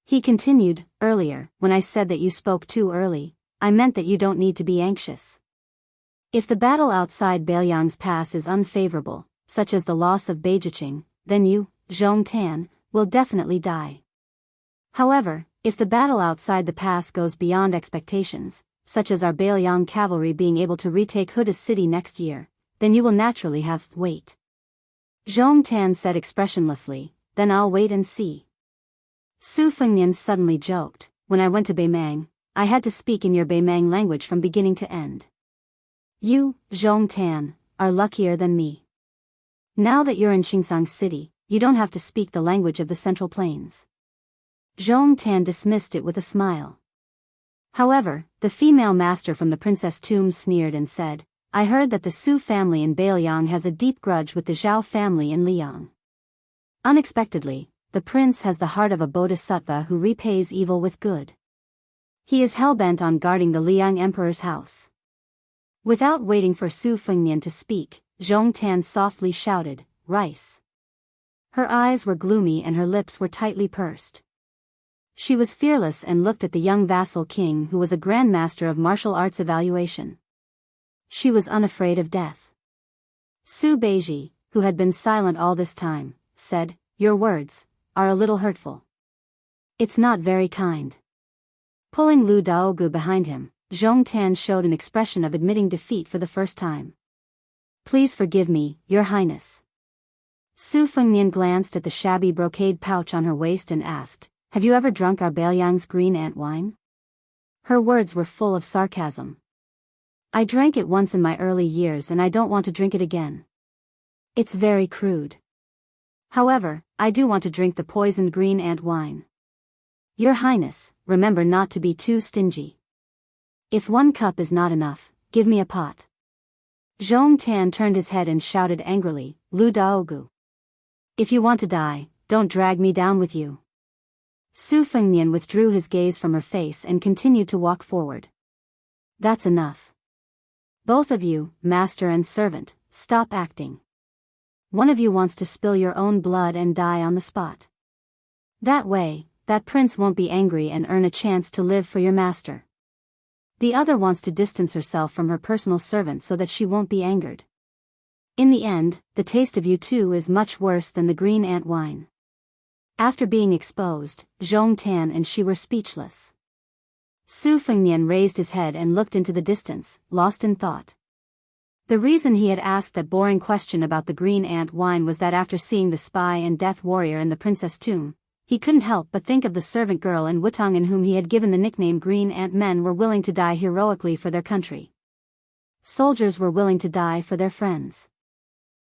He continued, earlier, when I said that you spoke too early, I meant that you don't need to be anxious. If the battle outside Beiliang's pass is unfavorable, such as the loss of Beijiqing, then you, Zhong Tan, will definitely die. However, if the battle outside the pass goes beyond expectations, such as our Biyao cavalry being able to retake Huda city next year, then you will naturally have to wait. Zhong Tan said expressionlessly, then I'll wait and see. Su Fengnian suddenly joked, when I went to Beimang, I had to speak in your Beimang language from beginning to end. You, Zhong Tan, are luckier than me. Now that you're in Qingsang City, you don't have to speak the language of the Central Plains. Zhong Tan dismissed it with a smile. However, the female master from the princess tomb sneered and said, I heard that the Su family in Biyao has a deep grudge with the Zhao family in Liang. Unexpectedly, the prince has the heart of a bodhisattva who repays evil with good. He is hell-bent on guarding the Liang emperor's house. Without waiting for Su Fengnian to speak, Zhong Tan softly shouted, rice. Her eyes were gloomy and her lips were tightly pursed. She was fearless and looked at the young vassal king who was a grandmaster of martial arts evaluation. She was unafraid of death. Su Beiji, who had been silent all this time, said, your words are a little hurtful. It's not very kind. Pulling Lu Daogu behind him, Zhong Tan showed an expression of admitting defeat for the first time. Please forgive me, Your Highness. Su Fengnian glanced at the shabby brocade pouch on her waist and asked, have you ever drunk our Beiliang's green ant wine? Her words were full of sarcasm. I drank it once in my early years and I don't want to drink it again. It's very crude. However, I do want to drink the poisoned green ant wine. Your Highness, remember not to be too stingy. If 1 cup is not enough, give me a pot. Zhong Tan turned his head and shouted angrily, Lu Daogu. If you want to die, don't drag me down with you. Su Fengnian withdrew his gaze from her face and continued to walk forward. That's enough. Both of you, master and servant, stop acting. One of you wants to spill your own blood and die on the spot. That way, that prince won't be angry and earn a chance to live for your master. The other wants to distance herself from her personal servant so that she won't be angered. In the end, the taste of you two is much worse than the green ant wine. After being exposed, Zhong Tan and she were speechless. Su Fengnian raised his head and looked into the distance, lost in thought. The reason he had asked that boring question about the green ant wine was that after seeing the spy and death warrior in the princess tomb, he couldn't help but think of the servant girl in Wutong in whom he had given the nickname Green Ant. Men were willing to die heroically for their country. Soldiers were willing to die for their friends.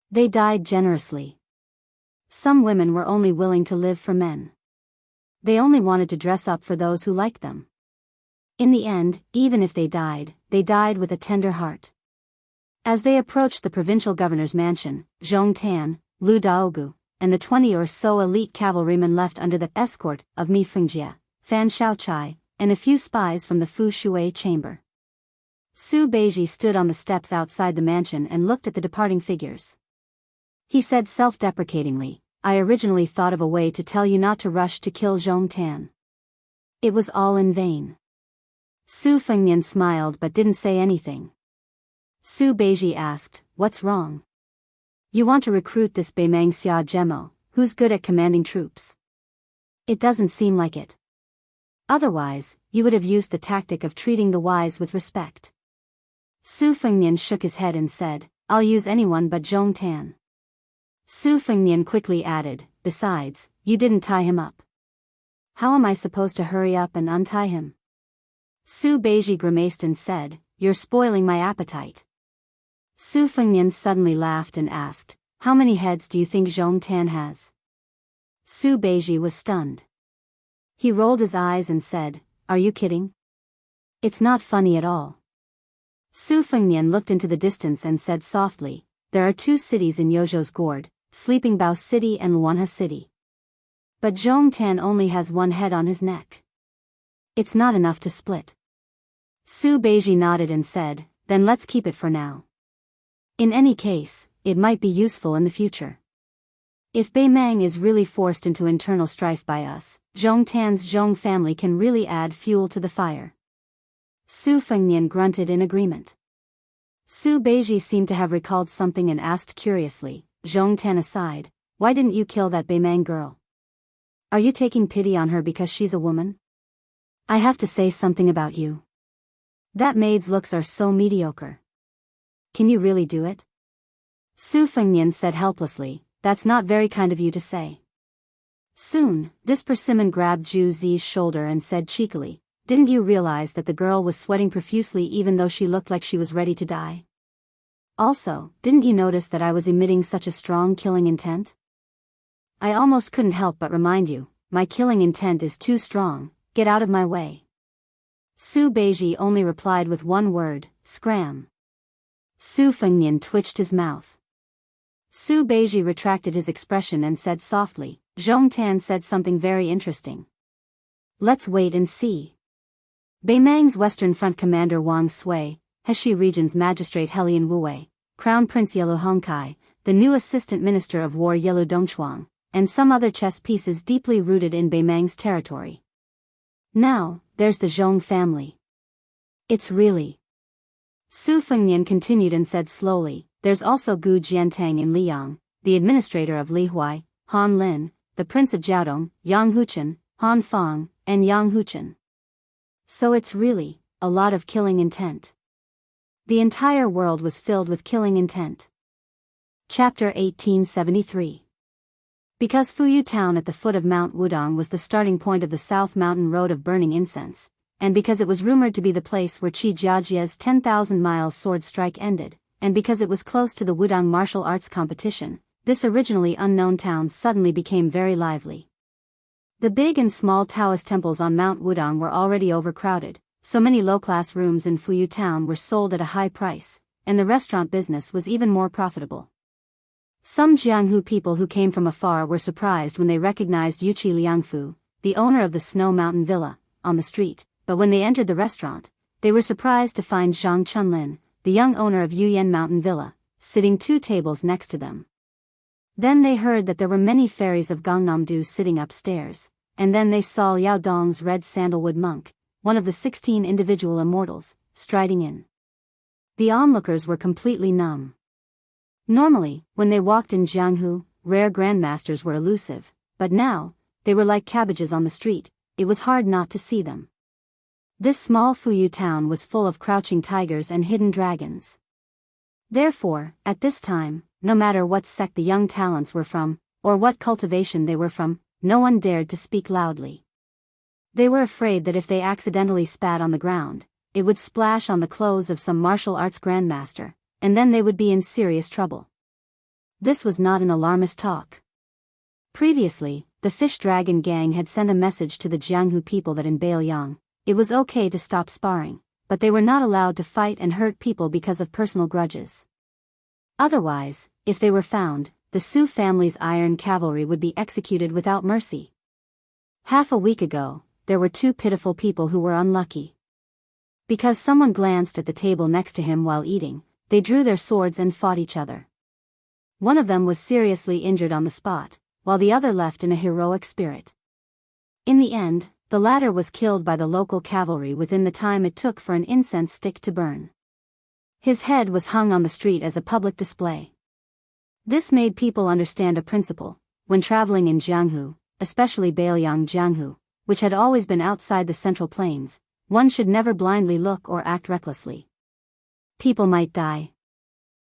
They died generously. Some women were only willing to live for men. They only wanted to dress up for those who liked them. In the end, even if they died with a tender heart. As they approached the provincial governor's mansion, Zhong Tan, Lu Daogu, and the 20 or so elite cavalrymen left under the escort of Mi Fengjie, Fan Shaochai, and a few spies from the Fu Shui chamber. Su Beiji stood on the steps outside the mansion and looked at the departing figures. He said self-deprecatingly, "I originally thought of a way to tell you not to rush to kill Zhong Tan. It was all in vain." Su Fengnian smiled but didn't say anything. Su Beiji asked, "What's wrong? You want to recruit this Beimang Xia Gemo, who's good at commanding troops? It doesn't seem like it. Otherwise, you would have used the tactic of treating the wise with respect." Su Fengnian shook his head and said, "I'll use anyone but Zhong Tan." Su Fengnian quickly added, "Besides, you didn't tie him up. How am I supposed to hurry up and untie him?" Su Beiji grimaced and said, "You're spoiling my appetite." Su Fengnian suddenly laughed and asked, "How many heads do you think Zhong Tan has?" Su Beiji was stunned. He rolled his eyes and said, "Are you kidding? It's not funny at all." Su Fengnian looked into the distance and said softly, "There are 2 cities in Yozhou's Gourd, Sleeping Bao City and Luanhe City. But Zhong Tan only has 1 head on his neck. It's not enough to split." Su Beiji nodded and said, "Then let's keep it for now. In any case, it might be useful in the future. If Beimang is really forced into internal strife by us, Zhong Tan's Zhong family can really add fuel to the fire." Su Fengnian grunted in agreement. Su Beiji seemed to have recalled something and asked curiously, "Zhong Tan aside, why didn't you kill that Beimang girl? Are you taking pity on her because she's a woman? I have to say something about you. That maid's looks are so mediocre. Can you really do it?" Su Fengnian said helplessly, "That's not very kind of you to say." Soon, this persimmon grabbed Zhu Zi's shoulder and said cheekily, "Didn't you realize that the girl was sweating profusely even though she looked like she was ready to die? Also, didn't you notice that I was emitting such a strong killing intent? I almost couldn't help but remind you, my killing intent is too strong, get out of my way." Su Beiji only replied with 1 word, "Scram." Su Fengnian twitched his mouth. Su Beiji retracted his expression and said softly, "Zhong Tan said something very interesting. Let's wait and see." Beimang's Western Front commander Wang Sui, Heshi Region's magistrate Helian Wuwei, Crown Prince Yelu Hongkai, the new assistant minister of war Yelu Dongchuang, and some other chess pieces deeply rooted in Beimang's territory. Now, there's the Zhong family. It's really... Su Fengnian continued and said slowly, "There's also Gu Jiantang in Liyang, the administrator of Lihuai, Han Lin, the prince of Jiaodong, Yang Huchen, Han Fang, and Yang Huchen. So it's really a lot of killing intent." The entire world was filled with killing intent. Chapter 1873. Because Fuyu town at the foot of Mount Wudong was the starting point of the South Mountain Road of Burning Incense, and because it was rumored to be the place where Qi Jiajie's 10,000-mile sword strike ended, and because it was close to the Wudong martial arts competition, this originally unknown town suddenly became very lively. The big and small Taoist temples on Mount Wudong were already overcrowded, so many low-class rooms in Fuyu town were sold at a high price, and the restaurant business was even more profitable. Some Jianghu people who came from afar were surprised when they recognized Yuqi Liangfu, the owner of the Snow Mountain Villa, on the street, but when they entered the restaurant, they were surprised to find Zhang Chunlin, the young owner of Yuyan Mountain Villa, sitting 2 tables next to them. Then they heard that there were many fairies of Gangnam-do sitting upstairs, and then they saw Liao Dong's red sandalwood monk, one of the 16 individual immortals, striding in. The onlookers were completely numb. Normally, when they walked in Jianghu, rare grandmasters were elusive, but now, they were like cabbages on the street, it was hard not to see them. This small Fuyu town was full of crouching tigers and hidden dragons. Therefore, at this time, no matter what sect the young talents were from, or what cultivation they were from, no one dared to speak loudly. They were afraid that if they accidentally spat on the ground, it would splash on the clothes of some martial arts grandmaster, and then they would be in serious trouble. This was not an alarmist talk. Previously, the Fish Dragon gang had sent a message to the Jianghu people that in Biyao, it was okay to stop sparring, but they were not allowed to fight and hurt people because of personal grudges. Otherwise, if they were found, the Su family's iron cavalry would be executed without mercy. Half a week ago, there were two pitiful people who were unlucky. Because someone glanced at the table next to him while eating, they drew their swords and fought each other. One of them was seriously injured on the spot, while the other left in a heroic spirit. In the end, the latter was killed by the local cavalry within the time it took for an incense stick to burn. His head was hung on the street as a public display. This made people understand a principle: when traveling in Jianghu, especially Biyao Jianghu, which had always been outside the Central Plains, one should never blindly look or act recklessly. People might die.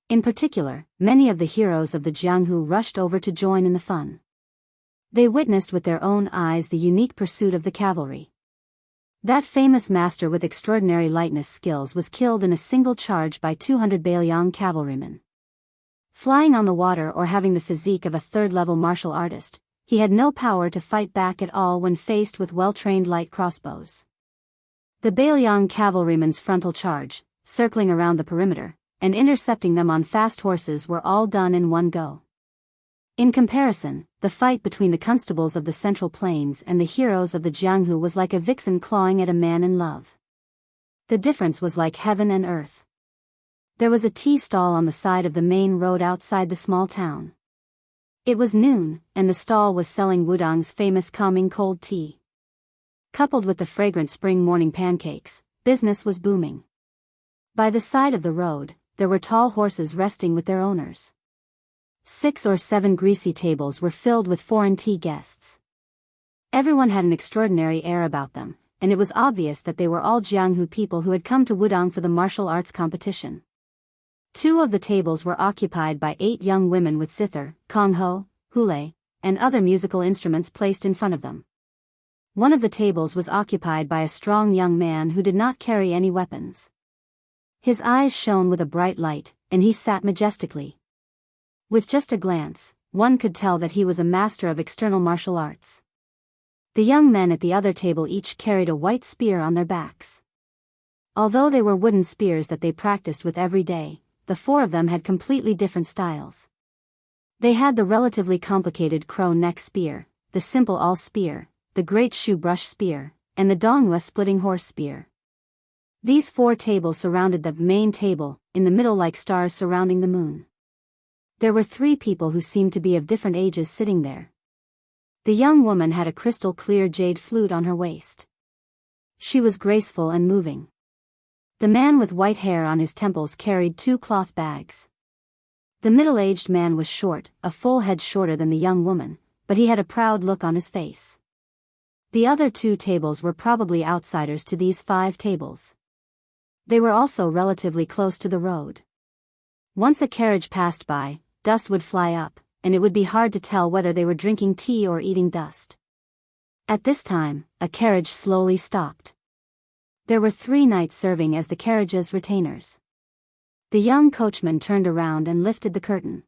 In particular, many of the heroes of the Jianghu rushed over to join in the fun. They witnessed with their own eyes the unique pursuit of the cavalry. That famous master with extraordinary lightness skills was killed in a single charge by 200 Biyao cavalrymen. Flying on the water or having the physique of a third-level martial artist, he had no power to fight back at all when faced with well-trained light crossbows. The Biyao cavalrymen's frontal charge, circling around the perimeter, and intercepting them on fast horses were all done in one go. In comparison, the fight between the constables of the Central Plains and the heroes of the Jianghu was like a vixen clawing at a man in love. The difference was like heaven and earth. There was a tea stall on the side of the main road outside the small town. It was noon, and the stall was selling Wudong's famous calming cold tea. Coupled with the fragrant spring morning pancakes, business was booming. By the side of the road, there were tall horses resting with their owners. 6 or 7 greasy tables were filled with foreign tea guests. Everyone had an extraordinary air about them, and it was obvious that they were all Jianghu people who had come to Wudong for the martial arts competition. 2 of the tables were occupied by 8 young women with zither, kongho, hule, and other musical instruments placed in front of them. One of the tables was occupied by a strong young man who did not carry any weapons. His eyes shone with a bright light, and he sat majestically. With just a glance, one could tell that he was a master of external martial arts. The young men at the other table each carried a white spear on their backs. Although they were wooden spears that they practiced with every day, the 4 of them had completely different styles. They had the relatively complicated crow neck spear, the simple awl spear, the great shoe brush spear, and the donghua splitting horse spear. These 4 tables surrounded the main table, in the middle like stars surrounding the moon. There were 3 people who seemed to be of different ages sitting there. The young woman had a crystal-clear jade flute on her waist. She was graceful and moving. The man with white hair on his temples carried 2 cloth bags. The middle-aged man was short, a full head shorter than the young woman, but he had a proud look on his face. The other 2 tables were probably outsiders to these 5 tables. They were also relatively close to the road. Once a carriage passed by, dust would fly up, and it would be hard to tell whether they were drinking tea or eating dust. At this time, a carriage slowly stopped. There were 3 knights serving as the carriage's retainers. The young coachman turned around and lifted the curtain.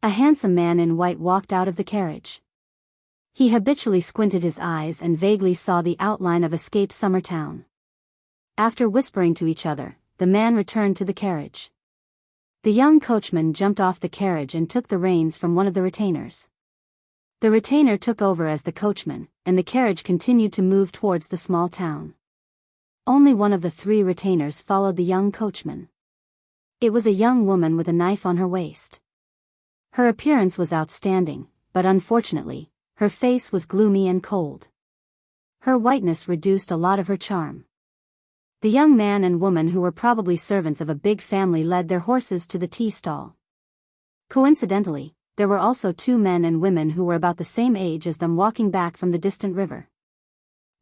A handsome man in white walked out of the carriage. He habitually squinted his eyes and vaguely saw the outline of escaped summer town. After whispering to each other, the man returned to the carriage. The young coachman jumped off the carriage and took the reins from one of the retainers. The retainer took over as the coachman, and the carriage continued to move towards the small town. Only one of the 3 retainers followed the young coachman. It was a young woman with a knife on her waist. Her appearance was outstanding, but unfortunately, her face was gloomy and cold. Her whiteness reduced a lot of her charm. The young man and woman who were probably servants of a big family led their horses to the tea stall. Coincidentally, there were also 2 men and women who were about the same age as them walking back from the distant river.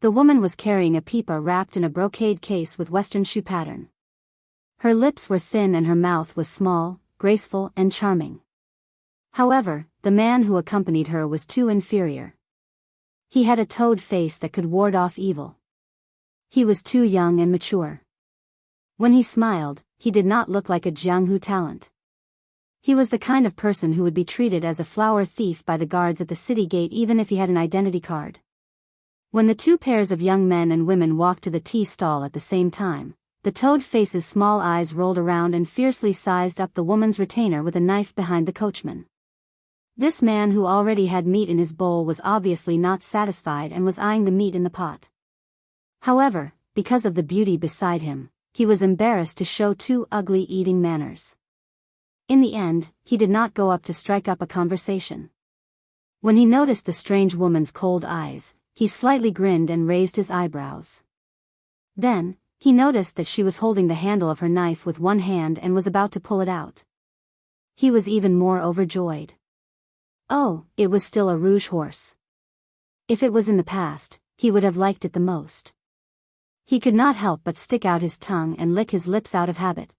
The woman was carrying a pipa wrapped in a brocade case with western shoe pattern. Her lips were thin and her mouth was small, graceful and charming. However, the man who accompanied her was too inferior. He had a toad face that could ward off evil. He was too young and mature. When he smiled, he did not look like a Jianghu talent. He was the kind of person who would be treated as a flower thief by the guards at the city gate even if he had an identity card. When the two pairs of young men and women walked to the tea stall at the same time, the Toad-Face's small eyes rolled around and fiercely sized up the woman's retainer with a knife behind the coachman. This man who already had meat in his bowl was obviously not satisfied and was eyeing the meat in the pot. However, because of the beauty beside him, he was embarrassed to show too ugly eating manners. In the end, he did not go up to strike up a conversation. When he noticed the strange woman's cold eyes, he slightly grinned and raised his eyebrows. Then, he noticed that she was holding the handle of her knife with one hand and was about to pull it out. He was even more overjoyed. Oh, it was still a rouge horse. If it was in the past, he would have liked it the most. He could not help but stick out his tongue and lick his lips out of habit.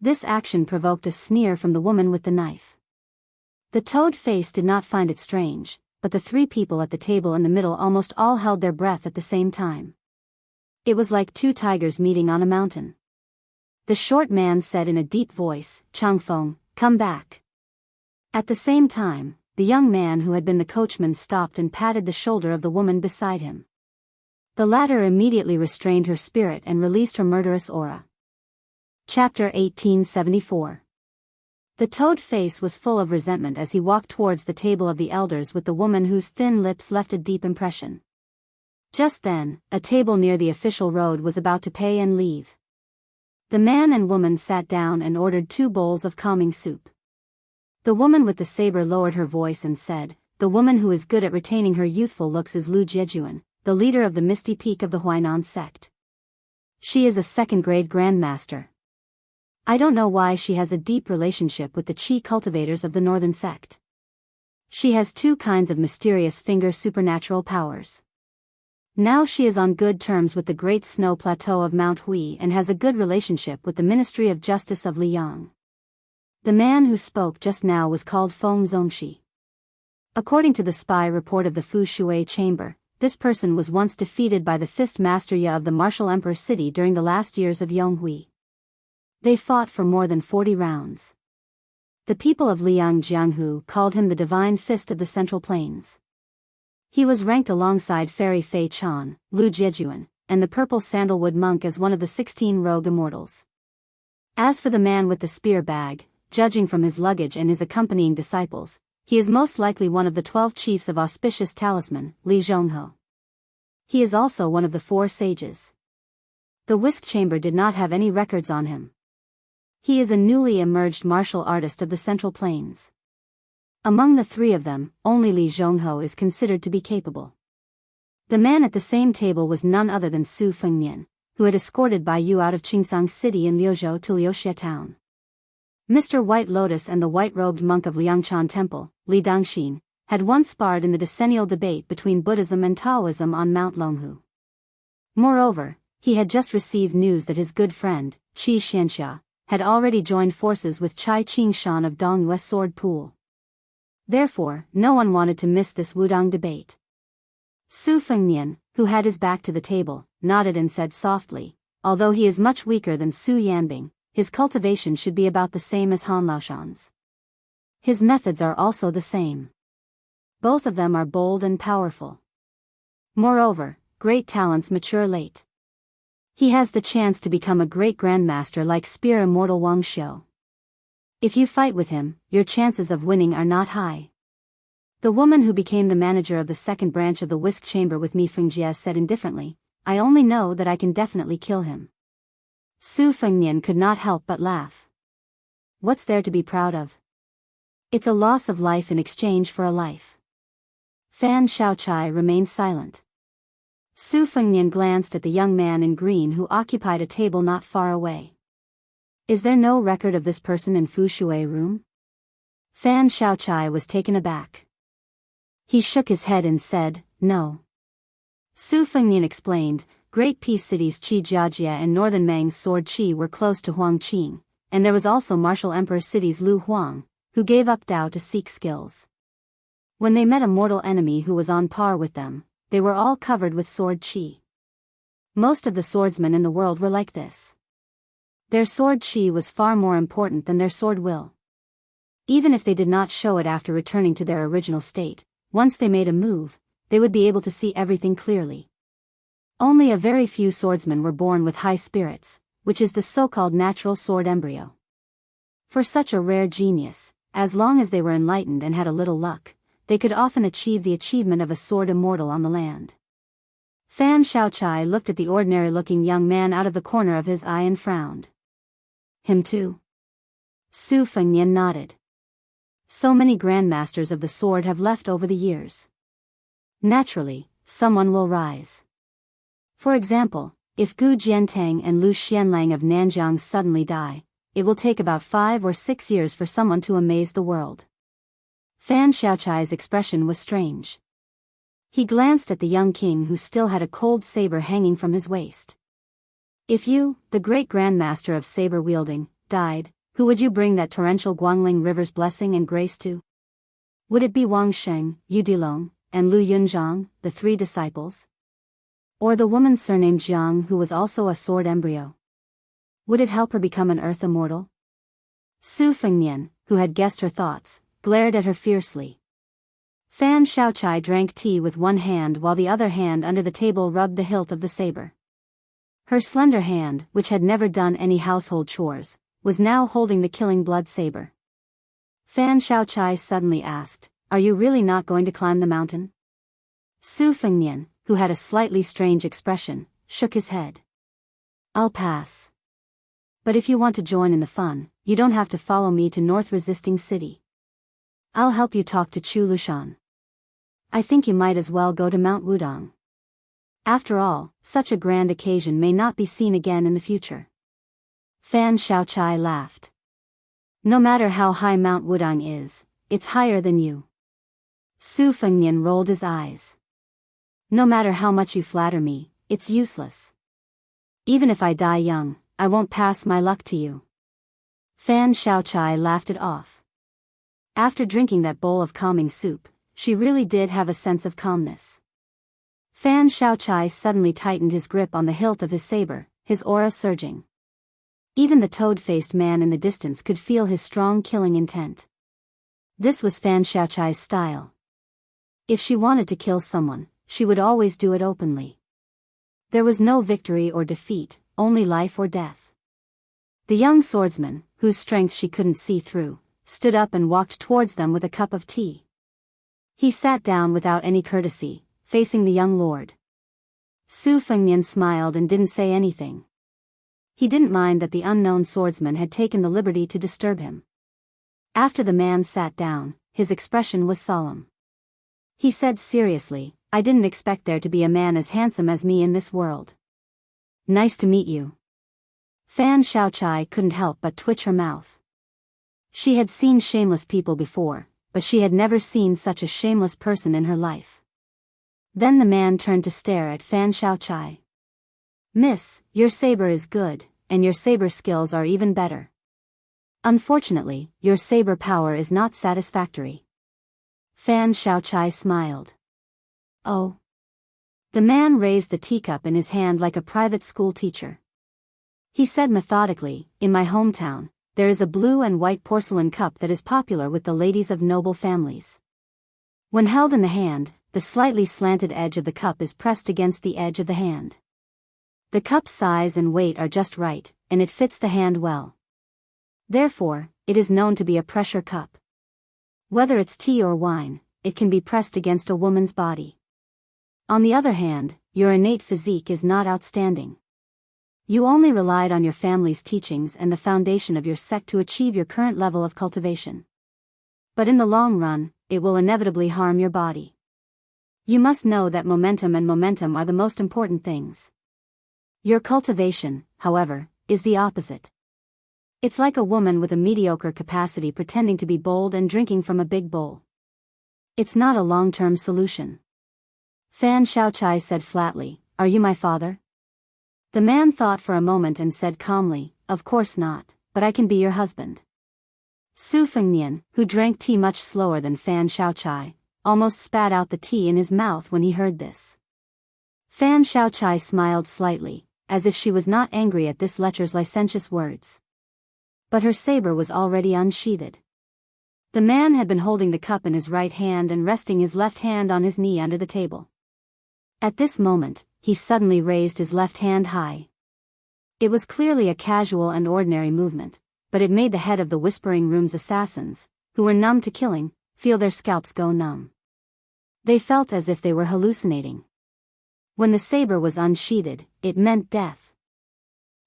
This action provoked a sneer from the woman with the knife. The Toad-Face did not find it strange, but the three people at the table in the middle almost all held their breath at the same time. It was like two tigers meeting on a mountain. The short man said in a deep voice, "Changfeng, come back." At the same time, the young man who had been the coachman stopped and patted the shoulder of the woman beside him. The latter immediately restrained her spirit and released her murderous aura. Chapter 1874. The Toad-Face was full of resentment as he walked towards the table of the elders with the woman whose thin lips left a deep impression. Just then, a table near the official road was about to pay and leave. The man and woman sat down and ordered 2 bowls of calming soup. The woman with the saber lowered her voice and said, "The woman who is good at retaining her youthful looks is Lu Jiejuan, the leader of the Misty Peak of the Huainan sect. She is a second-grade grandmaster. I don't know why she has a deep relationship with the Qi cultivators of the northern sect. She has 2 kinds of mysterious finger supernatural powers. Now she is on good terms with the Great Snow Plateau of Mount Hui and has a good relationship with the Ministry of Justice of Liang." The man who spoke just now was called Feng Zongxi. According to the spy report of the Fu Shui chamber, this person was once defeated by the Fist Master Ye of the Martial Emperor City during the last years of Yonghui. They fought for more than 40 rounds. The people of Liang Jianghu called him the Divine Fist of the Central Plains. He was ranked alongside Fairy Fei Chan, Lu Jiejuan, and the Purple Sandalwood Monk as one of the 16 rogue immortals. As for the man with the spear bag, judging from his luggage and his accompanying disciples, he is most likely one of the 12 chiefs of Auspicious Talisman, Li Zhonghe. He is also one of the 4 sages. The whisk chamber did not have any records on him. He is a newly emerged martial artist of the Central Plains. Among the 3 of them, only Li Zhonghe is considered to be capable. The man at the same table was none other than Su Fengnian, who had escorted Biyao out of Qingsang City in Liuzhou to Liuxia town. Mr. White Lotus and the white-robed monk of Liangshan Temple, Li Dangxin, had once sparred in the decennial debate between Buddhism and Taoism on Mount Longhu. Moreover, he had just received news that his good friend, Qi Xianxia, had already joined forces with Chai Qingshan of Dongyue Sword Pool. Therefore, no one wanted to miss this Wudang debate. Su Fengnian, who had his back to the table, nodded and said softly, "Although he is much weaker than Su Yanbing, his cultivation should be about the same as Han Laoshan's. His methods are also the same. Both of them are bold and powerful. Moreover, great talents mature late. He has the chance to become a great grandmaster like Spear Immortal Wang Xiu. If you fight with him, your chances of winning are not high." The woman who became the manager of the second branch of the whisk chamber with me, Fengjie, said indifferently, "I only know that I can definitely kill him." Su Fengnian could not help but laugh. What's there to be proud of? It's a loss of life in exchange for a life. Fan Shaochai remained silent. Su Fengnian glanced at the young man in green who occupied a table not far away. "Is there no record of this person in Fu Shui room?" Fan Shaochai was taken aback. He shook his head and said, "No." Su Fengnian explained, Great Peace Cities Qi Jiajie and Northern Mang's Sword Qi were close to Huang Qing, and there was also Martial Emperor City's Lu Huang, who gave up Dao to seek skills. When they met a mortal enemy who was on par with them, they were all covered with Sword Qi. Most of the swordsmen in the world were like this. Their Sword Qi was far more important than their sword will. Even if they did not show it after returning to their original state, once they made a move, they would be able to see everything clearly. Only a very few swordsmen were born with high spirits, which is the so-called natural sword embryo. For such a rare genius, as long as they were enlightened and had a little luck, they could often achieve the achievement of a sword immortal on the land. Fan Shaochai looked at the ordinary-looking young man out of the corner of his eye and frowned. Him too? Su Fengnian nodded. So many grandmasters of the sword have left over the years. Naturally, someone will rise. For example, if Gu Jiantang and Lu Xianlang of Nanjiang suddenly die, it will take about 5 or 6 years for someone to amaze the world. Fan Shaochai's expression was strange. He glanced at the young king who still had a cold saber hanging from his waist. If you, the great grandmaster of saber wielding, died, who would you bring that torrential Guangling River's blessing and grace to? Would it be Wang Sheng, Yu Dilong, and Lu Yunzhang, the 3 disciples? Or the woman surnamed Jianghu who was also a sword embryo? Would it help her become an earth immortal? Su Fengnian, who had guessed her thoughts, glared at her fiercely. Fan Shaochai drank tea with one hand while the other hand under the table rubbed the hilt of the saber. Her slender hand, which had never done any household chores, was now holding the killing blood saber. Fan Shaochai suddenly asked, "Are you really not going to climb the mountain?" Su Fengnian, who had a slightly strange expression, shook his head. "I'll pass. But if you want to join in the fun, you don't have to follow me to North Resisting City. I'll help you talk to Chu Lushan. I think you might as well go to Mount Wudong. After all, such a grand occasion may not be seen again in the future." Fan Shaochai laughed. "No matter how high Mount Wudong is, it's higher than you." Su Fengnian rolled his eyes. "No matter how much you flatter me, it's useless. Even if I die young, I won't pass my luck to you." Fan Shaochai laughed it off. After drinking that bowl of calming soup, she really did have a sense of calmness. Fan Shaochai suddenly tightened his grip on the hilt of his saber, his aura surging. Even the toad-faced man in the distance could feel his strong killing intent. This was Fan Shaochai's style. If she wanted to kill someone, she would always do it openly. There was no victory or defeat, only life or death. The young swordsman, whose strength she couldn't see through, stood up and walked towards them with a cup of tea. He sat down without any courtesy, facing the young lord. Su Fengnian smiled and didn't say anything. He didn't mind that the unknown swordsman had taken the liberty to disturb him. After the man sat down, his expression was solemn. He said seriously, "I didn't expect there to be a man as handsome as me in this world. Nice to meet you." Fan Shaochai couldn't help but twitch her mouth. She had seen shameless people before, but she had never seen such a shameless person in her life. Then the man turned to stare at Fan Shaochai. "Miss, your saber is good, and your saber skills are even better. Unfortunately, your saber power is not satisfactory." Fan Shaochai smiled. "Oh." The man raised the teacup in his hand like a private school teacher. He said methodically, "In my hometown, there is a blue and white porcelain cup that is popular with the ladies of noble families. When held in the hand, the slightly slanted edge of the cup is pressed against the edge of the hand. The cup's size and weight are just right, and it fits the hand well. Therefore, it is known to be a pressure cup. Whether it's tea or wine, it can be pressed against a woman's body. On the other hand, your innate physique is not outstanding. You only relied on your family's teachings and the foundation of your sect to achieve your current level of cultivation. But in the long run, it will inevitably harm your body. You must know that momentum are the most important things. Your cultivation, however, is the opposite. It's like a woman with a mediocre capacity pretending to be bold and drinking from a big bowl. It's not a long-term solution." Fan Shaochai said flatly, "Are you my father?" The man thought for a moment and said calmly, "Of course not, but I can be your husband." Su Fengnian, who drank tea much slower than Fan Shaochai, almost spat out the tea in his mouth when he heard this. Fan Shaochai smiled slightly, as if she was not angry at this lecher's licentious words. But her saber was already unsheathed. The man had been holding the cup in his right hand and resting his left hand on his knee under the table. At this moment, he suddenly raised his left hand high. It was clearly a casual and ordinary movement, but it made the head of the Whispering Room's assassins, who were numb to killing, feel their scalps go numb. They felt as if they were hallucinating. When the saber was unsheathed, it meant death.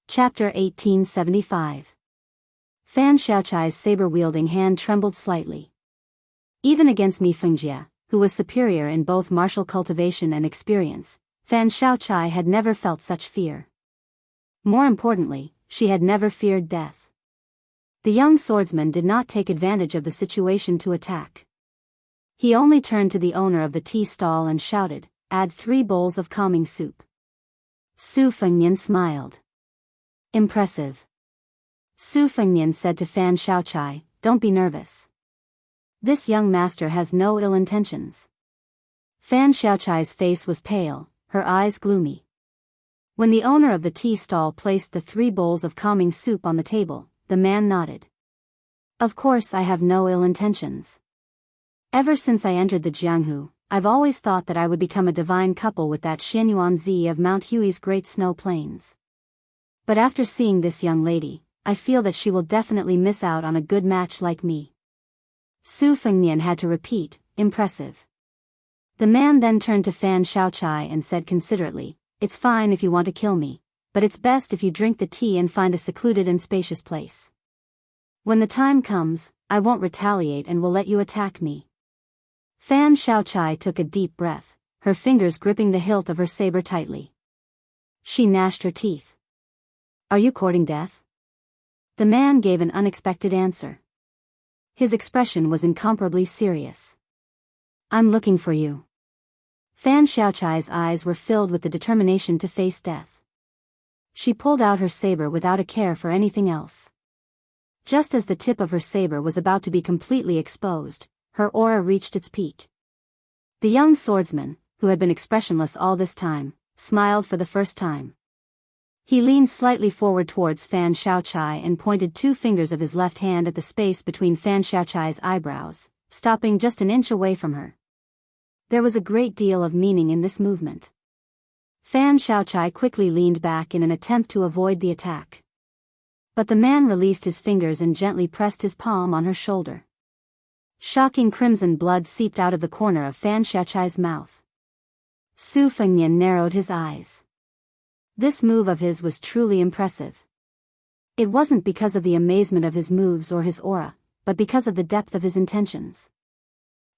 Chapter 1875. Fan Xiaochai's saber-wielding hand trembled slightly. Even against Mi Fengjie, who was superior in both martial cultivation and experience, Fan Xiaochai had never felt such fear. More importantly, she had never feared death. The young swordsman did not take advantage of the situation to attack. He only turned to the owner of the tea stall and shouted, "Add 3 bowls of calming soup." Su Fengnian smiled. Impressive. Su Fengnian said to Fan Xiaochai, "Don't be nervous. This young master has no ill intentions." Fan Xiaochai's face was pale, her eyes gloomy. When the owner of the tea stall placed the 3 bowls of calming soup on the table, the man nodded. "Of course I have no ill intentions. Ever since I entered the Jianghu, I've always thought that I would become a divine couple with that Xianyuan Zi of Mount Hui's great snow plains. But after seeing this young lady, I feel that she will definitely miss out on a good match like me." Su Fengnian had to repeat, "Impressive." The man then turned to Fan Xiaochai and said considerately, "It's fine if you want to kill me, but it's best if you drink the tea and find a secluded and spacious place. When the time comes, I won't retaliate and will let you attack me." Fan Xiaochai took a deep breath, her fingers gripping the hilt of her saber tightly. She gnashed her teeth. "Are you courting death?" The man gave an unexpected answer. His expression was incomparably serious. "I'm looking for you." Fan Xiaochai's eyes were filled with the determination to face death. She pulled out her saber without a care for anything else. Just as the tip of her saber was about to be completely exposed, her aura reached its peak. The young swordsman, who had been expressionless all this time, smiled for the first time. He leaned slightly forward towards Fan Xiaochai and pointed 2 fingers of his left hand at the space between Fan Xiaochai's eyebrows, stopping just an inch away from her. There was a great deal of meaning in this movement. Fan Xiaochai quickly leaned back in an attempt to avoid the attack. But the man released his fingers and gently pressed his palm on her shoulder. Shocking crimson blood seeped out of the corner of Fan Xiaochai's mouth. Su Fengnian narrowed his eyes. This move of his was truly impressive. It wasn't because of the amazement of his moves or his aura, but because of the depth of his intentions.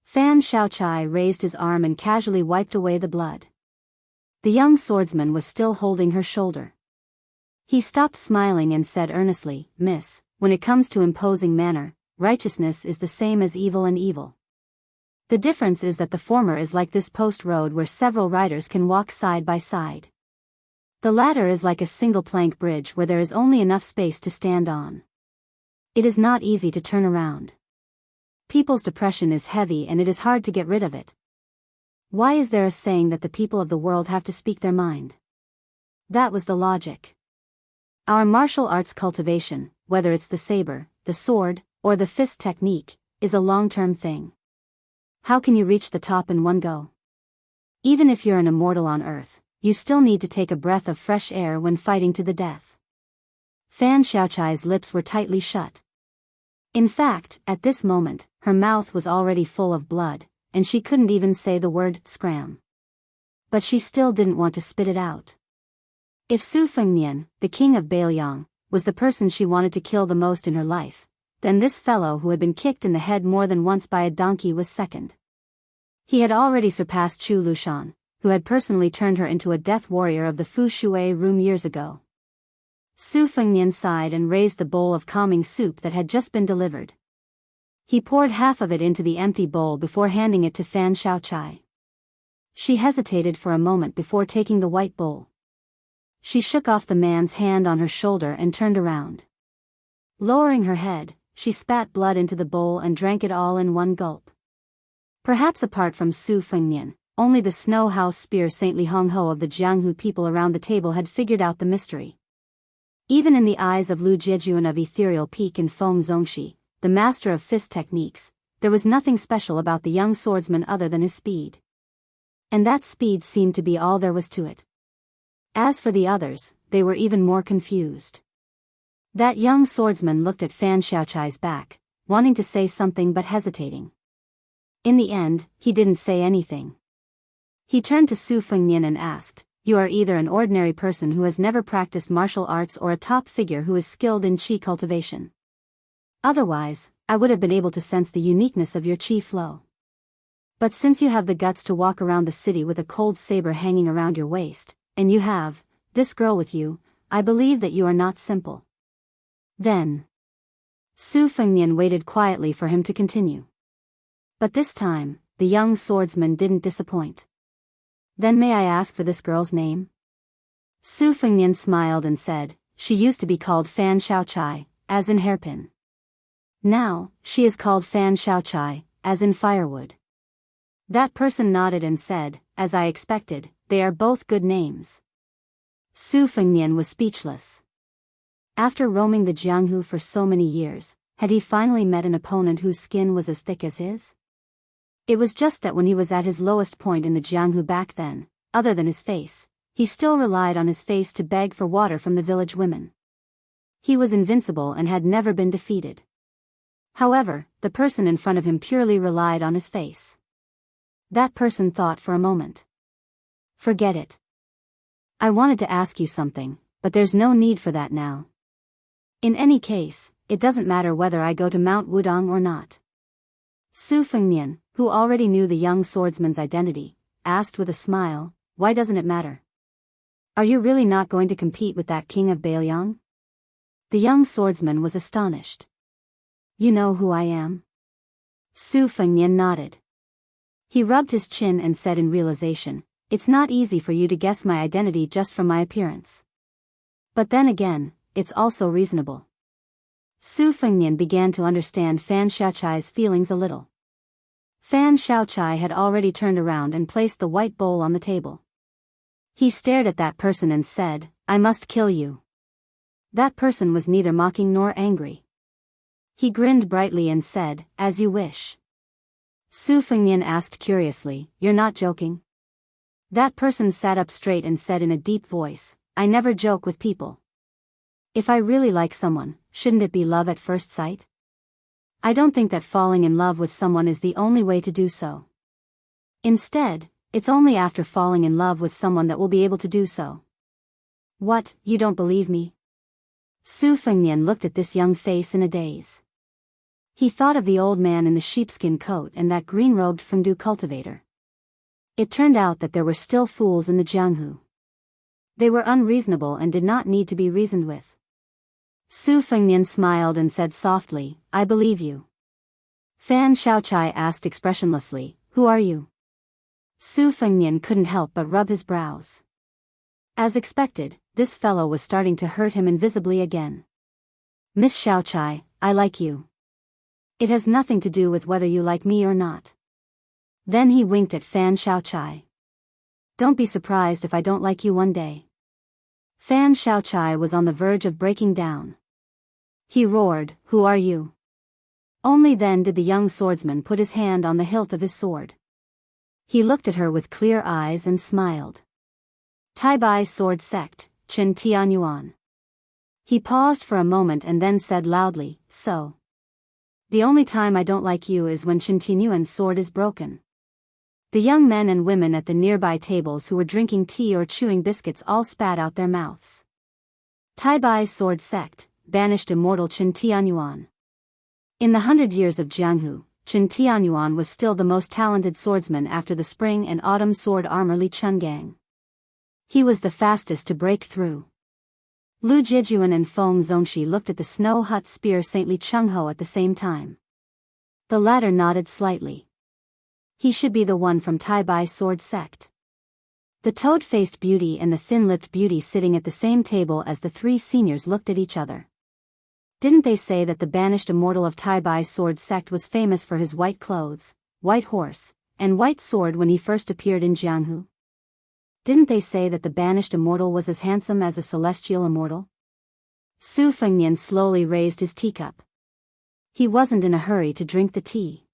Fan Xiaochai raised his arm and casually wiped away the blood. The young swordsman was still holding her shoulder. He stopped smiling and said earnestly, "Miss, when it comes to imposing manner, righteousness is the same as evil and evil. The difference is that the former is like this post road where several riders can walk side by side. The latter is like a single plank bridge where there is only enough space to stand on. It is not easy to turn around. People's depression is heavy and it is hard to get rid of it. Why is there a saying that the people of the world have to speak their mind? That was the logic. Our martial arts cultivation, whether it's the saber, the sword, or the fist technique, is a long-term thing. How can you reach the top in one go? Even if you're an immortal on Earth, you still need to take a breath of fresh air when fighting to the death." Fan Xiaochai's lips were tightly shut. In fact, at this moment, her mouth was already full of blood, and she couldn't even say the word "scram." But she still didn't want to spit it out. If Su Fengnian, the king of Biyao, was the person she wanted to kill the most in her life, then this fellow who had been kicked in the head more than once by a donkey was second. He had already surpassed Chu Lushan, who had personally turned her into a death warrior of the Fu Shui room years ago. Su Fengnian sighed and raised the bowl of calming soup that had just been delivered. He poured half of it into the empty bowl before handing it to Fan Xiaochai. She hesitated for a moment before taking the white bowl. She shook off the man's hand on her shoulder and turned around. Lowering her head, she spat blood into the bowl and drank it all in one gulp. Perhaps apart from Su Fengnian, only the Snow House Spear Saintly Hong Ho of the Jianghu people around the table had figured out the mystery. Even in the eyes of Lu Jiejuan of Ethereal Peak and Feng Zongxi, the master of fist techniques, there was nothing special about the young swordsman other than his speed. And that speed seemed to be all there was to it. As for the others, they were even more confused. That young swordsman looked at Fan Xiaochai's back, wanting to say something but hesitating. In the end, he didn't say anything. He turned to Su Fengnian and asked, "You are either an ordinary person who has never practiced martial arts or a top figure who is skilled in qi cultivation. Otherwise, I would have been able to sense the uniqueness of your qi flow. But since you have the guts to walk around the city with a cold saber hanging around your waist, and you have this girl with you, I believe that you are not simple." Then Su Fengnian waited quietly for him to continue. But this time, the young swordsman didn't disappoint. "Then may I ask for this girl's name?" Su Fengnian smiled and said, "She used to be called Fan Xiaochai, as in hairpin. Now, she is called Fan Xiaochai, as in firewood." That person nodded and said, "As I expected, they are both good names." Su Fengnian was speechless. After roaming the Jianghu for so many years, had he finally met an opponent whose skin was as thick as his? It was just that when he was at his lowest point in the Jianghu back then, other than his face, he still relied on his face to beg for water from the village women. He was invincible and had never been defeated. However, the person in front of him purely relied on his face. That person thought for a moment. "Forget it. I wanted to ask you something, but there's no need for that now. In any case, it doesn't matter whether I go to Mount Wudong or not." Su Fengnian, who already knew the young swordsman's identity, asked with a smile, "Why doesn't it matter? Are you really not going to compete with that king of Biyao?" The young swordsman was astonished. "You know who I am?" Su Fengnian nodded. He rubbed his chin and said in realization, "It's not easy for you to guess my identity just from my appearance. But then again, it's also reasonable." Su Fengnian began to understand Fan Xiaochai's feelings a little. Fan Xiaochai had already turned around and placed the white bowl on the table. He stared at that person and said, "I must kill you." That person was neither mocking nor angry. He grinned brightly and said, "As you wish." Su Fengnian asked curiously, "You're not joking?" That person sat up straight and said in a deep voice, "I never joke with people. If I really like someone, shouldn't it be love at first sight? I don't think that falling in love with someone is the only way to do so. Instead, it's only after falling in love with someone that we'll be able to do so." "What, you don't believe me?" Su Fengnian looked at this young face in a daze. He thought of the old man in the sheepskin coat and that green-robed fengdu cultivator. It turned out that there were still fools in the Jianghu. They were unreasonable and did not need to be reasoned with. Su Fengnian smiled and said softly, "I believe you." Fan Xiaochai asked expressionlessly, "Who are you?" Su Fengnian couldn't help but rub his brows. As expected, this fellow was starting to hurt him invisibly again. "Miss Xiaochai, I like you. It has nothing to do with whether you like me or not." Then he winked at Fan Xiaochai. "Don't be surprised if I don't like you one day." Fan Xiaochai was on the verge of breaking down. He roared, "Who are you?" Only then did the young swordsman put his hand on the hilt of his sword. He looked at her with clear eyes and smiled. "Taibai Sword Sect, Chen Tianyuan." He paused for a moment and then said loudly, "So. The only time I don't like you is when Chen Tianyuan's sword is broken." The young men and women at the nearby tables who were drinking tea or chewing biscuits all spat out their mouths. Taibai Sword Sect, banished immortal Chen Tianyuan. In the 100 years of Jianghu, Chen Tianyuan was still the most talented swordsman after the spring and autumn sword armor Li Chungang. He was the fastest to break through. Lu Jijuan and Feng Zongxi looked at the snow hut spear Saint Li Chungho at the same time. The latter nodded slightly. He should be the one from Taibai Sword Sect. The toad-faced beauty and the thin-lipped beauty sitting at the same table as the three seniors looked at each other. Didn't they say that the banished immortal of Taibai Sword Sect was famous for his white clothes, white horse, and white sword when he first appeared in Jianghu? Didn't they say that the banished immortal was as handsome as a celestial immortal? Su Fengnian slowly raised his teacup. He wasn't in a hurry to drink the tea.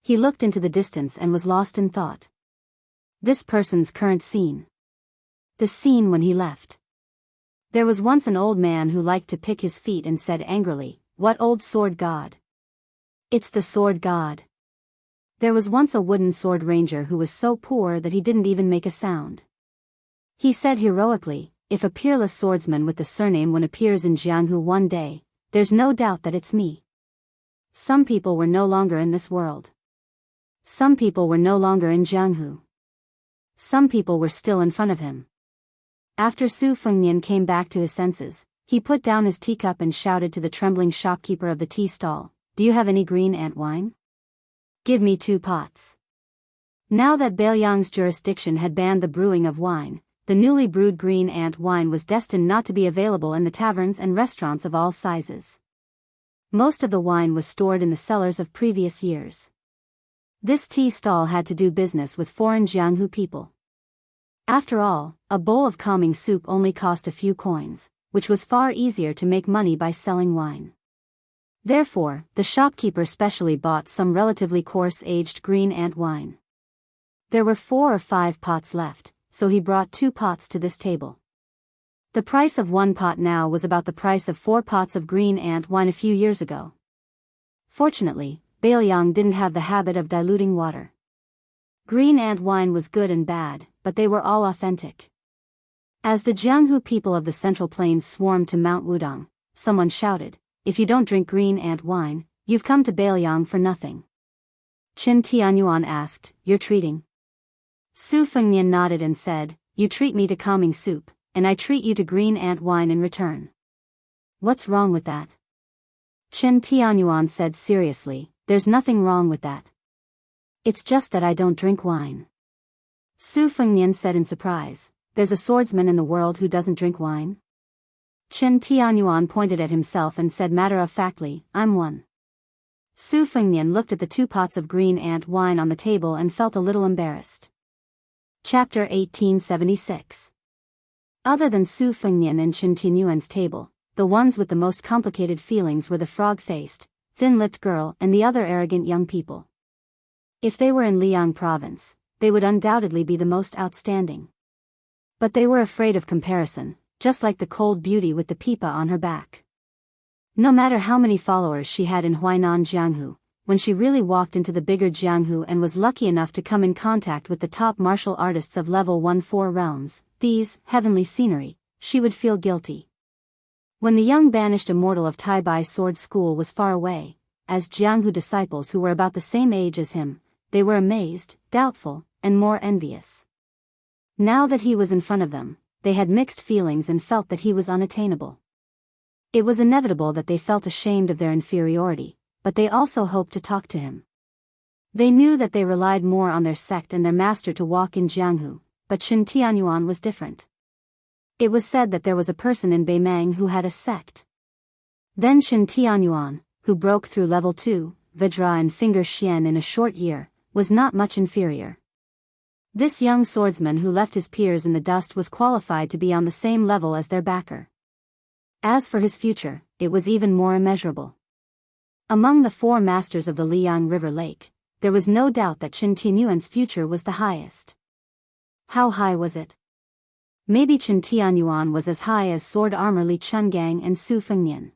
He looked into the distance and was lost in thought. This person's current scene. The scene when he left. There was once an old man who liked to pick his feet and said angrily, "What old sword god?" "It's the sword god." There was once a wooden sword ranger who was so poor that he didn't even make a sound. He said heroically, "If a peerless swordsman with the surname Wen appears in Jianghu one day, there's no doubt that it's me." Some people were no longer in this world. Some people were no longer in Jianghu. Some people were still in front of him. After Su Fengnian came back to his senses, he put down his teacup and shouted to the trembling shopkeeper of the tea stall, "Do you have any green ant wine? Give me 2 pots." Now that Biyang's jurisdiction had banned the brewing of wine, the newly brewed green ant wine was destined not to be available in the taverns and restaurants of all sizes. Most of the wine was stored in the cellars of previous years. This tea stall had to do business with foreign Jianghu people. After all, a bowl of calming soup only cost a few coins, which was far easier to make money by selling wine. Therefore, the shopkeeper specially bought some relatively coarse-aged green ant wine. There were 4 or 5 pots left, so he brought 2 pots to this table. The price of 1 pot now was about the price of 4 pots of green ant wine a few years ago. Fortunately, Biyao didn't have the habit of diluting water. Green ant wine was good and bad, but they were all authentic. As the Jianghu people of the Central Plains swarmed to Mount Wudong, someone shouted, "If you don't drink green ant wine, you've come to Biyao for nothing." Qin Tianyuan asked, "You're treating?" Su Fengnian nodded and said, "You treat me to calming soup, and I treat you to green ant wine in return." "What's wrong with that?" Qin Tianyuan said seriously, "There's nothing wrong with that. It's just that I don't drink wine." Su Fengnian said in surprise, "There's a swordsman in the world who doesn't drink wine?" Qin Tianyuan pointed at himself and said matter-of-factly, "I'm one." Su Fengnian looked at the 2 pots of green ant wine on the table and felt a little embarrassed. Chapter 1876. Other than Su Fengnian and Qin Tianyuan's table, the ones with the most complicated feelings were the frog-faced, thin-lipped girl and the other arrogant young people. If they were in Liang province, they would undoubtedly be the most outstanding. But they were afraid of comparison, just like the cold beauty with the pipa on her back. No matter how many followers she had in Huainan Jianghu, when she really walked into the bigger Jianghu and was lucky enough to come in contact with the top martial artists of level 1-4 realms, these, heavenly scenery, she would feel guilty. When the young banished immortal of Tai Bai Sword School was far away, as Jianghu disciples who were about the same age as him, they were amazed, doubtful, and more envious. Now that he was in front of them, they had mixed feelings and felt that he was unattainable. It was inevitable that they felt ashamed of their inferiority, but they also hoped to talk to him. They knew that they relied more on their sect and their master to walk in Jianghu, but Qin Tianyuan was different. It was said that there was a person in Beimang who had a sect. Then Qin Tianyuan, who broke through level 2, Vajra and Finger Xian in a short year, was not much inferior. This young swordsman who left his peers in the dust was qualified to be on the same level as their backer. As for his future, it was even more immeasurable. Among the 4 masters of the Liang River Lake, there was no doubt that Qin Tianyuan's future was the highest. How high was it? Maybe Qin Tianyuan was as high as Sword Armor Li Chungang and Su Fengnian.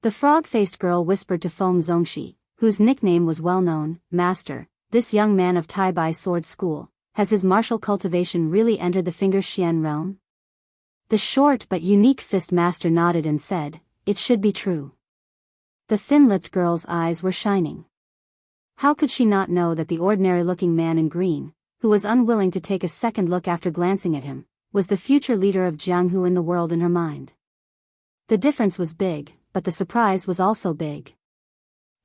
The frog-faced girl whispered to Feng Zongxi, whose nickname was well known, "Master, this young man of Tai Bai Sword School, has his martial cultivation really entered the Finger Xian realm?" The short but unique fist master nodded and said, "It should be true." The thin-lipped girl's eyes were shining. How could she not know that the ordinary-looking man in green, who was unwilling to take a second look after glancing at him, was the future leader of Jianghu in the world in her mind? The difference was big, but the surprise was also big.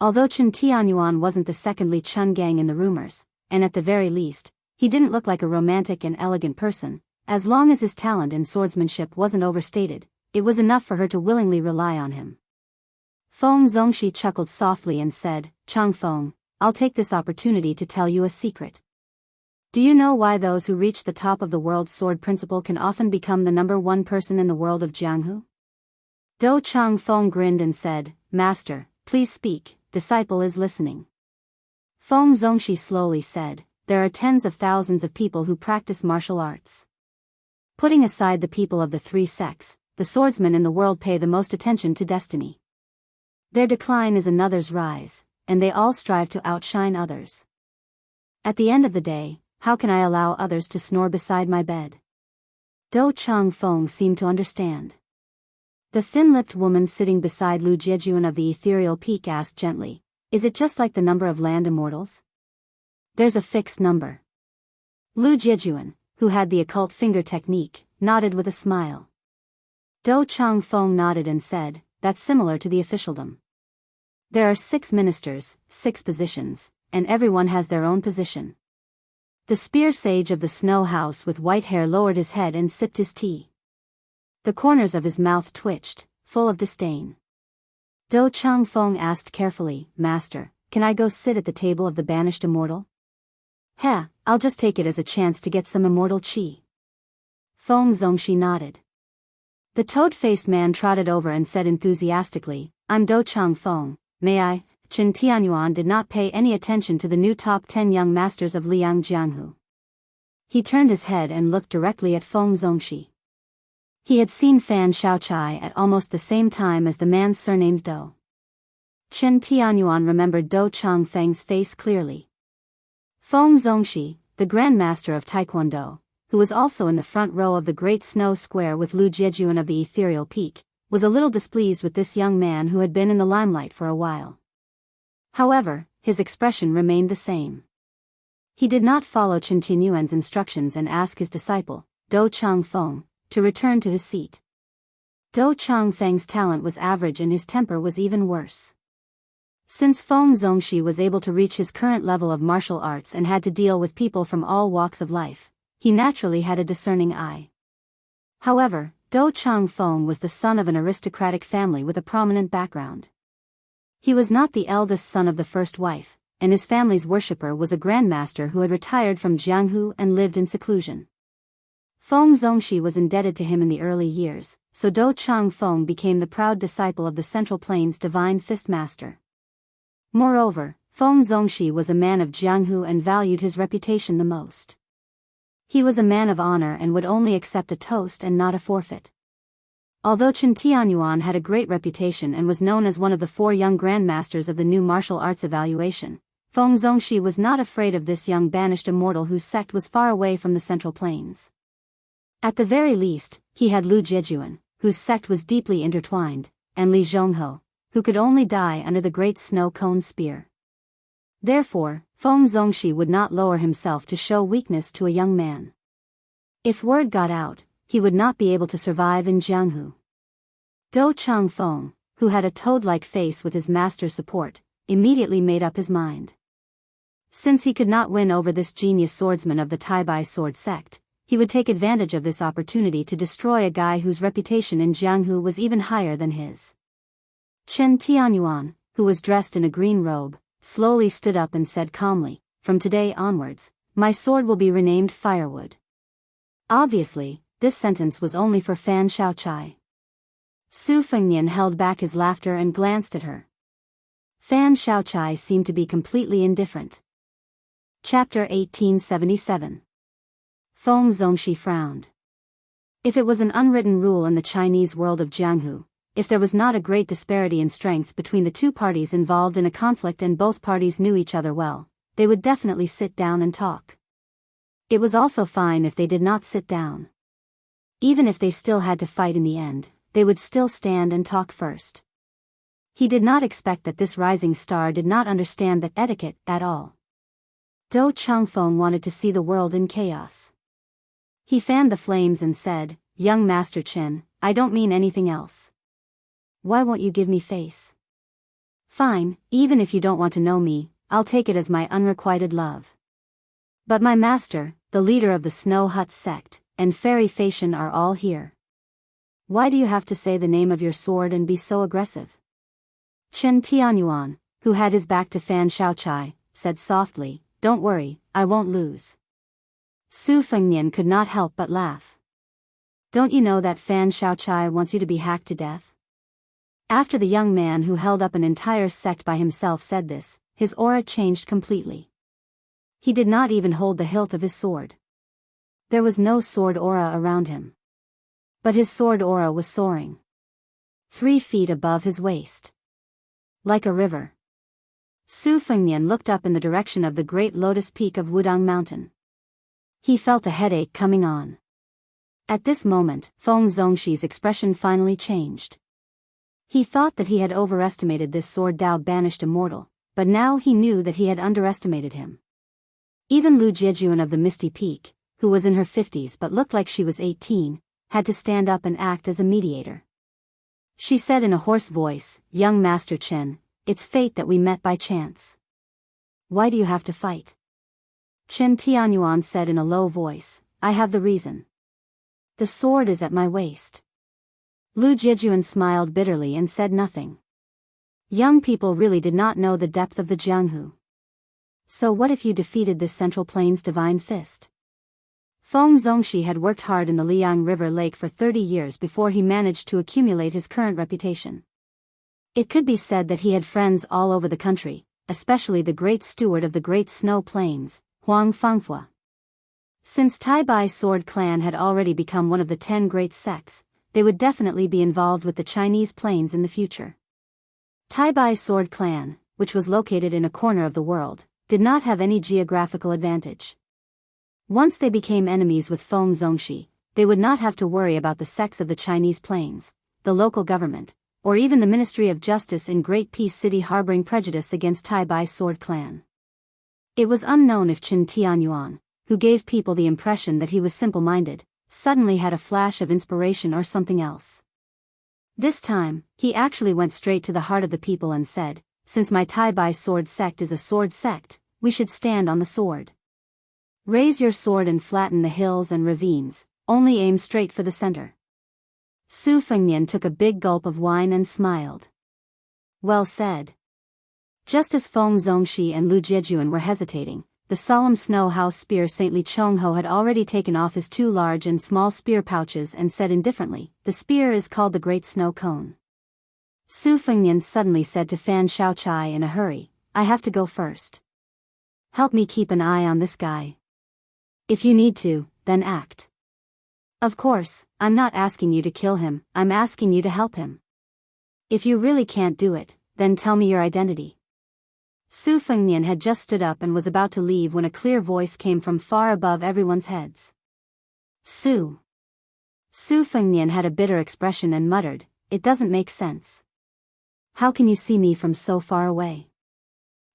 Although Qin Tianyuan wasn't the second Li Chungang in the rumors, and at the very least, he didn't look like a romantic and elegant person, as long as his talent in swordsmanship wasn't overstated, it was enough for her to willingly rely on him. Feng Zongxi chuckled softly and said, "Chang Feng, I'll take this opportunity to tell you a secret. Do you know why those who reach the top of the world's sword principle can often become the number 1 person in the world of Jianghu?" Do Chang Feng grinned and said, "Master, please speak, disciple is listening." Feng Zongxi slowly said, there are tens of thousands of people who practice martial arts. Putting aside the people of the three sects, the swordsmen in the world pay the most attention to destiny. Their decline is another's rise, and they all strive to outshine others. At the end of the day, how can I allow others to snore beside my bed? Do Chang Feng seemed to understand. The thin-lipped woman sitting beside Lu Jiejuan of the ethereal peak asked gently, is it just like the number of land immortals? There's a fixed number. Lu Jiejuan, who had the occult finger technique, nodded with a smile. Do Chang Feng nodded and said, that's similar to the officialdom. There are 6 ministers, 6 positions, and everyone has their own position. The spear sage of the snow house with white hair lowered his head and sipped his tea. The corners of his mouth twitched, full of disdain. Do Chang Feng asked carefully, Master, can I go sit at the table of the banished immortal? Heh, I'll just take it as a chance to get some immortal qi. Feng Zongxi nodded. The toad-faced man trotted over and said enthusiastically, I'm Do Chang Feng, may I? Chen Tianyuan did not pay any attention to the new top 10 young masters of Liang Jianghu. He turned his head and looked directly at Feng Zongxi. He had seen Fan Shaochai at almost the same time as the man surnamed Do. Chen Tianyuan remembered Do Chang Feng's face clearly. Feng Zongxi, the Grand Master of Taekwondo, who was also in the front row of the great snow square with Lu Jiejuan of the ethereal peak, was a little displeased with this young man who had been in the limelight for a while. However, his expression remained the same. He did not follow Chen Tianyuan's instructions and ask his disciple, Do Chang Feng, to return to his seat. Do Chang Feng's talent was average and his temper was even worse. Since Feng Zongxi was able to reach his current level of martial arts and had to deal with people from all walks of life, he naturally had a discerning eye. However, Do Chang Feng was the son of an aristocratic family with a prominent background. He was not the eldest son of the first wife, and his family's worshipper was a grandmaster who had retired from Jianghu and lived in seclusion. Feng Zongxi was indebted to him in the early years, so Do Chang Feng became the proud disciple of the Central Plains Divine Fist Master. Moreover, Feng Zongxi was a man of Jianghu and valued his reputation the most. He was a man of honor and would only accept a toast and not a forfeit. Although Chen Tianyuan had a great reputation and was known as one of the 4 young grandmasters of the new martial arts evaluation, Feng Zongxi was not afraid of this young banished immortal whose sect was far away from the Central Plains. At the very least, he had Lu Jiejuan, whose sect was deeply intertwined, and Li Zhonghe, who could only die under the great snow cone spear. Therefore, Feng Zongxi would not lower himself to show weakness to a young man. If word got out, he would not be able to survive in Jianghu. Do Chang Feng, who had a toad-like face with his master's support, immediately made up his mind. Since he could not win over this genius swordsman of the Taibai sword sect, he would take advantage of this opportunity to destroy a guy whose reputation in Jianghu was even higher than his. Chen Tianyuan, who was dressed in a green robe, slowly stood up and said calmly, from today onwards, my sword will be renamed Firewood. Obviously, this sentence was only for Fan Shaochai. Su Fengnian held back his laughter and glanced at her. Fan Shaochai seemed to be completely indifferent. Chapter 1877. Feng Zongxi frowned. If it was an unwritten rule in the Chinese world of Jianghu, if there was not a great disparity in strength between the two parties involved in a conflict and both parties knew each other well, they would definitely sit down and talk. It was also fine if they did not sit down. Even if they still had to fight in the end, they would still stand and talk first. He did not expect that this rising star did not understand that etiquette at all. Do Changfeng wanted to see the world in chaos. He fanned the flames and said, Young Master Chen, I don't mean anything else. Why won't you give me face? Fine, even if you don't want to know me, I'll take it as my unrequited love. But my master, the leader of the Snow Hut sect, and Fairy Facian are all here. Why do you have to say the name of your sword and be so aggressive? Chen Tianyuan, who had his back to Fan Shaochai, said softly, Don't worry, I won't lose. Su Fengnian could not help but laugh. Don't you know that Fan Shaochai wants you to be hacked to death? After the young man who held up an entire sect by himself said this, his aura changed completely. He did not even hold the hilt of his sword. There was no sword aura around him. But his sword aura was soaring. 3 feet above his waist. Like a river. Su Fengnian looked up in the direction of the great lotus peak of Wudang Mountain. He felt a headache coming on. At this moment, Feng Zhongshi's expression finally changed. He thought that he had overestimated this sword Dao banished immortal, but now he knew that he had underestimated him. Even Lu Jiejuan of the Misty Peak, who was in her 50s but looked like she was 18, had to stand up and act as a mediator. She said in a hoarse voice, "Young Master Chen, it's fate that we met by chance. Why do you have to fight?" Chen Tianyuan said in a low voice, "I have the reason. The sword is at my waist." Lu Jiejuan smiled bitterly and said nothing. Young people really did not know the depth of the Jianghu. So what if you defeated this Central Plains divine fist? Feng Zhongxi had worked hard in the Liang River Lake for 30 years before he managed to accumulate his current reputation. It could be said that he had friends all over the country, especially the great steward of the Great Snow Plains, Huang Fangfua. Since Tai Bai Sword Clan had already become one of the 10 great sects, they would definitely be involved with the Chinese plains in the future. Tai Bai Sword Clan, which was located in a corner of the world, did not have any geographical advantage. Once they became enemies with Feng Zhongxi, they would not have to worry about the sects of the Chinese plains, the local government, or even the Ministry of Justice in Great Peace City harboring prejudice against Tai Bai Sword Clan. It was unknown if Chen Tianyuan, who gave people the impression that he was simple-minded, suddenly had a flash of inspiration or something else. This time, he actually went straight to the heart of the people and said, "Since my Tai Bai sword sect is a sword sect, we should stand on the sword. Raise your sword and flatten the hills and ravines, only aim straight for the center." Su Fengnian took a big gulp of wine and smiled. Well said. Just as Feng Zhongxi and Lu Jiejuan were hesitating, the solemn snow house spear Saint Li Chongho had already taken off his 2 large and small spear pouches and said indifferently, "The spear is called the Great Snow Cone." Su Fengnian suddenly said to Fan Shaochai in a hurry, "I have to go first. Help me keep an eye on this guy. If you need to, then act. Of course, I'm not asking you to kill him, I'm asking you to help him. If you really can't do it, then tell me your identity." Su Fengnian had just stood up and was about to leave when a clear voice came from far above everyone's heads. Su. Su Fengnian had a bitter expression and muttered, "It doesn't make sense. How can you see me from so far away?"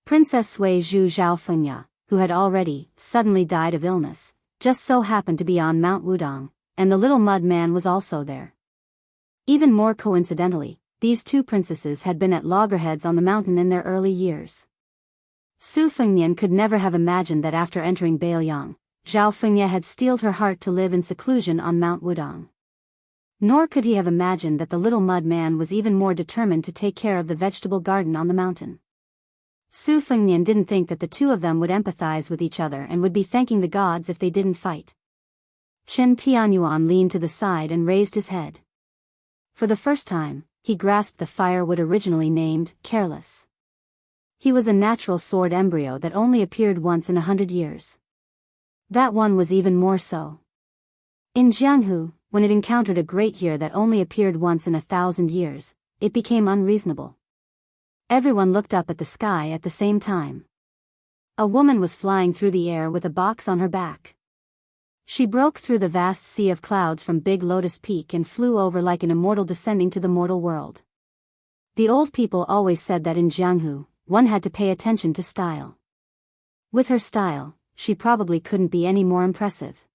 Princess Sui Zhu Zhaofengya, who had already, suddenly died of illness, just so happened to be on Mount Wudang, and the little mud man was also there. Even more coincidentally, these 2 princesses had been at loggerheads on the mountain in their early years. Su Fengnian could never have imagined that after entering Baoyang, Zhao Fengye had steeled her heart to live in seclusion on Mount Wudang. Nor could he have imagined that the little mud man was even more determined to take care of the vegetable garden on the mountain. Su Fengnian didn't think that the 2 of them would empathize with each other and would be thanking the gods if they didn't fight. Chen Tianyuan leaned to the side and raised his head. For the first time, he grasped the firewood originally named Careless. He was a natural sword embryo that only appeared once in 100 years. That one was even more so. In Jianghu, when it encountered a great year that only appeared once in 1,000 years, it became unreasonable. Everyone looked up at the sky at the same time. A woman was flying through the air with a box on her back. She broke through the vast sea of clouds from Big Lotus Peak and flew over like an immortal descending to the mortal world. The old people always said that in Jianghu, one had to pay attention to style. With her style, she probably couldn't be any more impressive.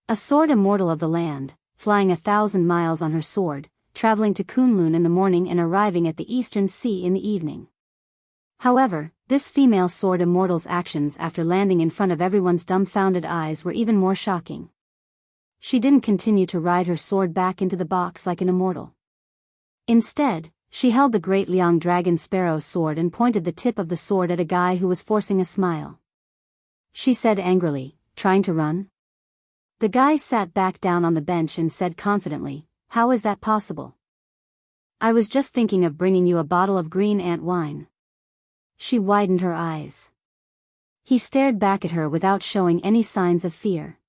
A sword immortal of the land, flying 1,000 miles on her sword, traveling to Kunlun in the morning and arriving at the Eastern Sea in the evening. However, this female sword immortal's actions after landing in front of everyone's dumbfounded eyes were even more shocking. She didn't continue to ride her sword back into the box like an immortal. Instead, she held the great Liang dragon sparrow sword and pointed the tip of the sword at a guy who was forcing a smile. She said angrily, "Trying to run?" The guy sat back down on the bench and said confidently, "How is that possible? I was just thinking of bringing you a bottle of green ant wine." she widened her eyes. He stared back at her without showing any signs of fear.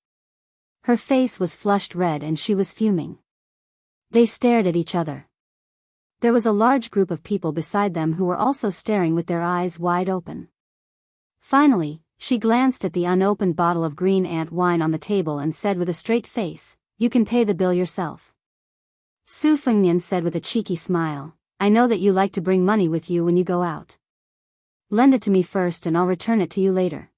Her face was flushed red and she was fuming. They stared at each other. There was a large group of people beside them who were also staring with their eyes wide open. Finally, she glanced at the unopened bottle of green ant wine on the table and said with a straight face, "You can pay the bill yourself." Su Fengnian said with a cheeky smile, "I know that you like to bring money with you when you go out. Lend it to me first and I'll return it to you later."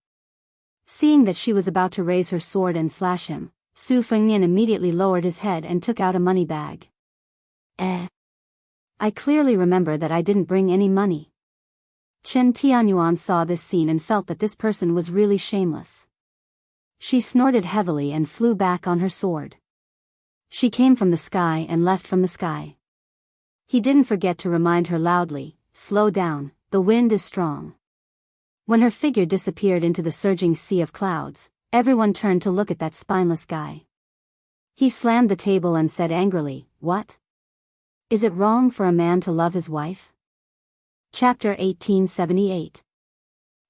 Seeing that she was about to raise her sword and slash him, Su Fengnian immediately lowered his head and took out a money bag. I clearly remember that I didn't bring any money." Chen Tianyuan saw this scene and felt that this person was really shameless. She snorted heavily and flew back on her sword. She came from the sky and left from the sky. He didn't forget to remind her loudly, "Slow down, the wind is strong." When her figure disappeared into the surging sea of clouds, everyone turned to look at that spineless guy. He slammed the table and said angrily, "What? Is it wrong for a man to love his wife?" Chapter 1878.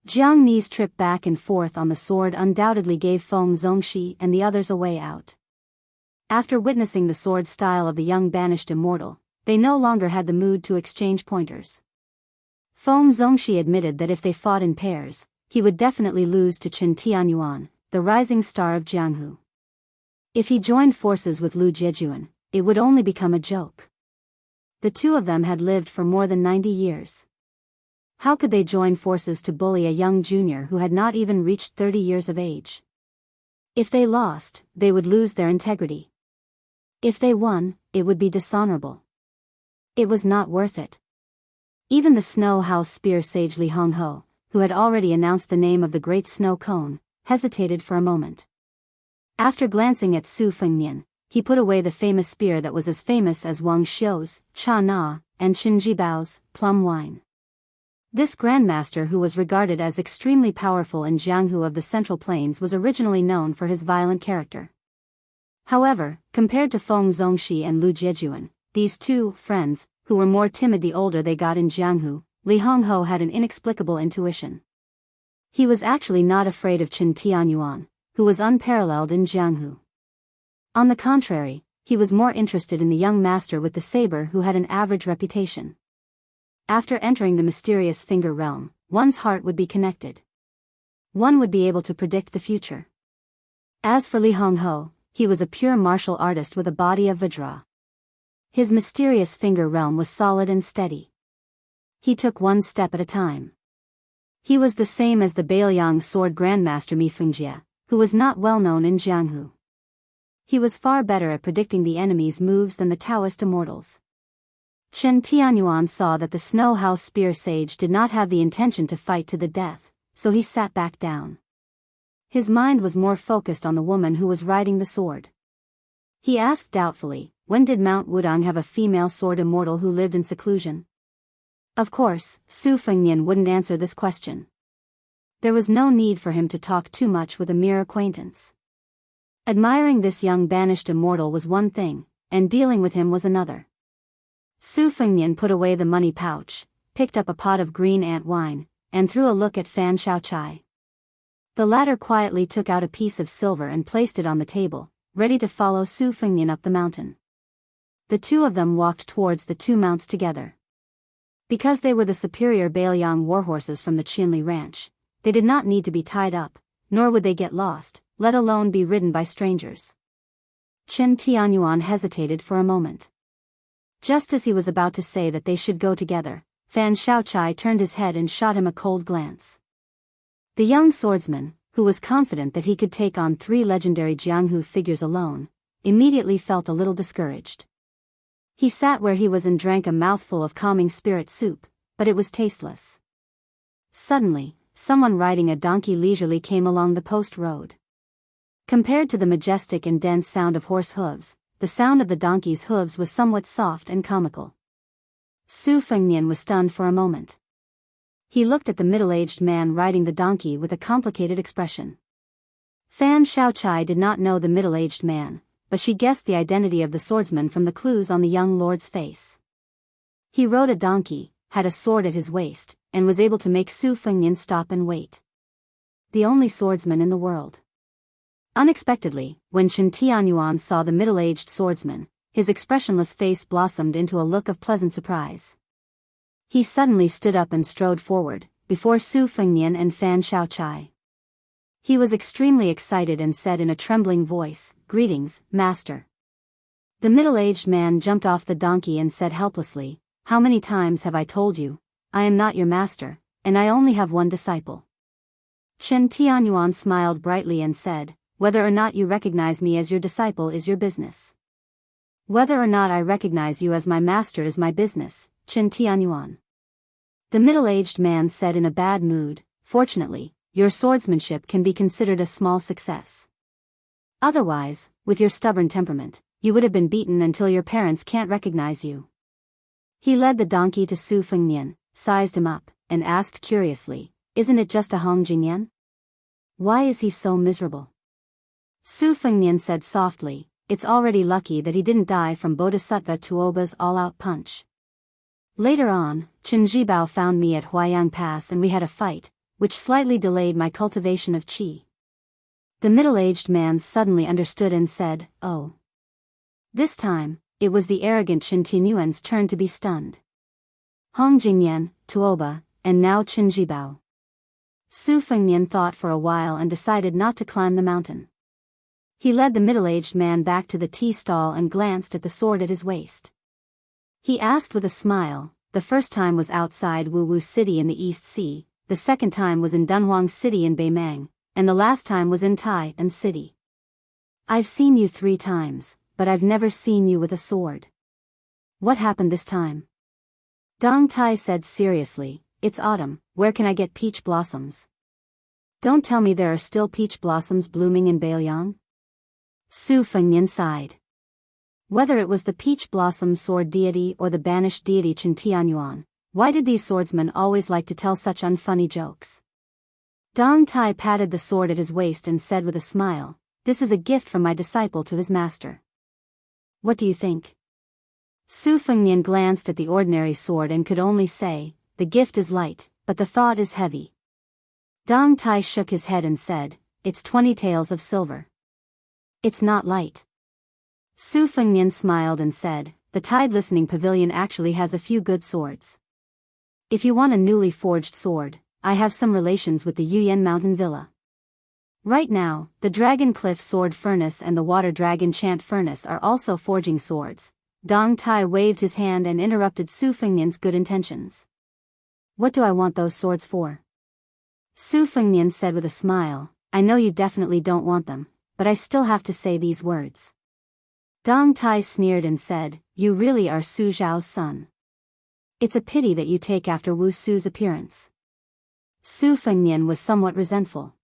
Jiang Ni's trip back and forth on the sword undoubtedly gave Feng Zongxi and the others a way out. After witnessing the sword style of the young banished immortal, they no longer had the mood to exchange pointers. Feng Zongxi admitted that if they fought in pairs, he would definitely lose to Chen Tianyuan, the rising star of Jianghu. If he joined forces with Lu Jiejuan, it would only become a joke. The two of them had lived for more than 90 years. How could they join forces to bully a young junior who had not even reached 30 years of age? If they lost, they would lose their integrity. If they won, it would be dishonorable. It was not worth it. Even the Snow House spear sage Li Hongho, who had already announced the name of the Great Snow Cone, hesitated for a moment. After glancing at Su Fengnian, he put away the famous spear that was as famous as Wang Xiu's, Cha Na, and Qin Jibao's, plum wine. This grandmaster, who was regarded as extremely powerful in Jianghu of the Central Plains, was originally known for his violent character. However, compared to Feng Zongxi and Lu Jiejuan, these two friends, who were more timid the older they got in Jianghu, Li Hongho had an inexplicable intuition. He was actually not afraid of Chen Tianyuan, who was unparalleled in Jianghu. On the contrary, he was more interested in the young master with the saber who had an average reputation. After entering the mysterious finger realm, one's heart would be connected. One would be able to predict the future. As for Li Hongho, he was a pure martial artist with a body of Vajra. His mysterious finger realm was solid and steady. He took one step at a time. He was the same as the Bailiang sword grandmaster Mi Fengjie, who was not well known in Jianghu. He was far better at predicting the enemy's moves than the Taoist immortals. Chen Tianyuan saw that the Snow House spear sage did not have the intention to fight to the death, so he sat back down. His mind was more focused on the woman who was riding the sword. He asked doubtfully, when did Mount Wudang have a female sword immortal who lived in seclusion? Of course, Su Fengnian wouldn't answer this question. There was no need for him to talk too much with a mere acquaintance. Admiring this young banished immortal was one thing, and dealing with him was another. Su Fengnian put away the money pouch, picked up a pot of green ant wine, and threw a look at Fan Shaochai. The latter quietly took out a piece of silver and placed it on the table, ready to follow Su Fengnian up the mountain. The two of them walked towards the two mounts together. Because they were the superior Bailiang warhorses from the Qinli ranch, they did not need to be tied up, nor would they get lost, let alone be ridden by strangers. Chen Tianyuan hesitated for a moment. Just as he was about to say that they should go together, Fan Shaochai turned his head and shot him a cold glance. The young swordsman, who was confident that he could take on 3 legendary Jianghu figures alone, immediately felt a little discouraged. He sat where he was and drank a mouthful of calming spirit soup, but it was tasteless. Suddenly, someone riding a donkey leisurely came along the post road. Compared to the majestic and dense sound of horse hooves, the sound of the donkey's hooves was somewhat soft and comical. Su Fengnian was stunned for a moment. He looked at the middle-aged man riding the donkey with a complicated expression. Fan Shaochai did not know the middle-aged man, but she guessed the identity of the swordsman from the clues on the young lord's face. He rode a donkey, had a sword at his waist, and was able to make Su Fengnian stop and wait. The only swordsman in the world. Unexpectedly, when Chen Tianyuan saw the middle-aged swordsman, his expressionless face blossomed into a look of pleasant surprise. He suddenly stood up and strode forward, before Su Fengnian and Fan Shaochai. He was extremely excited and said in a trembling voice, "Greetings, master." The middle-aged man jumped off the donkey and said helplessly, "How many times have I told you? I am not your master, and I only have one disciple." Chen Tianyuan smiled brightly and said, "Whether or not you recognize me as your disciple is your business. Whether or not I recognize you as my master is my business, Chen Tianyuan." The middle-aged man said in a bad mood, "Fortunately, your swordsmanship can be considered a small success. Otherwise, with your stubborn temperament, you would have been beaten until your parents can't recognize you." He led the donkey to Su Fengnian, sized him up, and asked curiously, "Isn't it just a Hong Jingyan? Why is he so miserable?" Su Fengnian said softly, "It's already lucky that he didn't die from Bodhisattva Tuoba's all-out punch. Later on, Chen Zhibao found me at Huayang Pass and we had a fight, which slightly delayed my cultivation of qi." The middle-aged man suddenly understood and said, "Oh." This time, it was the arrogant Chen Tianyuan's turn to be stunned. Hong Jingyan, Tuoba, and now Chen Zhibao. Su Fengnian thought for a while and decided not to climb the mountain. He led the middle-aged man back to the tea stall and glanced at the sword at his waist. He asked with a smile, "The first time was outside Wuwu City in the East Sea, the second time was in Dunhuang City in Beimang, and the last time was in Tai An City. I've seen you 3 times, but I've never seen you with a sword. What happened this time?" Dong Tai said seriously, "It's autumn, where can I get peach blossoms? Don't tell me there are still peach blossoms blooming in Biyao." Su Fengnian sighed. Whether it was the peach blossom sword deity or the banished deity Chen Tianyuan, why did these swordsmen always like to tell such unfunny jokes? Dong Tai patted the sword at his waist and said with a smile, "This is a gift from my disciple to his master. What do you think?" Su Fengnian glanced at the ordinary sword and could only say, "The gift is light, but the thought is heavy." Dong Tai shook his head and said, "It's 20 taels of silver. It's not light." Su Fengnian smiled and said, "The Tide Listening Pavilion actually has a few good swords. If you want a newly forged sword, I have some relations with the Yuyan Mountain Villa. Right now, the Dragon Cliff Sword Furnace and the Water Dragon Chant Furnace are also forging swords." Dong Tai waved his hand and interrupted Su Fengnian's good intentions. "What do I want those swords for?" Su Fengnian said with a smile, "I know you definitely don't want them, but I still have to say these words." Dong Tai sneered and said, "You really are Su Zhao's son. It's a pity that you take after Wu Su's appearance." Su Fengnian was somewhat resentful.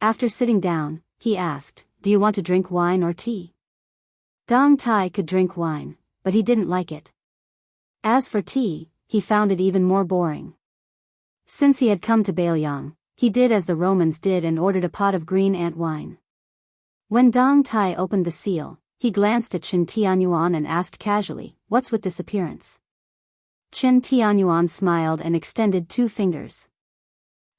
After sitting down, he asked, "Do you want to drink wine or tea?" Dong Tai could drink wine, but he didn't like it. As for tea, he found it even more boring. Since he had come to Beiyang, he did as the Romans did and ordered a pot of green ant wine. When Dong Tai opened the seal, he glanced at Chen Tianyuan and asked casually, "What's with this appearance?" Chen Tianyuan smiled and extended 2 fingers.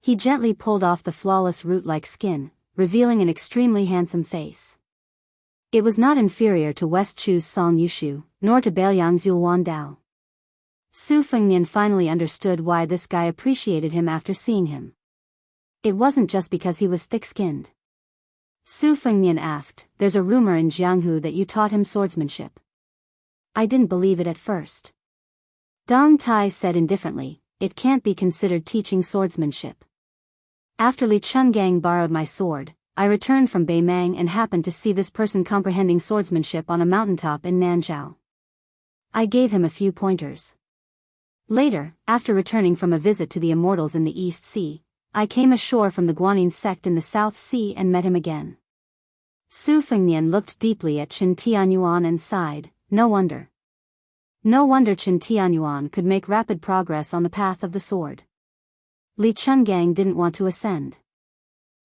He gently pulled off the flawless root-like skin, revealing an extremely handsome face. It was not inferior to West Chu's Song Yushu, nor to Beiyang's Yulwan Dao. Su Fengnian finally understood why this guy appreciated him after seeing him. It wasn't just because he was thick-skinned. Su Fengnian asked, "There's a rumor in Jianghu that you taught him swordsmanship." "I didn't believe it at first." Dong Tai said indifferently, "It can't be considered teaching swordsmanship. After Li Chungang borrowed my sword, I returned from Beimang and happened to see this person comprehending swordsmanship on a mountaintop in Nanzhou. I gave him a few pointers. Later, after returning from a visit to the immortals in the East Sea, I came ashore from the Guanyin sect in the South Sea and met him again." Su Fengnian looked deeply at Chen Tianyuan and sighed, "No wonder. No wonder Chen Tianyuan could make rapid progress on the path of the sword. Li Chungang didn't want to ascend.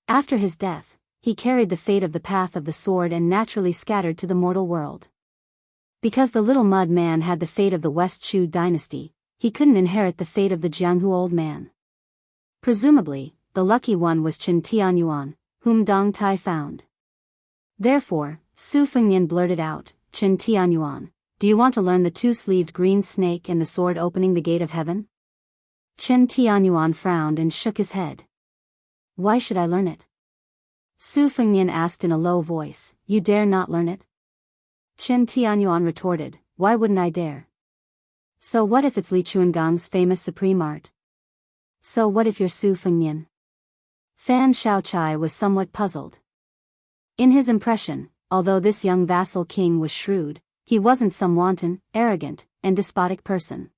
After his death, he carried the fate of the path of the sword and naturally scattered to the mortal world. Because the little mud man had the fate of the West Chu dynasty, he couldn't inherit the fate of the Jianghu old man. Presumably, the lucky one was Chen Tianyuan, whom Dong Tai found. Therefore, Su Fengnian blurted out, "Chen Tianyuan, do you want to learn the two-sleeved green snake and the sword opening the gate of heaven?" Chen Tianyuan frowned and shook his head. "Why should I learn it?" Su Fengnian asked in a low voice. "You dare not learn it?" Chen Tianyuan retorted, "Why wouldn't I dare? So what if it's Li Chuangang's famous supreme art? So what if you're Su Fengnian?" Fan Shaochai was somewhat puzzled. In his impression, although this young vassal king was shrewd, he wasn't some wanton, arrogant, and despotic person.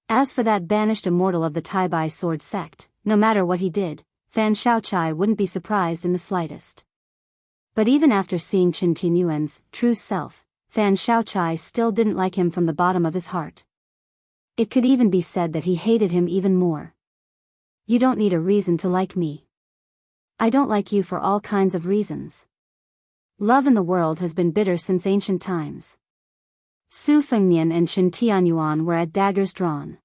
As for that banished immortal of the Tai-Bai sword sect, no matter what he did, Fan Shaochai wouldn't be surprised in the slightest. But even after seeing Chen Tianyuan's true self, Fan Shaochai still didn't like him from the bottom of his heart. It could even be said that he hated him even more. "You don't need a reason to like me. I don't like you for all kinds of reasons. Love in the world has been bitter since ancient times." Su Fengnian and Chen Tianyuan were at daggers drawn.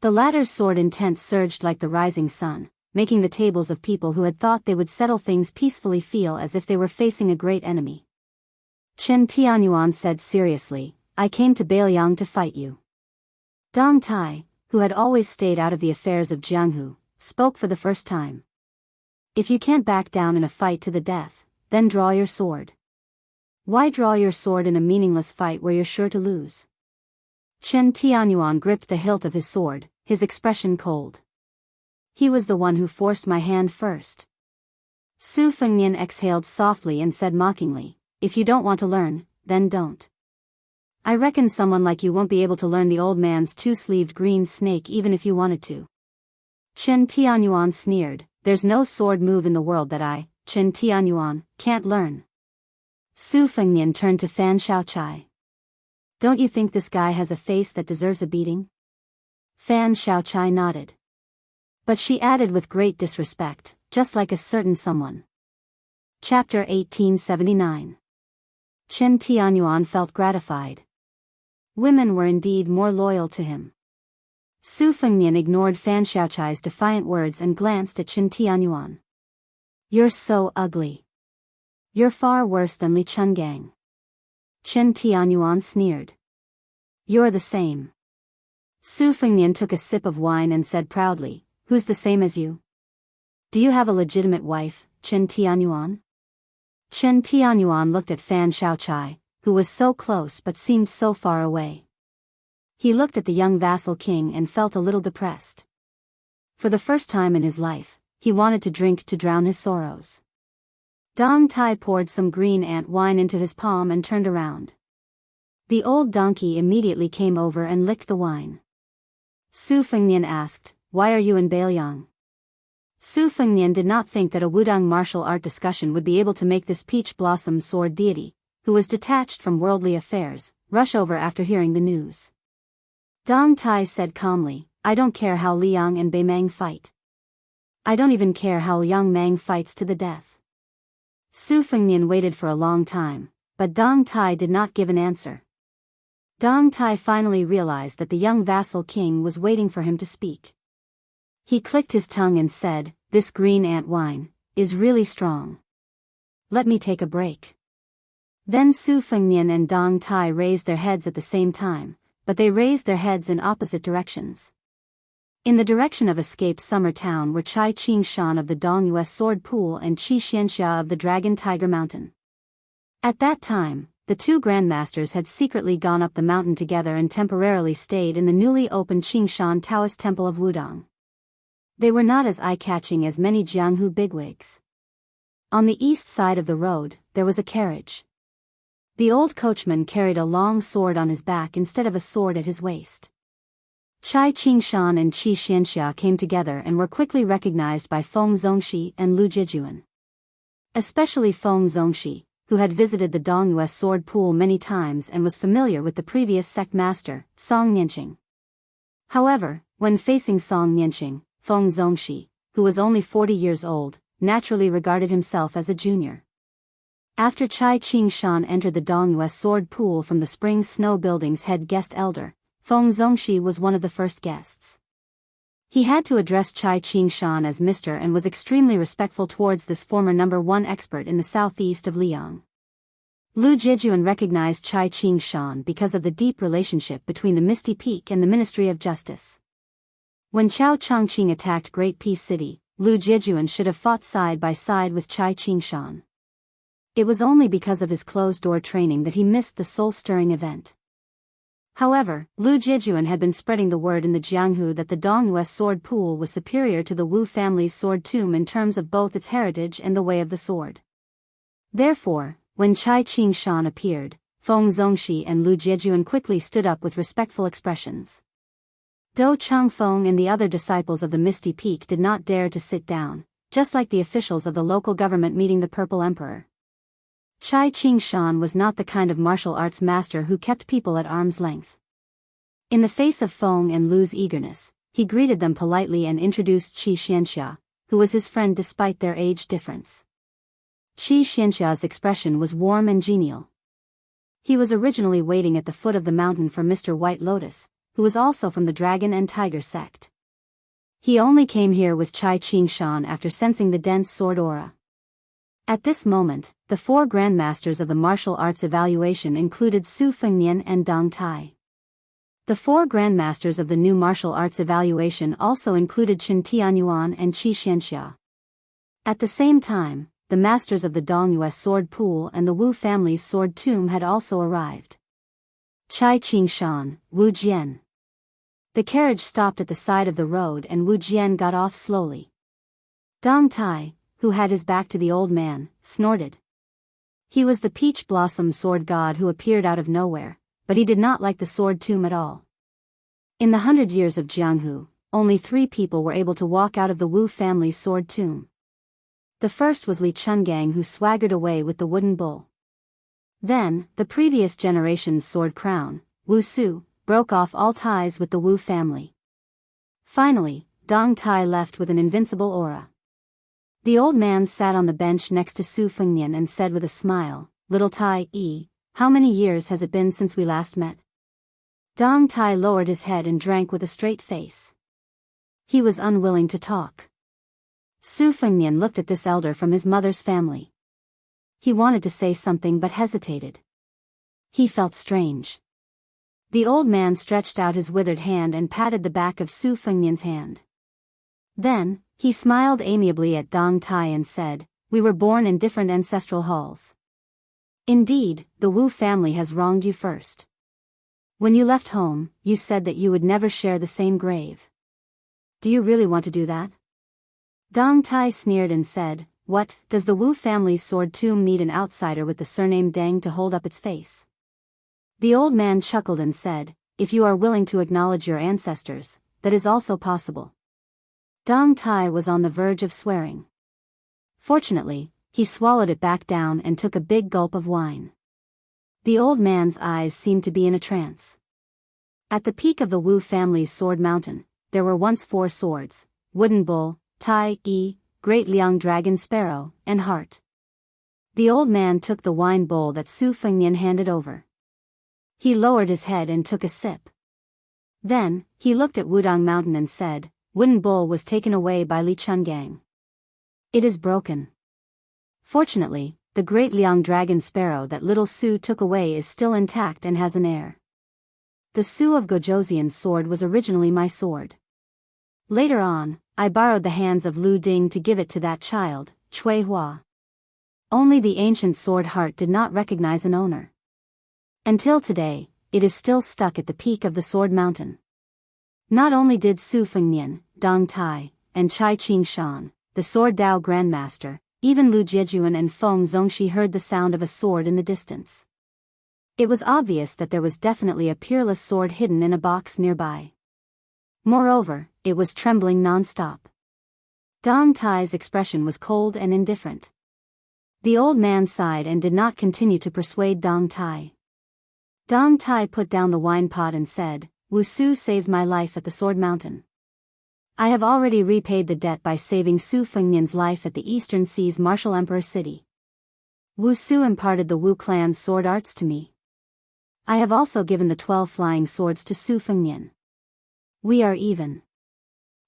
The latter's sword intent surged like the rising sun, making the tables of people who had thought they would settle things peacefully feel as if they were facing a great enemy. Chen Tianyuan said seriously, "I came to Biyao to fight you." Dong Tai, who had always stayed out of the affairs of Jianghu, spoke for the first time. "If you can't back down in a fight to the death, then draw your sword." "Why draw your sword in a meaningless fight where you're sure to lose?" Chen Tianyuan gripped the hilt of his sword, his expression cold. "He was the one who forced my hand first." Su Fengnian exhaled softly and said mockingly, "If you don't want to learn, then don't. I reckon someone like you won't be able to learn the old man's two-sleeved green snake even if you wanted to." Chen Tianyuan sneered, "There's no sword move in the world that I, Chen Tianyuan, can't learn." Su Fengnian turned to Fan Shaochai. "Don't you think this guy has a face that deserves a beating?" Fan Shaochai nodded. But she added with great disrespect, "Just like a certain someone." Chapter 1879. Chen Tianyuan felt gratified. Women were indeed more loyal to him. Su Fengnian ignored Fan Shaochai's defiant words and glanced at Chen Tianyuan. "You're so ugly. You're far worse than Li Chungang." Chen Tianyuan sneered. "You're the same." Su Fengnian took a sip of wine and said proudly, "Who's the same as you? Do you have a legitimate wife, Chen Tianyuan?" Chen Tianyuan looked at Fan Shaochai, who was so close but seemed so far away. He looked at the young vassal king and felt a little depressed. For the first time in his life, he wanted to drink to drown his sorrows. Dong Tai poured some green ant wine into his palm and turned around. The old donkey immediately came over and licked the wine. Su Fengnian asked, "Why are you in Biyao?" Su Fengnian did not think that a Wudang martial art discussion would be able to make this peach blossom sword deity, who was detached from worldly affairs, rush over after hearing the news. Dong Tai said calmly, "I don't care how Liang and Bei Meng fight. I don't even care how Yang Mang fights to the death." Su Fengnian waited for a long time, but Dong Tai did not give an answer. Dong Tai finally realized that the young vassal king was waiting for him to speak. He clicked his tongue and said, "This green ant wine is really strong. Let me take a break." Then Su Fengnian and Dong Tai raised their heads at the same time, but they raised their heads in opposite directions. In the direction of Escape Summer Town were Chai Qingshan of the Dongyue Sword Pool and Qi Xianxia of the Dragon Tiger Mountain. At that time, the two grandmasters had secretly gone up the mountain together and temporarily stayed in the newly opened Qingshan Taoist Temple of Wudang. They were not as eye-catching as many Jianghu bigwigs. On the east side of the road, there was a carriage. The old coachman carried a long sword on his back instead of a sword at his waist. Chai Qingshan and Qi Xianxia came together and were quickly recognized by Feng Zongxi and Lu Jijuan. Especially Feng Zongxi, who had visited the Dongyue Sword Pool many times and was familiar with the previous sect master, Song Nianqing. However, when facing Song Nianqing, Feng Zongxi, who was only 40 years old, naturally regarded himself as a junior. After Chai Qingshan entered the Dongyue Sword Pool from the Spring Snow Building's head guest elder, Feng Zongxi was one of the first guests. He had to address Chai Qingshan as Mr. and was extremely respectful towards this former #1 expert in the southeast of Liang. Lu Jijuan recognized Chai Qingshan because of the deep relationship between the Misty Peak and the Ministry of Justice. When Chao Chongqing attacked Great Peace City, Lu Jijuan should have fought side by side with Chai Qingshan. It was only because of his closed-door training that he missed the soul-stirring event. However, Lu Jijuan had been spreading the word in the Jianghu that the Dongyue sword pool was superior to the Wu family's sword tomb in terms of both its heritage and the way of the sword. Therefore, when Chai Qingshan appeared, Feng Zongxi and Lu Jijuan quickly stood up with respectful expressions. Dou Changfeng and the other disciples of the Misty Peak did not dare to sit down, just like the officials of the local government meeting the Purple Emperor. Chai Qingshan was not the kind of martial arts master who kept people at arm's length. In the face of Feng and Lu's eagerness, he greeted them politely and introduced Qi Xianxia, who was his friend despite their age difference. Qi Xianxia's expression was warm and genial. He was originally waiting at the foot of the mountain for Mr. White Lotus, who was also from the Dragon and Tiger sect. He only came here with Chai Qingshan after sensing the dense sword aura. At this moment, the 4 grandmasters of the martial arts evaluation included Su Fengnian and Dong Tai. The 4 grandmasters of the new martial arts evaluation also included Chen Tianyuan and Qi Xianxia. At the same time, the masters of the Dongyue sword pool and the Wu family's sword tomb had also arrived. Chai Qingshan, Wu Jian. The carriage stopped at the side of the road and Wu Jian got off slowly. Dong Tai, who had his back to the old man, snorted. He was the peach blossom sword god who appeared out of nowhere, but he did not like the sword tomb at all. In the 100 years of Jianghu, only 3 people were able to walk out of the Wu family's sword tomb. The first was Li Chungang, who swaggered away with the wooden bull. Then, the previous generation's sword crown, Wu Su, broke off all ties with the Wu family. Finally, Dong Tai left with an invincible aura. The old man sat on the bench next to Su Fengnian and said with a smile, "Little Tai, how many years has it been since we last met?" Dong Tai lowered his head and drank with a straight face. He was unwilling to talk. Su Fengnian looked at this elder from his mother's family. He wanted to say something but hesitated. He felt strange. The old man stretched out his withered hand and patted the back of Su Fengnian's hand. Then, he smiled amiably at Dong Tai and said, "We were born in different ancestral halls. Indeed, the Wu family has wronged you first. When you left home, you said that you would never share the same grave. Do you really want to do that?" Dong Tai sneered and said, "What, does the Wu family's sword tomb need an outsider with the surname Deng to hold up its face?" The old man chuckled and said, "If you are willing to acknowledge your ancestors, that is also possible." Dong Tai was on the verge of swearing. Fortunately, he swallowed it back down and took a big gulp of wine. The old man's eyes seemed to be in a trance. At the peak of the Wu family's sword mountain, there were once 4 swords: Wooden Bull, Tai, Great Liang Dragon Sparrow, and Heart. The old man took the wine bowl that Su Fengnian handed over. He lowered his head and took a sip. Then, he looked at Wudong Mountain and said, "Wooden Bull was taken away by Li Chungang. It is broken. Fortunately, the Great Liang Dragon Sparrow that little Su took away is still intact and has an heir. The Su of Gojoseon's sword was originally my sword. Later on, I borrowed the hands of Lu Ding to give it to that child, Cui Hua. Only the ancient sword Heart did not recognize an owner. Until today, it is still stuck at the peak of the sword mountain." Not only did Su Fengnian, Dong Tai, and Chai Qingshan, the sword Dao grandmaster, even Lu Jijuan and Feng Zongxi heard the sound of a sword in the distance. It was obvious that there was definitely a peerless sword hidden in a box nearby. Moreover, it was trembling non-stop. Dong Tai's expression was cold and indifferent. The old man sighed and did not continue to persuade Dong Tai. Dong Tai put down the wine pot and said, "Wu Su saved my life at the Sword Mountain. I have already repaid the debt by saving Su Fengnian's life at the Eastern Sea's Martial Emperor City. Wu Su imparted the Wu clan's sword arts to me. I have also given the 12 flying swords to Su Fengnian. We are even.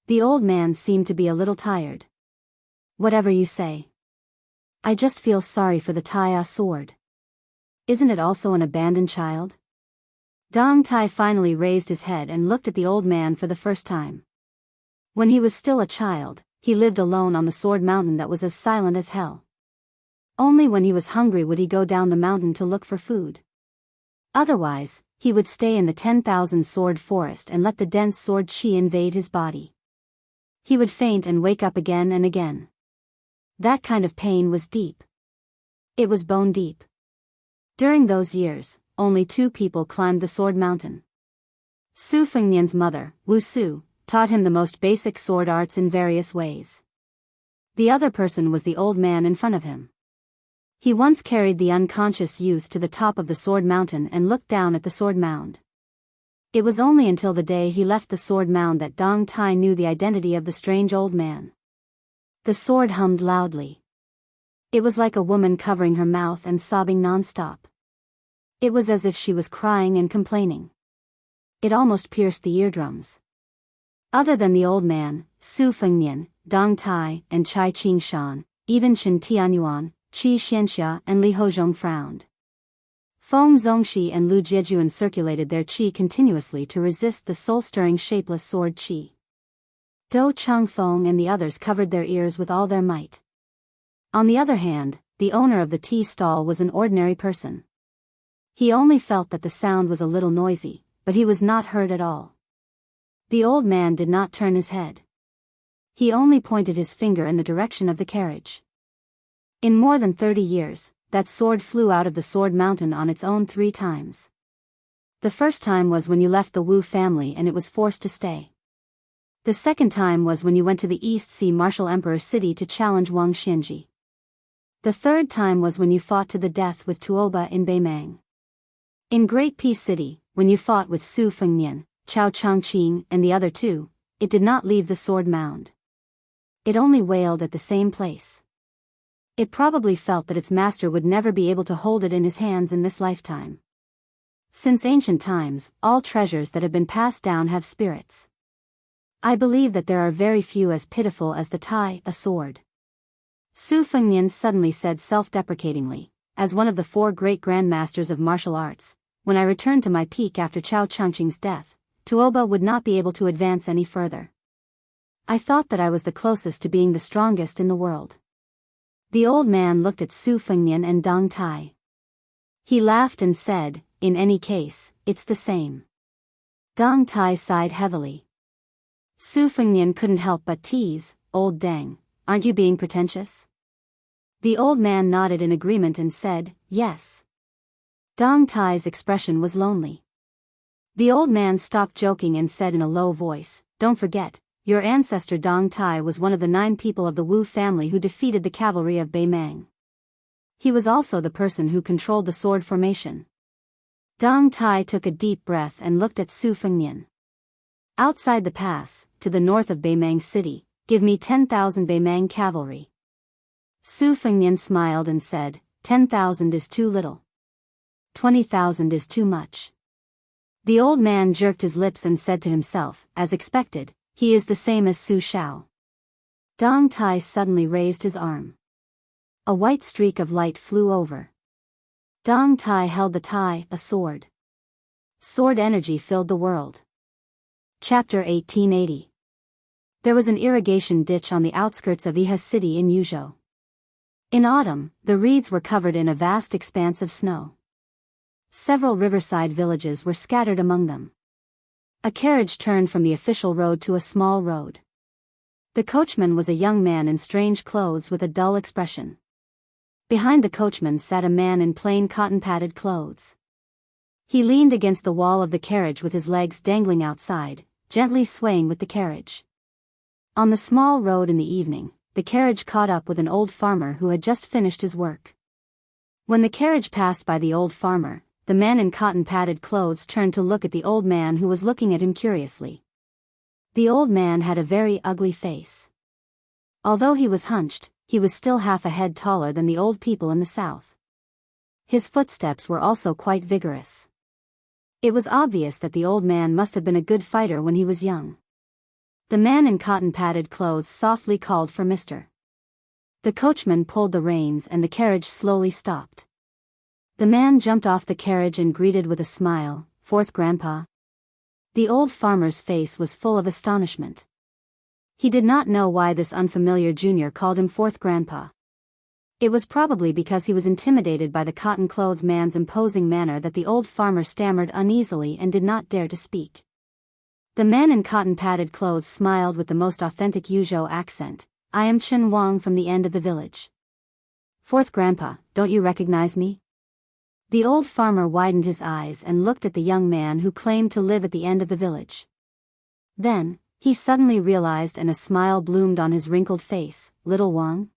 The old man seemed to be a little tired. Whatever you say. I just feel sorry for the Taiya sword. Isn't it also an abandoned child? Dong Tai finally raised his head and looked at the old man for the first time. When he was still a child, he lived alone on the sword mountain that was as silent as hell. Only when he was hungry would he go down the mountain to look for food. Otherwise, he would stay in the 10,000 sword forest and let the dense sword qi invade his body. He would faint and wake up again and again. That kind of pain was deep. It was bone deep. During those years, only 2 people climbed the sword mountain. Su Fengnian's mother, Wu Su, taught him the most basic sword arts in various ways. The other person was the old man in front of him. He once carried the unconscious youth to the top of the sword mountain and looked down at the sword mound. It was only until the day he left the sword mound that Dong Tai knew the identity of the strange old man. The sword hummed loudly. It was like a woman covering her mouth and sobbing non-stop. It was as if she was crying and complaining. It almost pierced the eardrums. Other than the old man, Su Fengnian, Dong Tai, and Chai Qingshan, even Chen Tianyuan, Qi Xianxia and Li Hozhong frowned. Feng Zongxi and Lu Jiejuan circulated their qi continuously to resist the soul-stirring shapeless sword qi. Dou Changfeng and the others covered their ears with all their might. On the other hand, the owner of the tea stall was an ordinary person. He only felt that the sound was a little noisy, but he was not heard at all. The old man did not turn his head. He only pointed his finger in the direction of the carriage. In more than 30 years, that sword flew out of the sword mountain on its own 3 times. The first time was when you left the Wu family and it was forced to stay. The second time was when you went to the East Sea Martial Emperor city to challenge Wang Xianji. The third time was when you fought to the death with Tuoba in Beimang. In Great Peace City, when you fought with Su Fengnian, Chao Changqing and the other 2, it did not leave the sword mound. It only wailed at the same place. It probably felt that its master would never be able to hold it in his hands in this lifetime. Since ancient times, all treasures that have been passed down have spirits. I believe that there are very few as pitiful as the Tai, a sword. Su Fengnian suddenly said self-deprecatingly, as one of the 4 great grandmasters of martial arts, when I returned to my peak after Chao Changqing's death, Tuoba would not be able to advance any further. I thought that I was the closest to being the strongest in the world. The old man looked at Su Fengnian and Dong Tai. He laughed and said, in any case, it's the same. Dong Tai sighed heavily. Su Fengnian couldn't help but tease, old Deng, aren't you being pretentious? The old man nodded in agreement and said, yes. Dong Tai's expression was lonely. The old man stopped joking and said in a low voice, don't forget, your ancestor Dong Tai was one of the 9 people of the Wu family who defeated the cavalry of Beimang. He was also the person who controlled the sword formation. Dong Tai took a deep breath and looked at Su Fengnian. Outside the pass, to the north of Beimang City, give me 10,000 Beimang cavalry. Su Fengnian smiled and said, 10,000 is too little. 20,000 is too much. The old man jerked his lips and said to himself, as expected, he is the same as Su Shao. Dong Tai suddenly raised his arm. A white streak of light flew over. Dong Tai held the Tai, a sword. Sword energy filled the world. Chapter 1880. There was an irrigation ditch on the outskirts of Iha City in Yuzhou. In autumn, the reeds were covered in a vast expanse of snow. Several riverside villages were scattered among them. A carriage turned from the official road to a small road. The coachman was a young man in strange clothes with a dull expression. Behind the coachman sat a man in plain cotton-padded clothes. He leaned against the wall of the carriage with his legs dangling outside, gently swaying with the carriage. On the small road in the evening, the carriage caught up with an old farmer who had just finished his work. When the carriage passed by the old farmer, the man in cotton-padded clothes turned to look at the old man who was looking at him curiously. The old man had a very ugly face. Although he was hunched, he was still half a head taller than the old people in the south. His footsteps were also quite vigorous. It was obvious that the old man must have been a good fighter when he was young. The man in cotton-padded clothes softly called for Mr. The coachman pulled the reins and the carriage slowly stopped. The man jumped off the carriage and greeted with a smile, "Fourth Grandpa." The old farmer's face was full of astonishment. He did not know why this unfamiliar junior called him Fourth Grandpa. It was probably because he was intimidated by the cotton-clothed man's imposing manner that the old farmer stammered uneasily and did not dare to speak. The man in cotton-padded clothes smiled with the most authentic Yuzhou accent. "I am Chen Wang from the end of the village." "Fourth Grandpa, don't you recognize me?" The old farmer widened his eyes and looked at the young man who claimed to live at the end of the village. Then, he suddenly realized and a smile bloomed on his wrinkled face. "Little Wang?"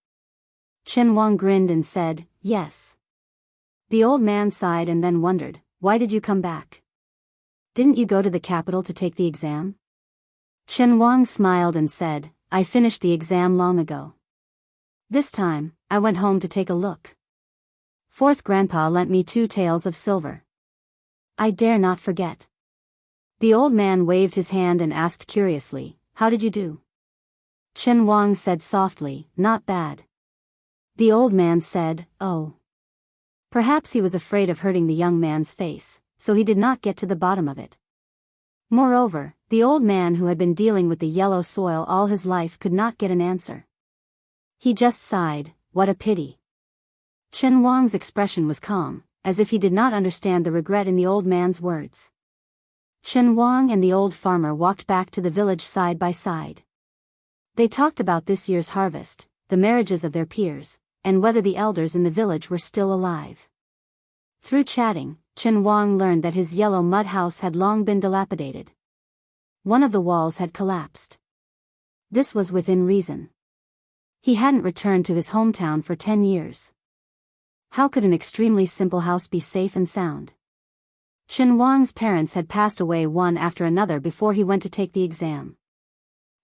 Chen Wang grinned and said, "Yes." The old man sighed and then wondered, "Why did you come back? Didn't you go to the capital to take the exam?" Chen Wang smiled and said, "I finished the exam long ago. This time, I went home to take a look. Fourth Grandpa lent me 2 taels of silver. I dare not forget." The old man waved his hand and asked curiously, "How did you do?" Chen Wang said softly, "Not bad." The old man said, "Oh." Perhaps he was afraid of hurting the young man's face, so he did not get to the bottom of it. Moreover, the old man who had been dealing with the yellow soil all his life could not get an answer. He just sighed, "What a pity." Chen Wang's expression was calm, as if he did not understand the regret in the old man's words. Chen Wang and the old farmer walked back to the village side by side. They talked about this year's harvest, the marriages of their peers, and whether the elders in the village were still alive. Through chatting, Chen Wang learned that his yellow mud house had long been dilapidated. One of the walls had collapsed. This was within reason. He hadn't returned to his hometown for 10 years. How could an extremely simple house be safe and sound? Chen Wang's parents had passed away one after another before he went to take the exam.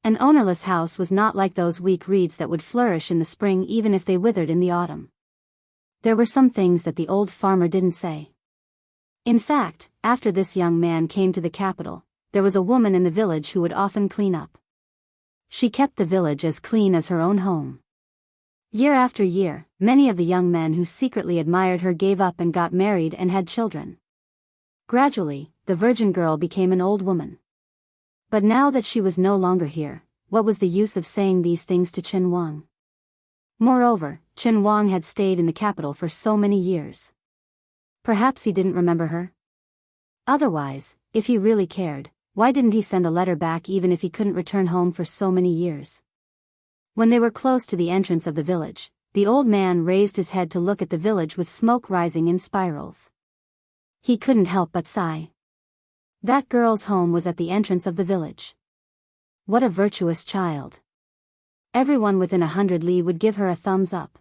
An ownerless house was not like those weak reeds that would flourish in the spring even if they withered in the autumn. There were some things that the old farmer didn't say. In fact, after this young man came to the capital, there was a woman in the village who would often clean up. She kept the village as clean as her own home. Year after year, many of the young men who secretly admired her gave up and got married and had children. Gradually, the virgin girl became an old woman. But now that she was no longer here, what was the use of saying these things to Chen Wang? Moreover, Chen Wang had stayed in the capital for so many years. Perhaps he didn't remember her? Otherwise, if he really cared, why didn't he send a letter back even if he couldn't return home for so many years? When they were close to the entrance of the village, the old man raised his head to look at the village with smoke rising in spirals. He couldn't help but sigh. That girl's home was at the entrance of the village. What a virtuous child. Everyone within 100 li would give her a thumbs up.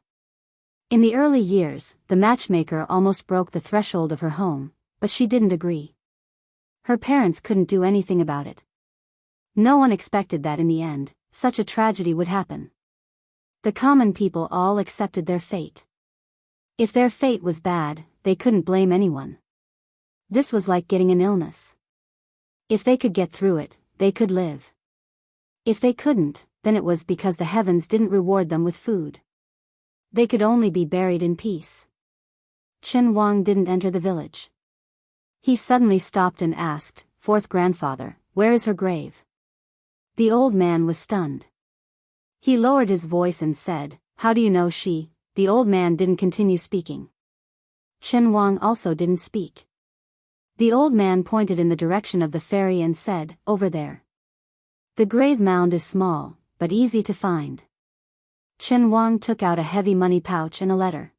In the early years, the matchmaker almost broke the threshold of her home, but she didn't agree. Her parents couldn't do anything about it. No one expected that in the end, such a tragedy would happen. The common people all accepted their fate. If their fate was bad, they couldn't blame anyone. This was like getting an illness. If they could get through it, they could live. If they couldn't, then it was because the heavens didn't reward them with food. They could only be buried in peace. Chen Wang didn't enter the village. He suddenly stopped and asked, "Fourth Grandfather, where is her grave?" The old man was stunned. He lowered his voice and said, "How do you know she?" The old man didn't continue speaking. Chen Wang also didn't speak. The old man pointed in the direction of the ferry and said, "Over there." The grave mound is small, but easy to find. Chen Wang took out a heavy money pouch and a letter.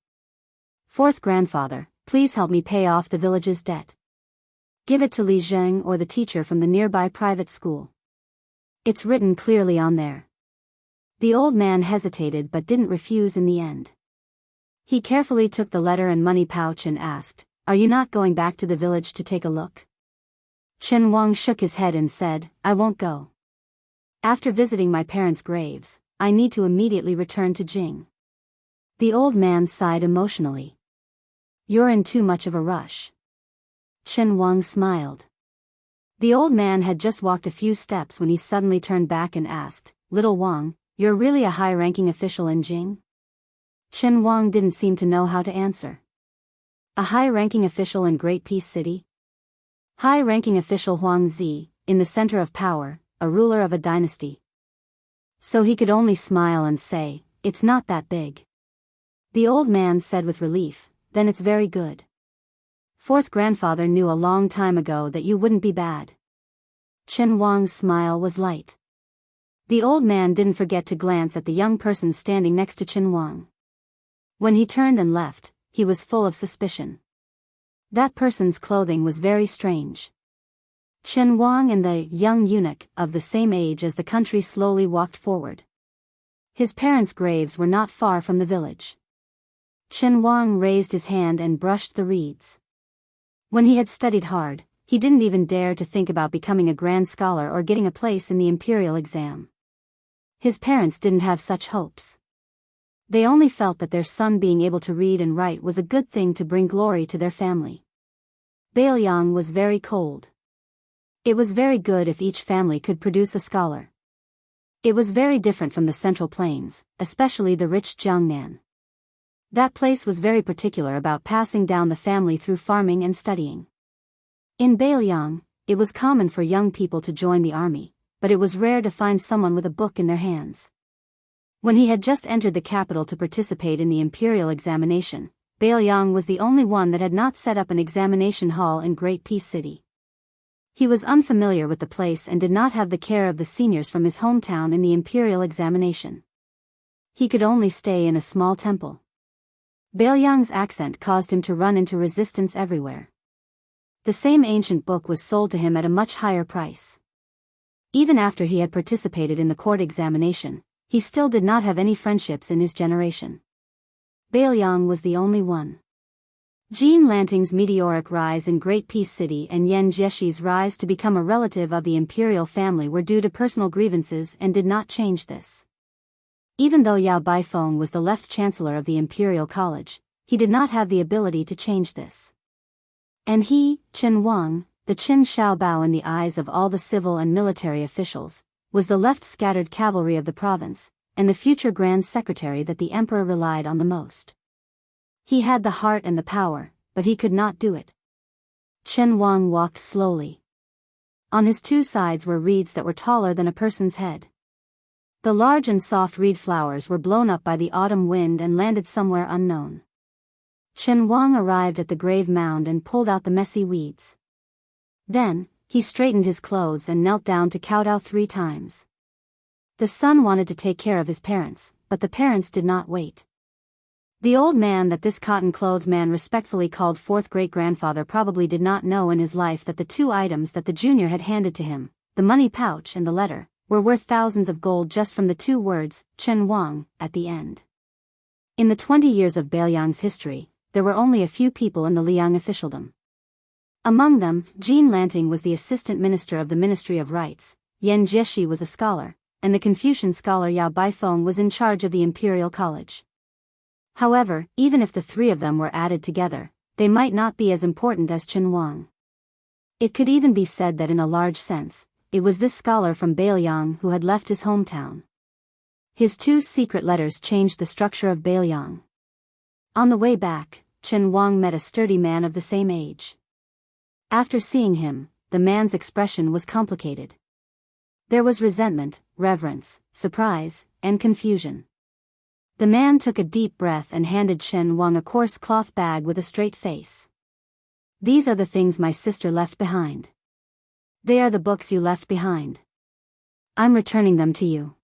"Fourth Grandfather, please help me pay off the village's debt. Give it to Li Zheng or the teacher from the nearby private school. It's written clearly on there." The old man hesitated but didn't refuse in the end. He carefully took the letter and money pouch and asked, "Are you not going back to the village to take a look?" Chen Wang shook his head and said, "I won't go. After visiting my parents' graves, I need to immediately return to Jing." The old man sighed emotionally. "You're in too much of a rush." Chen Wang smiled. The old man had just walked a few steps when he suddenly turned back and asked, "Little Wang, you're really a high-ranking official in Jing?" Chen Wang didn't seem to know how to answer. A high-ranking official in Great Peace City? High-ranking official Huang Zi, in the center of power, a ruler of a dynasty. So he could only smile and say, "It's not that big." The old man said with relief, "Then it's very good. Fourth grandfather knew a long time ago that you wouldn't be bad." Chen Wang's smile was light. The old man didn't forget to glance at the young person standing next to Chen Wang. When he turned and left, he was full of suspicion. That person's clothing was very strange. Chen Wang and the young eunuch, of the same age as the country, slowly walked forward. His parents' graves were not far from the village. Chen Wang raised his hand and brushed the reeds. When he had studied hard, he didn't even dare to think about becoming a grand scholar or getting a place in the imperial exam. His parents didn't have such hopes. They only felt that their son being able to read and write was a good thing to bring glory to their family. Biyao was very cold. It was very good if each family could produce a scholar. It was very different from the Central Plains, especially the rich Jiangnan. That place was very particular about passing down the family through farming and studying. In Biyao, it was common for young people to join the army, but it was rare to find someone with a book in their hands. When he had just entered the capital to participate in the imperial examination, Biyao was the only one that had not set up an examination hall in Great Peace City. He was unfamiliar with the place and did not have the care of the seniors from his hometown in the imperial examination. He could only stay in a small temple. Biyao's accent caused him to run into resistance everywhere. The same ancient book was sold to him at a much higher price. Even after he had participated in the court examination, he still did not have any friendships in his generation. Biyao was the only one. Jean Lanting's meteoric rise in Great Peace City and Yan Jieshi's rise to become a relative of the imperial family were due to personal grievances and did not change this. Even though Yao Baifeng was the left chancellor of the imperial college, he did not have the ability to change this. And he, Chen Wang, the Qin Shaobao in the eyes of all the civil and military officials, was the left scattered cavalry of the province, and the future grand secretary that the emperor relied on the most. He had the heart and the power, but he could not do it. Chen Wang walked slowly. On his two sides were reeds that were taller than a person's head. The large and soft reed flowers were blown up by the autumn wind and landed somewhere unknown. Chen Wang arrived at the grave mound and pulled out the messy weeds. Then, he straightened his clothes and knelt down to kowtow 3 times. The son wanted to take care of his parents, but the parents did not wait. The old man that this cotton-clothed man respectfully called fourth great-grandfather probably did not know in his life that the 2 items that the junior had handed to him, the money pouch and the letter, were worth thousands of gold just from the 2 words, Chen Wang, at the end. In the 20 years of Biyao's history, there were only a few people in the Liang officialdom. Among them, Jean Lanting was the assistant minister of the Ministry of Rights, Yan Jieshi was a scholar, and the Confucian scholar Yao Baifeng was in charge of the Imperial College. However, even if the 3 of them were added together, they might not be as important as Chen Wang. It could even be said that in a large sense, it was this scholar from Biyao who had left his hometown. His 2 secret letters changed the structure of Biyao. On the way back, Chen Wang met a sturdy man of the same age. After seeing him, the man's expression was complicated. There was resentment, reverence, surprise, and confusion. The man took a deep breath and handed Chen Wang a coarse cloth bag with a straight face. "These are the things my sister left behind. They are the books you left behind. I'm returning them to you."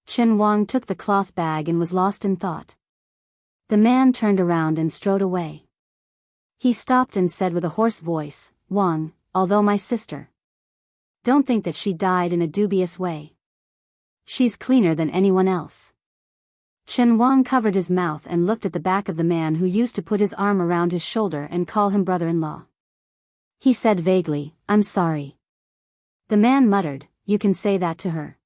Chen Wang took the cloth bag and was lost in thought. The man turned around and strode away. He stopped and said with a hoarse voice, "Wang, although my sister. Don't think that she died in a dubious way. She's cleaner than anyone else." Chen Wang covered his mouth and looked at the back of the man who used to put his arm around his shoulder and call him brother-in-law. He said vaguely, "I'm sorry." The man muttered, "You can say that to her."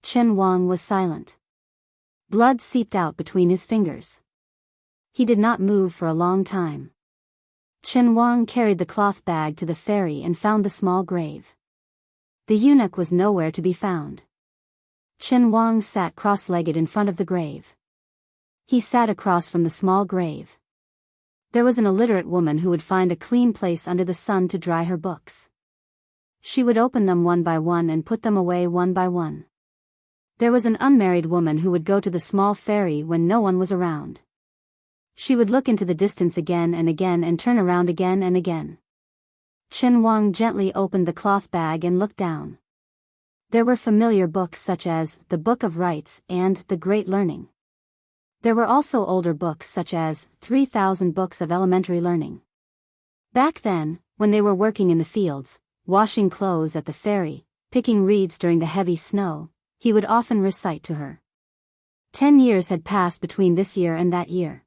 Chen Wang was silent. Blood seeped out between his fingers. He did not move for a long time. Chen Wang carried the cloth bag to the ferry and found the small grave. The eunuch was nowhere to be found. Chen Wang sat cross-legged in front of the grave. He sat across from the small grave. There was an illiterate woman who would find a clean place under the sun to dry her books. She would open them one by one and put them away one by one. There was an unmarried woman who would go to the small ferry when no one was around. She would look into the distance again and again and turn around again and again. Chen Wang gently opened the cloth bag and looked down. There were familiar books such as The Book of Rites and The Great Learning. There were also older books such as 3,000 Books of Elementary Learning. Back then, when they were working in the fields, washing clothes at the ferry, picking reeds during the heavy snow, he would often recite to her. 10 years had passed between this year and that year.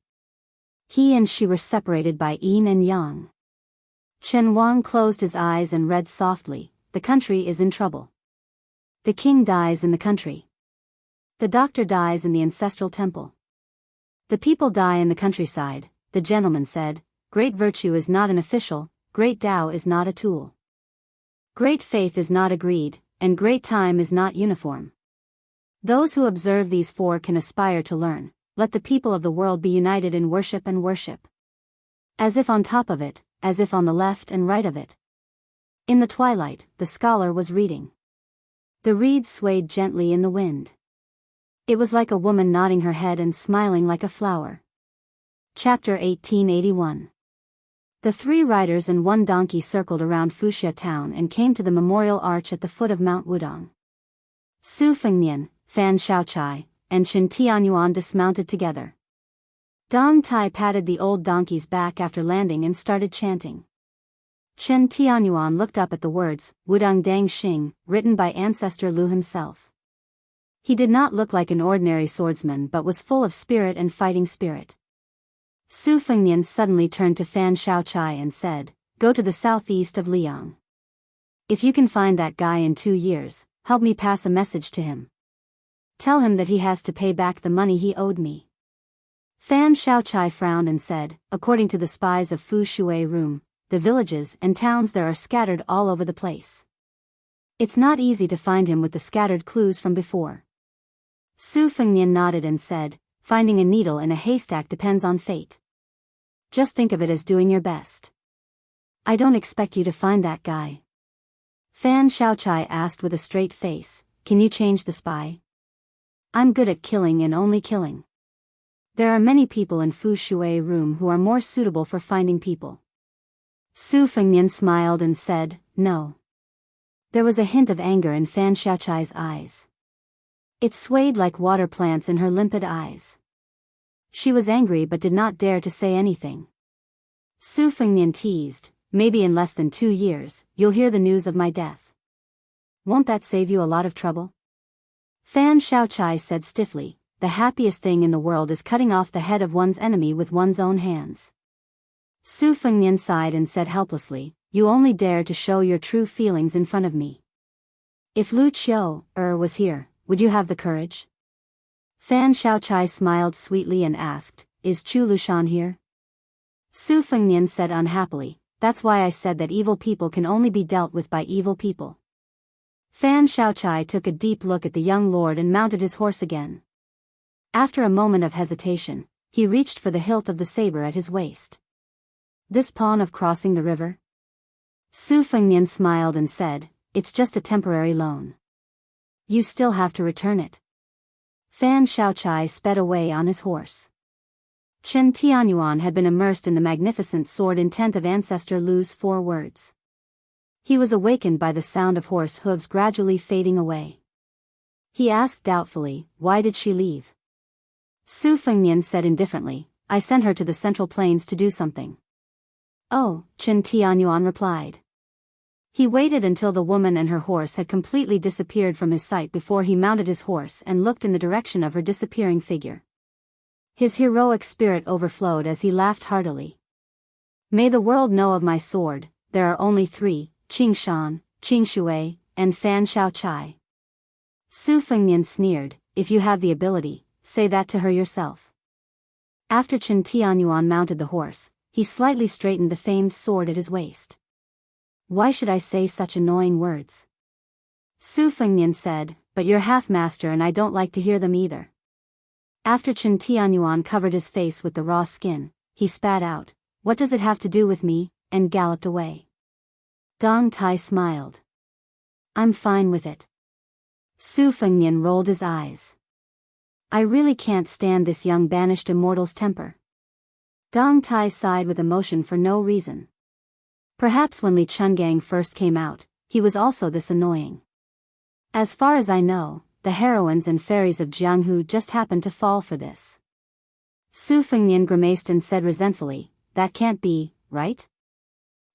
He and she were separated by yin and yang. Chen Wang closed his eyes and read softly, "The country is in trouble. The king dies in the country. The doctor dies in the ancestral temple. The people die in the countryside," the gentleman said. "Great virtue is not an official, great Tao is not a tool. Great faith is not agreed, and great time is not uniform. Those who observe these four can aspire to learn. Let the people of the world be united in worship and worship. As if on top of it, as if on the left and right of it." In the twilight, the scholar was reading. The reeds swayed gently in the wind. It was like a woman nodding her head and smiling like a flower. Chapter 1881. The 3 riders and 1 donkey circled around Wuxia town and came to the memorial arch at the foot of Mount Wudong. Su Fengnian, Fan Shaochai, and Chen Tianyuan dismounted together. Dong Tai patted the old donkey's back after landing and started chanting. Chen Tianyuan looked up at the words, "Wudong Dang Xing," written by ancestor Lu himself. He did not look like an ordinary swordsman but was full of spirit and fighting spirit. Su Fengnian suddenly turned to Fan Shaochai and said, "Go to the southeast of Liang. If you can find that guy in 2 years, help me pass a message to him. Tell him that he has to pay back the money he owed me." Fan Shaochai frowned and said, "According to the spies of Fu Shui Room, the villages and towns there are scattered all over the place. It's not easy to find him with the scattered clues from before." Su Fengnian nodded and said, "Finding a needle in a haystack depends on fate. Just think of it as doing your best. I don't expect you to find that guy." Fan Shaochai asked with a straight face, "Can you change the spy? I'm good at killing and only killing. There are many people in Fu Shui Room who are more suitable for finding people." Su Fengnian smiled and said, "No." There was a hint of anger in Fan Shaochai's eyes. It swayed like water plants in her limpid eyes. She was angry but did not dare to say anything. Su Fengnian teased, "Maybe in less than 2 years, you'll hear the news of my death. Won't that save you a lot of trouble?" Fan Shaochai said stiffly, "The happiest thing in the world is cutting off the head of one's enemy with one's own hands." Su Fengnian sighed and said helplessly, "You only dare to show your true feelings in front of me. If Lu Qiu was here, would you have the courage?" Fan Shaochai smiled sweetly and asked, "Is Chu Lushan here?" Su Fengnian said unhappily, "That's why I said that evil people can only be dealt with by evil people." Fan Shaochai took a deep look at the young lord and mounted his horse again. After a moment of hesitation, he reached for the hilt of the saber at his waist. "This pawn of crossing the river?" Su Fengnian smiled and said, "It's just a temporary loan. You still have to return it." Fan Shaochai sped away on his horse. Chen Tianyuan had been immersed in the magnificent sword intent of ancestor Lu's 4 words. He was awakened by the sound of horse hooves gradually fading away. He asked doubtfully, "Why did she leave?" Su Fengnian said indifferently, "I sent her to the Central Plains to do something." "Oh," Chen Tianyuan replied. He waited until the woman and her horse had completely disappeared from his sight before he mounted his horse and looked in the direction of her disappearing figure. His heroic spirit overflowed as he laughed heartily. "May the world know of my sword, there are only 3, Qing Shan, Qing Shui, and Fan Shaochai." Su Fengnian sneered, "If you have the ability, say that to her yourself." After Chen Tianyuan mounted the horse, he he slightly straightened the famed sword at his waist. Why should I say such annoying words? Su Fengnian said, but you're half-master and I don't like to hear them either. After Chen Tianyuan covered his face with the raw skin, he spat out, what does it have to do with me, and galloped away. Dong Tai smiled. I'm fine with it. Su Fengnian rolled his eyes. I really can't stand this young banished immortal's temper. Dong Tai sighed with emotion for no reason. Perhaps when Li Chungang first came out, he was also this annoying. As far as I know, the heroines and fairies of Jianghu just happened to fall for this. Su Fengnian grimaced and said resentfully, that can't be, right?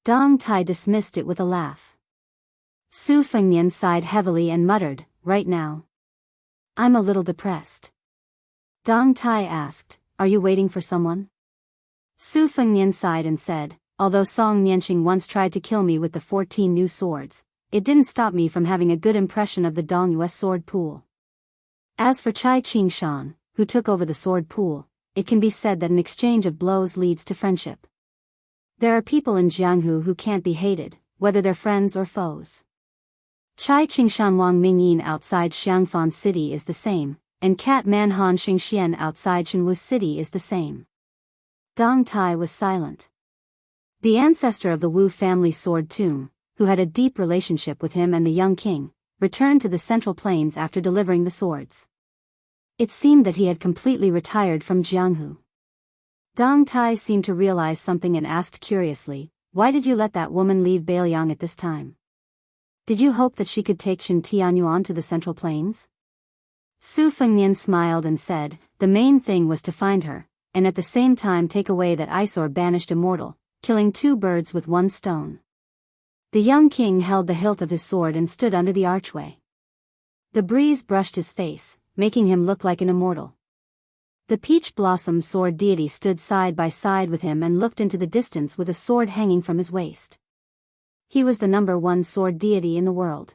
Dong Tai dismissed it with a laugh. Su Fengnian sighed heavily and muttered, right now. I'm a little depressed. Dong Tai asked, are you waiting for someone? Su Fengnian sighed and said, although Song Nianqing once tried to kill me with the 14 new swords, it didn't stop me from having a good impression of the Dongyue sword pool. As for Chai Qingshan, who took over the sword pool, it can be said that an exchange of blows leads to friendship. There are people in Jianghu who can't be hated, whether they're friends or foes. Chai Qingshan Wang Mingyin outside Xiangfan City is the same, and Cat Man Han Xingxian outside Shenwu City is the same. Dong Tai was silent. The ancestor of the Wu family sword tomb, who had a deep relationship with him and the young king, returned to the Central Plains after delivering the swords. It seemed that he had completely retired from Jianghu. Dong Tai seemed to realize something and asked curiously, why did you let that woman leave Beiliang at this time? Did you hope that she could take Shen Tianyuan to the Central Plains? Su Fengnian smiled and said, the main thing was to find her, and at the same time take away that eyesore banished immortal, killing two birds with one stone. The young king held the hilt of his sword and stood under the archway. The breeze brushed his face, making him look like an immortal. The peach blossom sword deity stood side by side with him and looked into the distance with a sword hanging from his waist. He was the #1 sword deity in the world.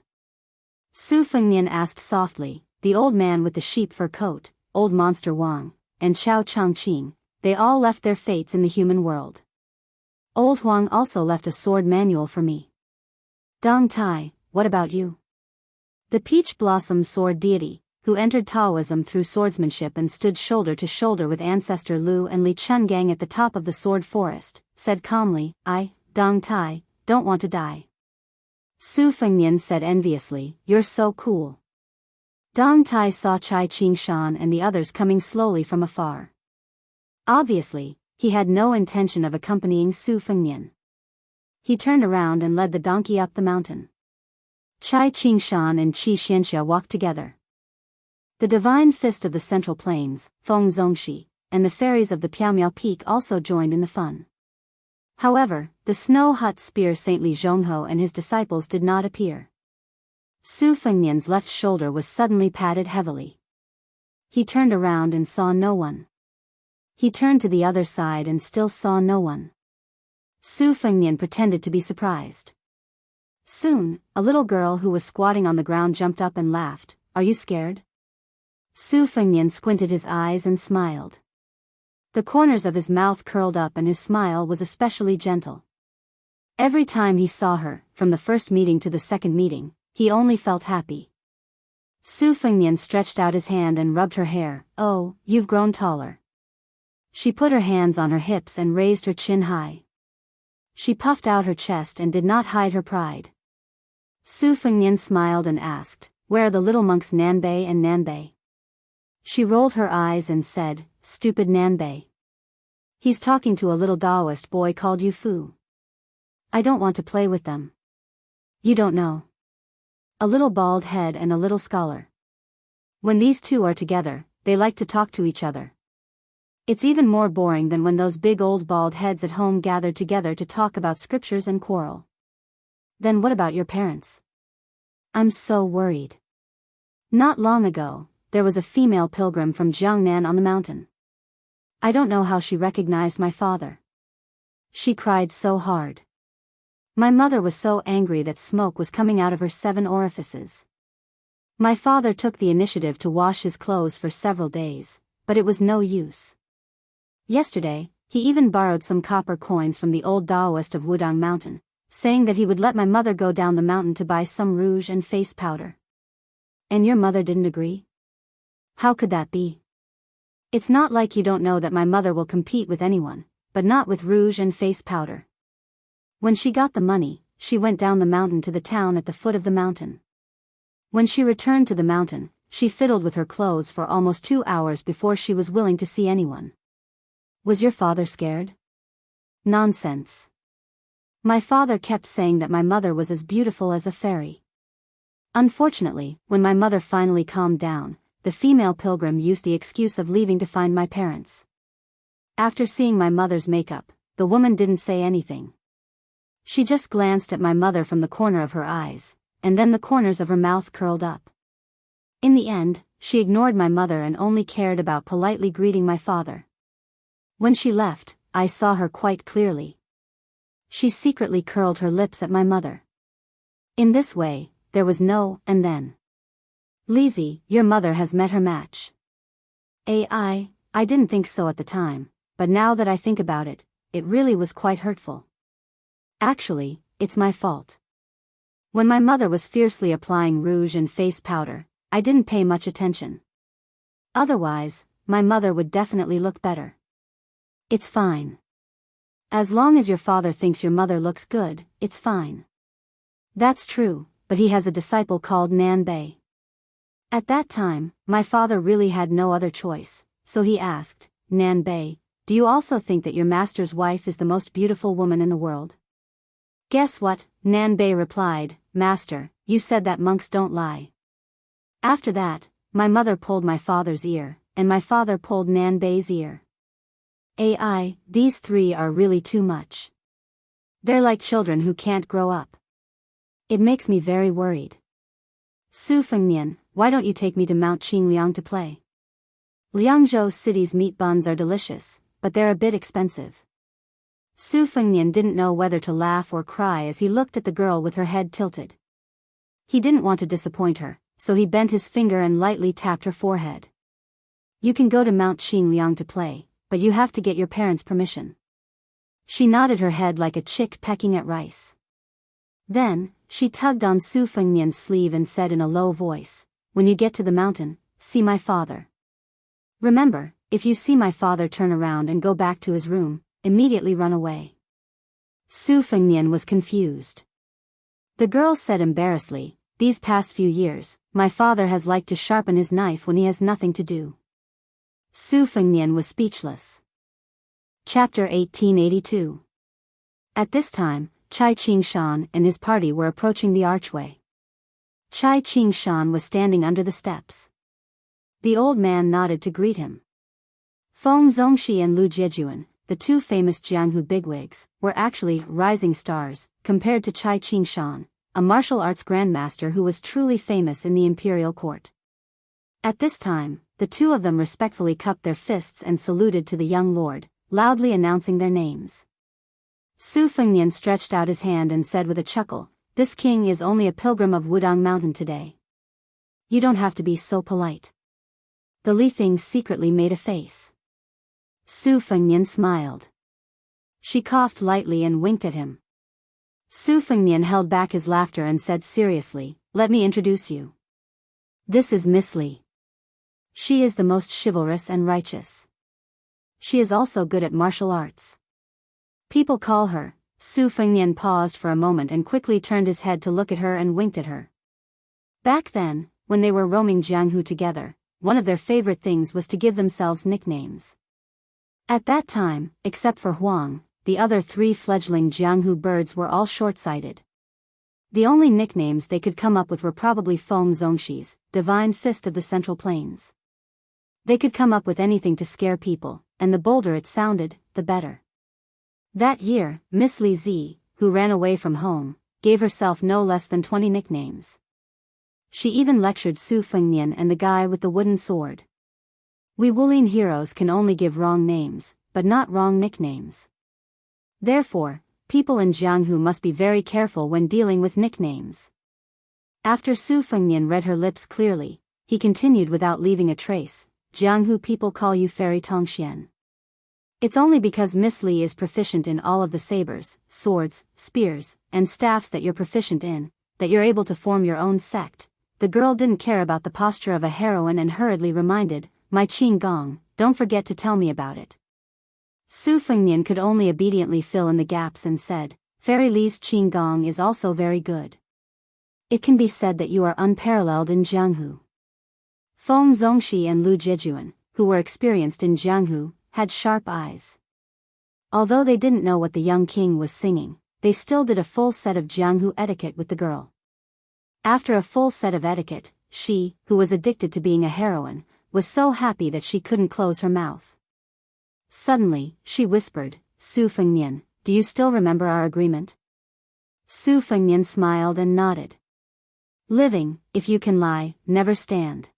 Su Fengnian asked softly, the old man with the sheep fur coat, old monster Wang, and Chao Changqing, they all left their fates in the human world. Old Huang also left a sword manual for me. Dong Tai, what about you? The peach blossom sword deity, who entered Taoism through swordsmanship and stood shoulder to shoulder with ancestor Lu and Li Chungang at the top of the sword forest, said calmly, I, Dong Tai, don't want to die. Su Fengnian said enviously, you're so cool. Dong Tai saw Chai Qingshan and the others coming slowly from afar. Obviously, he had no intention of accompanying Su Fengnian. He turned around and led the donkey up the mountain. Chai Qingshan and Qi Xianxia walked together. The divine fist of the Central Plains, Feng Zongxi, and the fairies of the Piaomiao Peak also joined in the fun. However, the snow hut spear Saint Li Zhongho and his disciples did not appear. Su Fengnian's left shoulder was suddenly patted heavily. He turned around and saw no one. He turned to the other side and still saw no one. Su Fengnian pretended to be surprised. Soon, a little girl who was squatting on the ground jumped up and laughed, are you scared? Su Fengnian squinted his eyes and smiled. The corners of his mouth curled up and his smile was especially gentle. Every time he saw her, from the first meeting to the second meeting, he only felt happy. Su Fengnian stretched out his hand and rubbed her hair, oh, you've grown taller. She put her hands on her hips and raised her chin high. She puffed out her chest and did not hide her pride. Su Fengnian smiled and asked, where are the little monks Nanbei and Nanbei? She rolled her eyes and said, stupid Nanbei. He's talking to a little Taoist boy called Yu Fu. I don't want to play with them. You don't know. A little bald head and a little scholar. When these two are together, they like to talk to each other. It's even more boring than when those big old bald heads at home gathered together to talk about scriptures and quarrel. Then what about your parents? I'm so worried. Not long ago, there was a female pilgrim from Jiangnan on the mountain. I don't know how she recognized my father. She cried so hard. My mother was so angry that smoke was coming out of her 7 orifices. My father took the initiative to wash his clothes for several days, but it was no use. Yesterday, He even borrowed some copper coins from the old Taoist of Wudang Mountain, saying that he would let my mother go down the mountain to buy some rouge and face powder. And your mother didn't agree? How could that be? It's not like you don't know that my mother will compete with anyone, but not with rouge and face powder. When she got the money, she went down the mountain to the town at the foot of the mountain. When she returned to the mountain, she fiddled with her clothes for almost 2 hours before she was willing to see anyone. Was your father scared? Nonsense. My father kept saying that my mother was as beautiful as a fairy. Unfortunately, when my mother finally calmed down, the female pilgrim used the excuse of leaving to find my parents. After seeing my mother's makeup, the woman didn't say anything. She just glanced at my mother from the corner of her eyes, and then the corners of her mouth curled up. In the end, she ignored my mother and only cared about politely greeting my father. When she left, I saw her quite clearly. She secretly curled her lips at my mother. In this way, there was no and then. Lizzie, your mother has met her match. I didn't think so at the time, but now that I think about it, it really was quite hurtful. Actually, it's my fault. When my mother was fiercely applying rouge and face powder, I didn't pay much attention. Otherwise, my mother would definitely look better. It's fine. As long as your father thinks your mother looks good, it's fine. That's true, but he has a disciple called Nan Bei. At that time, my father really had no other choice, so he asked, Nan Bei, do you also think that your master's wife is the most beautiful woman in the world? Guess what? Nan Bei replied, Master, you said that monks don't lie. After that, my mother pulled my father's ear, and my father pulled Nan Bei's ear. These three are really too much. They're like children who can't grow up. It makes me very worried. Su Fengnian, why don't you take me to Mount Qingliang to play? Liangzhou City's meat buns are delicious, but they're a bit expensive. Su Fengnian didn't know whether to laugh or cry as he looked at the girl with her head tilted. He didn't want to disappoint her, so he bent his finger and lightly tapped her forehead. You can go to Mount Qingliang to play, but you have to get your parents' permission. She nodded her head like a chick pecking at rice. Then, she tugged on Su Fengnian's sleeve and said in a low voice, When you get to the mountain, see my father. Remember, if you see my father turn around and go back to his room, immediately run away. Su Fengnian was confused. The girl said embarrassedly, These past few years, my father has liked to sharpen his knife when he has nothing to do. Su Fengnian was speechless. Chapter 1882. At this time, Chai Qingshan and his party were approaching the archway. Chai Qingshan was standing under the steps. The old man nodded to greet him. Feng Zongxi and Lu Jiejuan, the two famous Jianghu bigwigs, were actually rising stars, compared to Chai Qingshan, a martial arts grandmaster who was truly famous in the imperial court. At this time, the two of them respectfully cupped their fists and saluted to the young lord, loudly announcing their names. Su Fengnian stretched out his hand and said with a chuckle, This king is only a pilgrim of Wudang Mountain today. You don't have to be so polite. The Li Thing secretly made a face. Su Fengnian smiled. She coughed lightly and winked at him. Su Fengnian held back his laughter and said seriously, Let me introduce you. This is Miss Li. She is the most chivalrous and righteous. She is also good at martial arts. People call her. Su Fengnian paused for a moment and quickly turned his head to look at her and winked at her. Back then, when they were roaming Jianghu together, one of their favorite things was to give themselves nicknames. At that time, except for Huang, the other three fledgling Jianghu birds were all short-sighted. The only nicknames they could come up with were probably Feng Zongxi's, Divine Fist of the Central Plains. They could come up with anything to scare people, and the bolder it sounded, the better. That year, Miss Li Zi, who ran away from home, gave herself no less than 20 nicknames. She even lectured Su Fengnian and the guy with the wooden sword. We Wulin heroes can only give wrong names, but not wrong nicknames. Therefore, people in Jianghu must be very careful when dealing with nicknames. After Su Fengnian read her lips clearly, he continued without leaving a trace, Jianghu people call you Fairy Tongxian. It's only because Miss Li is proficient in all of the sabers, swords, spears, and staffs that you're proficient in, that you're able to form your own sect. The girl didn't care about the posture of a heroine and hurriedly reminded, my Qing Gong, don't forget to tell me about it. Su Fengnian could only obediently fill in the gaps and said, Fairy Li's Qing Gong is also very good. It can be said that you are unparalleled in Jianghu. Feng Zongxi and Lu Jejuan, who were experienced in Jianghu, had sharp eyes. Although they didn't know what the young king was singing, they still did a full set of Jianghu etiquette with the girl. After a full set of etiquette, she, who was addicted to being a heroine, was so happy that she couldn't close her mouth. Suddenly, she whispered, Su Fengnian, do you still remember our agreement? Su Fengnian smiled and nodded. Living, if you can lie, never stand.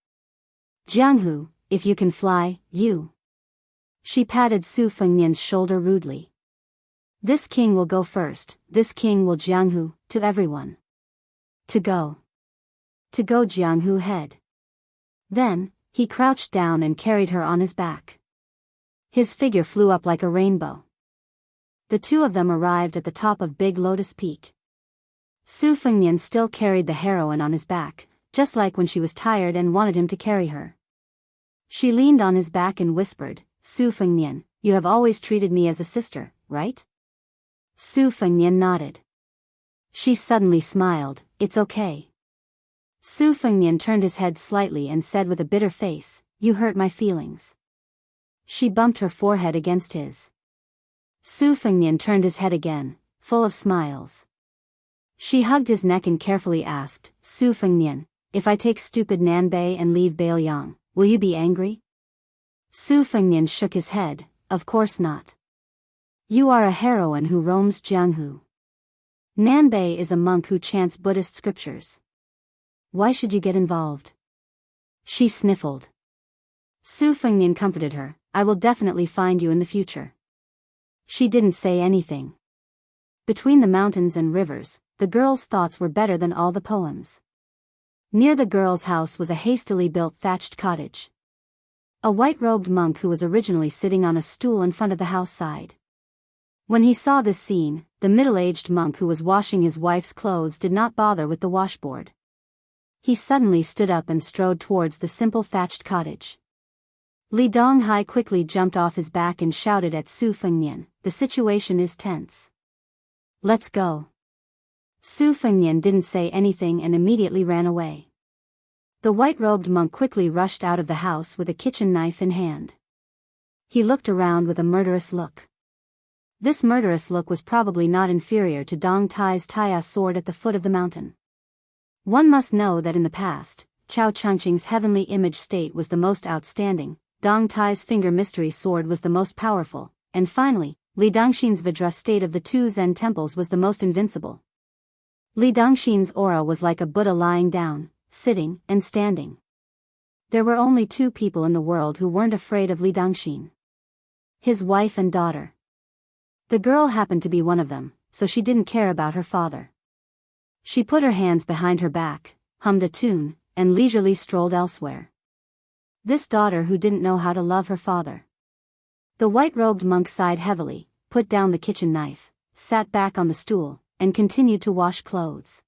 Jianghu, if you can fly, you. She patted Su Fengnian's shoulder rudely. This king will go first, this king will Jianghu, to everyone. To go. To go Jianghu head. Then, he crouched down and carried her on his back. His figure flew up like a rainbow. The two of them arrived at the top of Big Lotus Peak. Su Fengnian still carried the heroine on his back, just like when she was tired and wanted him to carry her. She leaned on his back and whispered, Su Fengnian, you have always treated me as a sister, right? Su Fengnian nodded. She suddenly smiled, it's okay. Su Fengnian turned his head slightly and said with a bitter face, you hurt my feelings. She bumped her forehead against his. Su Fengnian turned his head again, full of smiles. She hugged his neck and carefully asked, Su Fengnian, if I take stupid Nanbei and leave Bailiang, will you be angry? Su Fengnian shook his head, of course not. You are a heroine who roams Jianghu. Nanbei is a monk who chants Buddhist scriptures. Why should you get involved? She sniffled. Su Fengnian comforted her, I will definitely find you in the future. She didn't say anything. Between the mountains and rivers, the girl's thoughts were better than all the poems. Near the girl's house was a hastily built thatched cottage. A white-robed monk who was originally sitting on a stool in front of the house sighed. When he saw this scene, the middle-aged monk who was washing his wife's clothes did not bother with the washboard. He suddenly stood up and strode towards the simple thatched cottage. Li Donghai quickly jumped off his back and shouted at Su Fengnian, the situation is tense. Let's go. Su Fengnian didn't say anything and immediately ran away. The white-robed monk quickly rushed out of the house with a kitchen knife in hand. He looked around with a murderous look. This murderous look was probably not inferior to Dong Tai's Taiya sword at the foot of the mountain. One must know that in the past, Chao Chengqing's heavenly image state was the most outstanding, Dong Tai's finger mystery sword was the most powerful, and finally, Li Dongxin's Vajra state of the two Zen temples was the most invincible. Li Dongxin's aura was like a Buddha lying down, sitting, and standing. There were only two people in the world who weren't afraid of Li Dongxin. His wife and daughter. The girl happened to be one of them, so she didn't care about her father. She put her hands behind her back, hummed a tune, and leisurely strolled elsewhere. This daughter who didn't know how to love her father. The white-robed monk sighed heavily, put down the kitchen knife, sat back on the stool, and continued to wash clothes.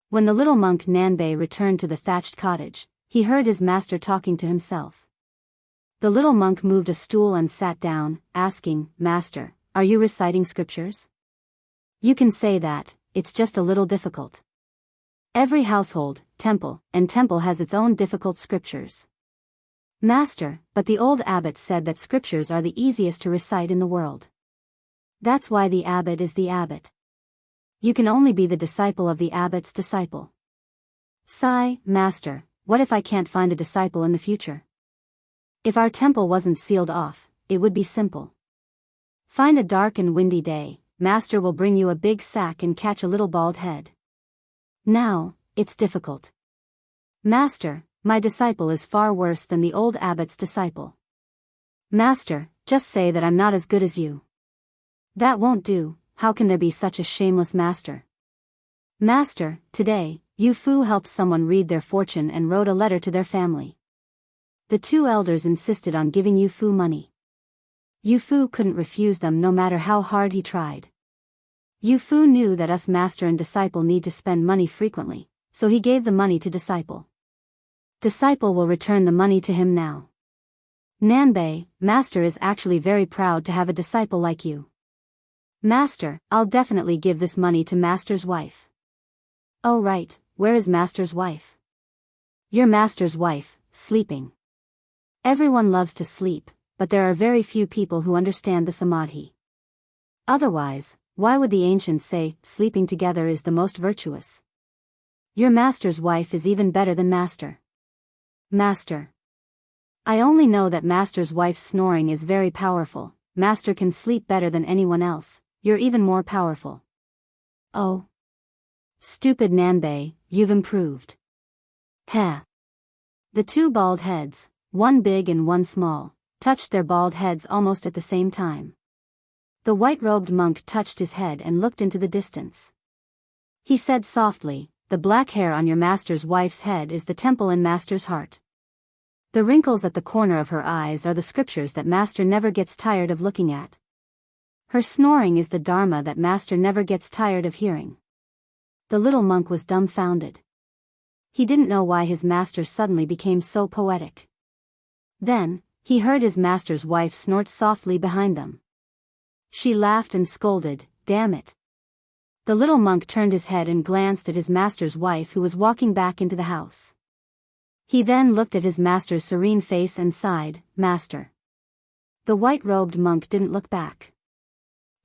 When the little monk Nanbei returned to the thatched cottage, he heard his master talking to himself. The little monk moved a stool and sat down, asking, Master, are you reciting scriptures? You can say that, it's just a little difficult. Every household, temple, and temple has its own difficult scriptures. Master, but the old abbot said that scriptures are the easiest to recite in the world. That's why the abbot is the abbot. You can only be the disciple of the abbot's disciple. Sigh, Master, what if I can't find a disciple in the future? If our temple wasn't sealed off, it would be simple. Find a dark and windy day, Master will bring you a big sack and catch a little bald head. Now, it's difficult. Master, my disciple is far worse than the old abbot's disciple. Master, just say that I'm not as good as you. That won't do. How can there be such a shameless master? Master, today, Yu Fu helped someone read their fortune and wrote a letter to their family. The two elders insisted on giving Yu Fu money. Yu Fu couldn't refuse them no matter how hard he tried. Yu Fu knew that us master and disciple need to spend money frequently, so he gave the money to disciple. Disciple will return the money to him now. Nanbei, master is actually very proud to have a disciple like you. Master, I'll definitely give this money to master's wife. Oh right, where is master's wife? Your master's wife, sleeping. Everyone loves to sleep, but there are very few people who understand the samadhi. Otherwise, why would the ancients say, sleeping together is the most virtuous? Your master's wife is even better than master. Master. I only know that master's wife's snoring is very powerful. Master can sleep better than anyone else. You're even more powerful. Oh. Stupid Nanbei, you've improved. Heh. The two bald heads, one big and one small, touched their bald heads almost at the same time. The white-robed monk touched his head and looked into the distance. He said softly, the black hair on your master's wife's head is the temple in master's heart. The wrinkles at the corner of her eyes are the scriptures that master never gets tired of looking at. Her snoring is the dharma that master never gets tired of hearing. The little monk was dumbfounded. He didn't know why his master suddenly became so poetic. Then, he heard his master's wife snort softly behind them. She laughed and scolded, damn it. The little monk turned his head and glanced at his master's wife who was walking back into the house. He then looked at his master's serene face and sighed, Master. The white-robed monk didn't look back.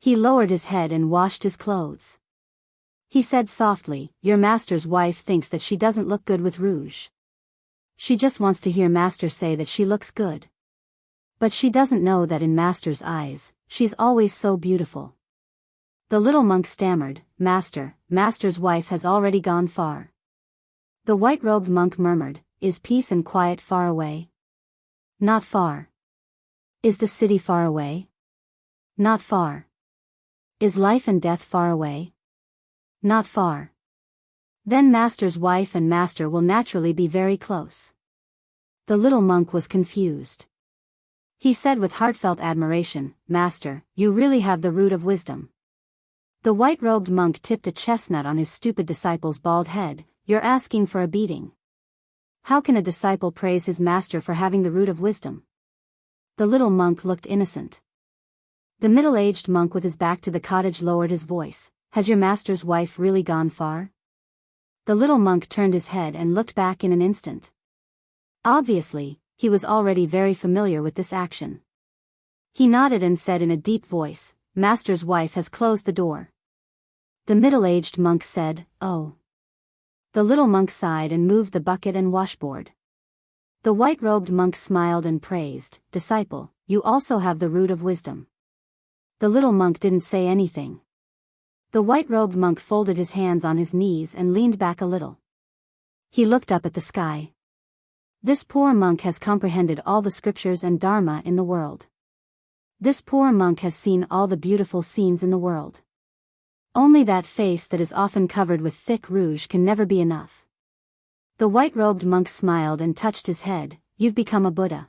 He lowered his head and washed his clothes. He said softly, your master's wife thinks that she doesn't look good with rouge. She just wants to hear master say that she looks good. But she doesn't know that in master's eyes, she's always so beautiful. The little monk stammered, Master, master's wife has already gone far. The white-robed monk murmured, is peace and quiet far away? Not far. Is the city far away? Not far. Is life and death far away? Not far. Then master's wife and master will naturally be very close. The little monk was confused. He said with heartfelt admiration, Master, you really have the root of wisdom. The white-robed monk tipped a chestnut on his stupid disciple's bald head, you're asking for a beating. How can a disciple praise his master for having the root of wisdom? The little monk looked innocent. The middle-aged monk with his back to the cottage lowered his voice, has your master's wife really gone far? The little monk turned his head and looked back in an instant. Obviously, he was already very familiar with this action. He nodded and said in a deep voice, Master's wife has closed the door. The middle-aged monk said, Oh. The little monk sighed and moved the bucket and washboard. The white-robed monk smiled and praised, Disciple, you also have the root of wisdom. The little monk didn't say anything. The white-robed monk folded his hands on his knees and leaned back a little. He looked up at the sky. This poor monk has comprehended all the scriptures and dharma in the world. This poor monk has seen all the beautiful scenes in the world. Only that face that is often covered with thick rouge can never be enough. The white-robed monk smiled and touched his head, you've become a Buddha.